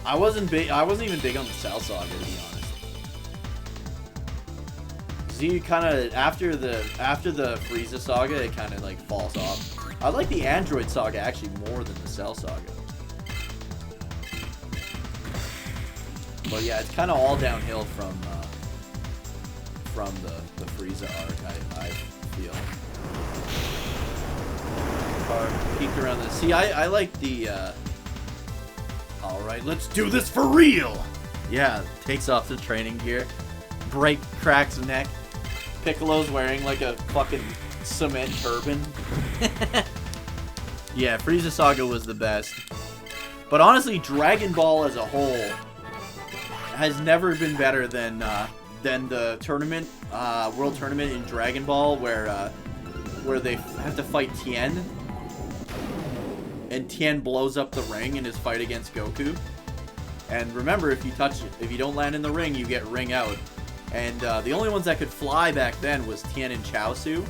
I wasn't even big on the Cell Saga, to be honest. Z kind of after the Frieza saga, it kind of like falls off. I like the Android saga actually more than the Cell saga. But yeah, it's kind of all downhill from the Frieza arc. I feel. Peeked around this. See, I like the. All right, let's do this for real. Yeah, takes off the training gear, cracks neck. Piccolo's wearing like a fucking cement turban. Yeah, Frieza Saga was the best. But honestly, Dragon Ball as a whole has never been better than the tournament, World Tournament in Dragon Ball, where they have to fight Tien, and Tien blows up the ring in his fight against Goku. And remember, if you don't land in the ring, you get ring out. And the only ones that could fly back then was Tien and Chaozu.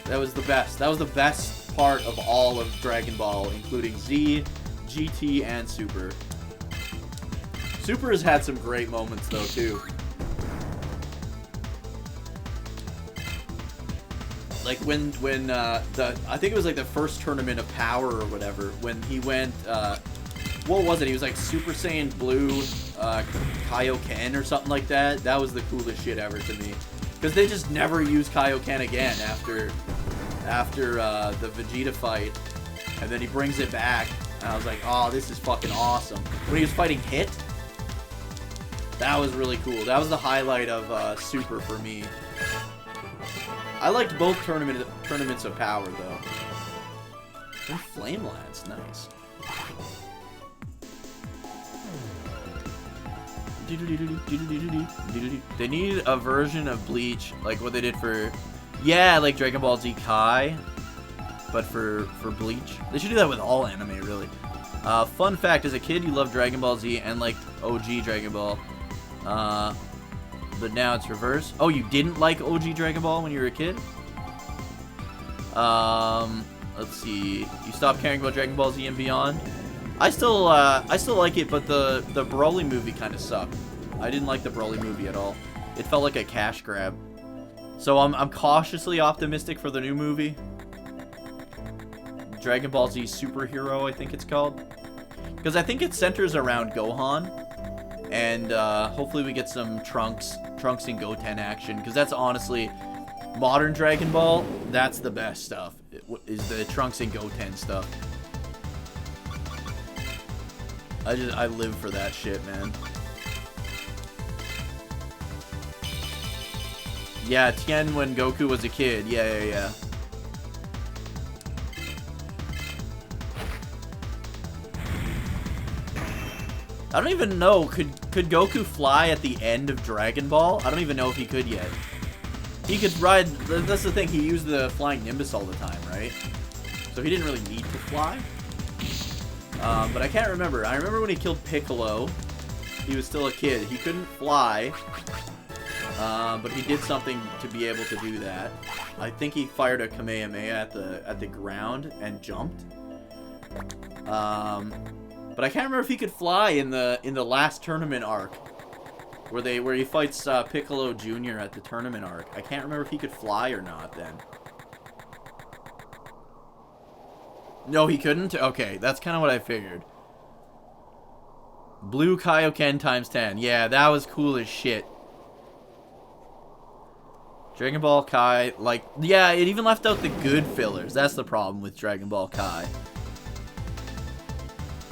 That was the best. That was the best part of all of Dragon Ball, including Z, GT, and Super. Super has had some great moments though too. Like when I think it was like the first tournament of Power or whatever, when he went what was it? He was like Super Saiyan Blue Kaioken or something like that. That was the coolest shit ever to me. Because they just never used Kaioken again after the Vegeta fight. And then he brings it back. And I was like, oh, this is fucking awesome. When he was fighting Hit, that was really cool. That was the highlight of Super for me. I liked both tournaments of Power, though. And Flame Lance, nice. They need a version of Bleach, like what they did for, yeah, like Dragon Ball Z Kai, but for Bleach. They should do that with all anime, really. Fun fact, as a kid, you loved Dragon Ball Z and like OG Dragon Ball. But now it's reversed. Oh, you didn't like OG Dragon Ball when you were a kid? Let's see. You stopped caring about Dragon Ball Z and Beyond? I still like it, but the Broly movie kind of sucked. I didn't like the Broly movie at all. It felt like a cash grab. So I'm cautiously optimistic for the new movie. Dragon Ball Z Superhero, I think it's called. Because I think it centers around Gohan. And hopefully we get some Trunks and Goten action. Because that's honestly, modern Dragon Ball, that's the best stuff. Is the Trunks and Goten stuff. I live for that shit, man. Yeah, Tien when Goku was a kid. Yeah. I don't even know. Could Goku fly at the end of Dragon Ball? I don't even know if he could yet. He could ride. That's the thing. He used the flying Nimbus all the time, right? So he didn't really need to fly. But I can't remember. I remember when he killed Piccolo. He was still a kid. He couldn't fly. But he did something to be able to do that. I think he fired a Kamehameha at the ground and jumped. But I can't remember if he could fly in the last tournament arc, where he fights Piccolo Jr. at the tournament arc. I can't remember if he could fly or not then. No, he couldn't? Okay, that's kind of what I figured. Blue Kaioken times 10. Yeah, that was cool as shit. Dragon Ball Kai, like, yeah, it even left out the good fillers. That's the problem with Dragon Ball Kai.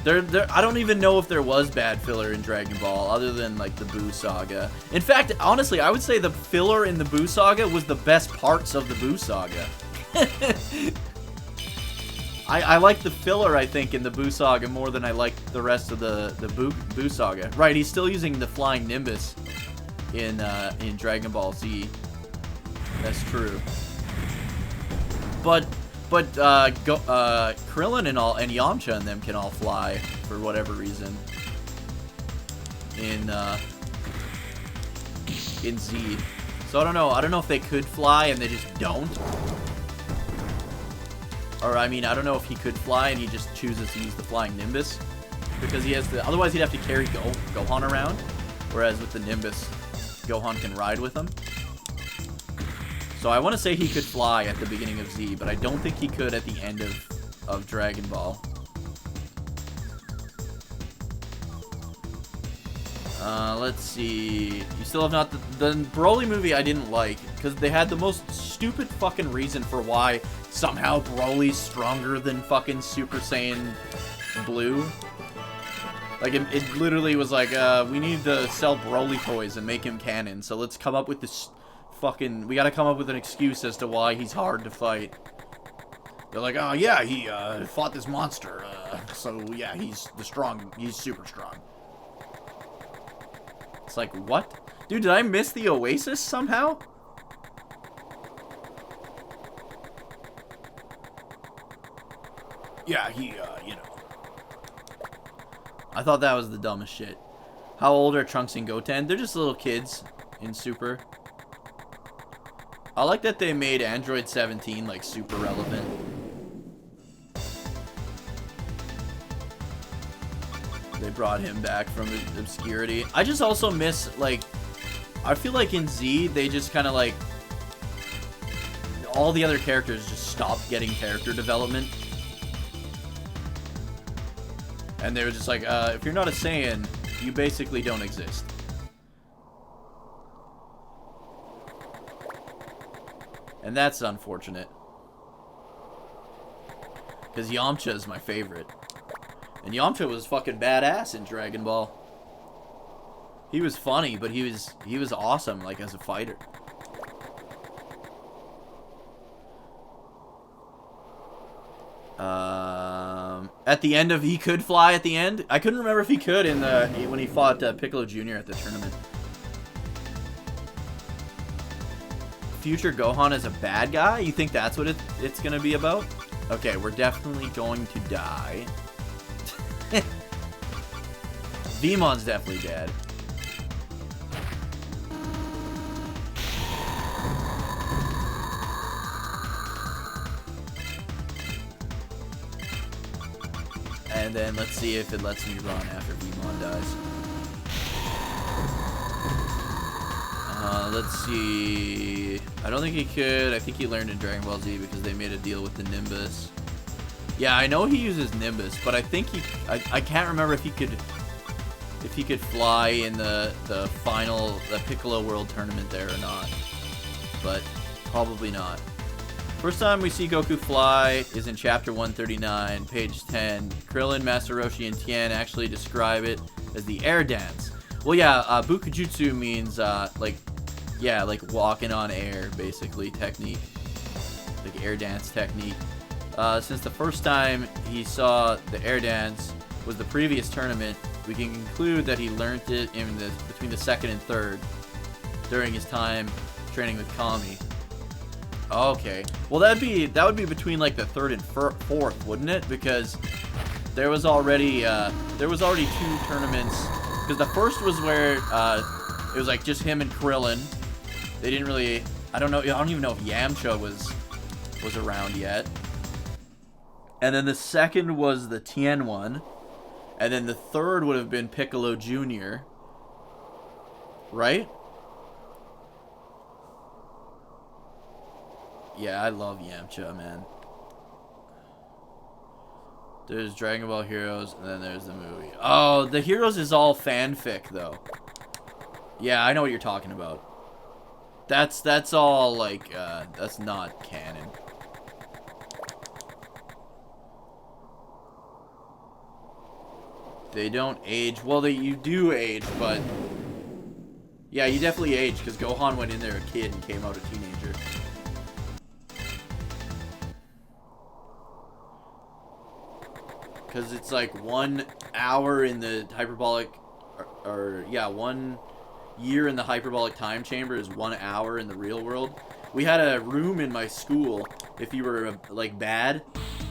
I don't even know if there was bad filler in Dragon Ball, other than, like, the Buu Saga. In fact, honestly, I would say the filler in the Buu Saga was the best parts of the Buu Saga. I like the filler, I think, in the Buu Saga more than I like the rest of the Buu Saga. Right, he's still using the Flying Nimbus in Dragon Ball Z. That's true. But Krillin and Yamcha and them can all fly for whatever reason in Z. So I don't know if they could fly and they just don't. Or I mean, I don't know if he could fly and he just chooses to use the Flying Nimbus because he has otherwise he'd have to carry Gohan around, whereas with the Nimbus Gohan can ride with him. So I want to say he could fly at the beginning of Z, but I don't think he could at the end of Dragon Ball. Let's see. You still have not... The Broly movie I didn't like, because they had the most stupid fucking reason for why somehow Broly's stronger than fucking Super Saiyan Blue. Like, it literally was like, we need to sell Broly toys and make him canon, so let's come up with this fucking... We gotta come up with an excuse as to why he's hard to fight. They're like, oh yeah, he fought this monster, so yeah, he's super strong. It's like, what? Dude, did I miss the Oasis somehow? Yeah, he, you know. I thought that was the dumbest shit. How old are Trunks and Goten? They're just little kids in Super. I like that they made Android 17, like, super relevant. They brought him back from obscurity. I just also miss, like, I feel like in Z, they just kind of, like, all the other characters just stopped getting character development. And they were just like, if you're not a Saiyan, you basically don't exist. And that's unfortunate. Because Yamcha is my favorite. And Yamcha was fucking badass in Dragon Ball. He was funny, but he was awesome, like, as a fighter. At the end of he could fly at the end. I couldn't remember if he could in the when he fought Piccolo Jr. at the tournament. Future Gohan is a bad guy? You think that's what it's gonna be about? Okay, we're definitely going to die. Vemon's definitely dead. And then let's see if it lets me run after Digimon dies. Let's see. I don't think he could. I think he learned in Dragon Ball Z because they made a deal with the Nimbus. Yeah, I know he uses Nimbus, but I think I can't remember if he could fly in the Piccolo World Tournament there or not. But probably not. First time we see Goku fly is in chapter 139, page 10. Krillin, Master Roshi, and Tien actually describe it as the air dance. Well, yeah, Bukujutsu means, like walking on air, basically, technique. Like air dance technique. Since the first time he saw the air dance was the previous tournament, we can conclude that he learned it between the second and third during his time training with Kami. Okay. Well, that would be between like the third and fourth, wouldn't it? Because there was already 2 tournaments. Because the first was where it was like just him and Krillin. They didn't really. I don't even know if Yamcha was around yet. And then the second was the Tien one, and then the third would have been Piccolo Jr. Right? Yeah, I love Yamcha, man. There's Dragon Ball Heroes, and then there's the movie. Oh, the Heroes is all fanfic, though. Yeah, I know what you're talking about. That's all, like, that's not canon. They don't age. Well, you do age, but... Yeah, you definitely age, because Gohan went in there a kid and came out a teenager. Because it's like 1 hour in the hyperbolic, or yeah, 1 year in the hyperbolic time chamber is 1 hour in the real world. We had a room in my school. If you were like bad,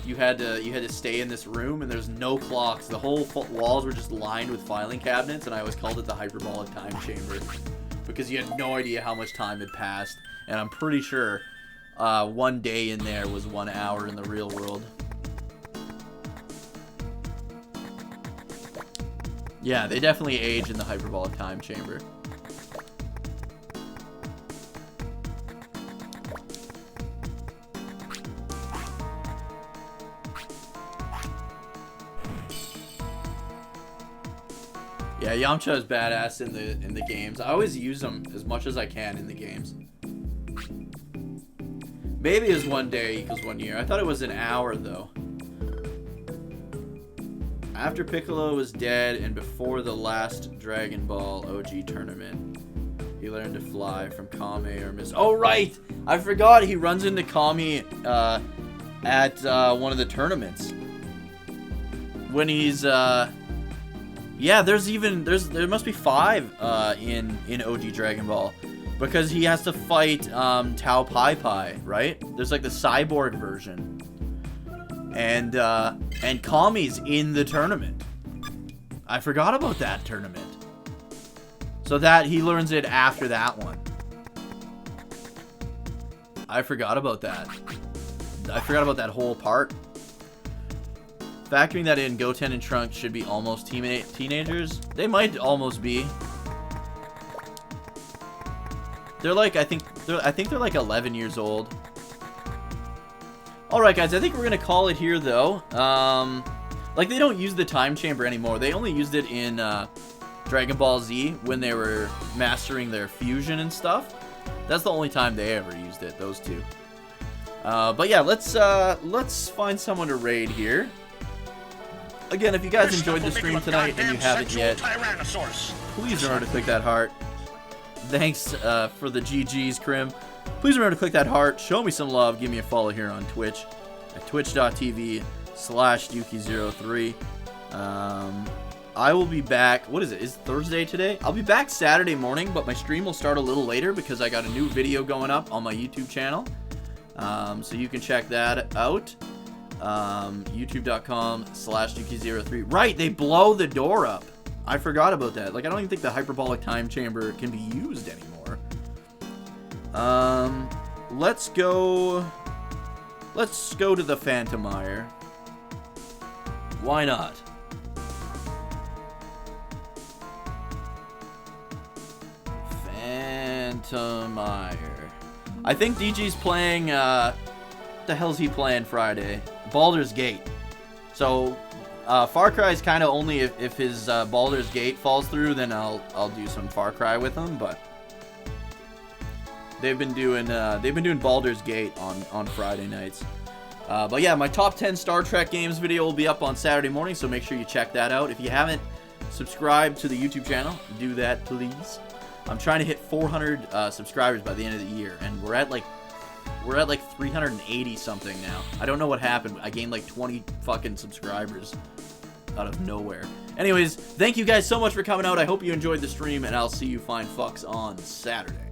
you had to stay in this room, and there's no clocks. The whole walls were just lined with filing cabinets, and I always called it the hyperbolic time chamber because you had no idea how much time had passed. And I'm pretty sure 1 day in there was 1 hour in the real world. Yeah, they definitely age in the hyperbolic time chamber. Yeah, Yamcha is badass in the games. I always use him as much as I can in the games. Maybe is 1 day equals 1 year. I thought it was an hour though. After Piccolo was dead and before the last Dragon Ball OG tournament, he learned to fly from Kame or Miss. Oh right, I forgot he runs into Kame at one of the tournaments when he's yeah. There must be 5 in OG Dragon Ball because he has to fight Tao Pai Pai, right? There's like the cyborg version. And Kami's in the tournament. I forgot about that tournament. So that he learns it after that one. I forgot about that. I forgot about that whole part. Factoring that in, Goten and Trunks should be almost teenagers. They might almost be. They're like, I think they're like 11 years old. Alright guys, I think we're going to call it here though. Like they don't use the time chamber anymore. They only used it in Dragon Ball Z when they were mastering their fusion and stuff. That's the only time they ever used it, those two. But yeah, let's find someone to raid here. Again, if you guys enjoyed the stream tonight and you haven't yet, please remember to click that heart. Thanks for the GGs, Krim. Please remember to click that heart, show me some love, give me a follow here on Twitch at twitch.tv/Yuki03. I will be back, what is it, is Thursday today? I'll be back Saturday morning, but my stream will start a little later because I got a new video going up on my YouTube channel. So you can check that out. YouTube.com/Yuki03. Right, they blow the door up. I forgot about that. Like, I don't even think the hyperbolic time chamber can be used anymore. Let's go to the Phantomire. Why not? Phantomire. I think DG's playing, what the hell's he playing Friday? Baldur's Gate. So, Far Cry is kind of only if his Baldur's Gate falls through, then I'll do some Far Cry with him, but they've been doing Baldur's Gate on Friday nights. But yeah, my top 10 Star Trek games video will be up on Saturday morning, so make sure you check that out. If you haven't subscribed to the YouTube channel, do that please. I'm trying to hit 400 subscribers by the end of the year, and we're at like 380 something now. I don't know what happened. I gained like 20 fucking subscribers out of nowhere. Anyways, thank you guys so much for coming out. I hope you enjoyed the stream, and I'll see you fine fucks on Saturday.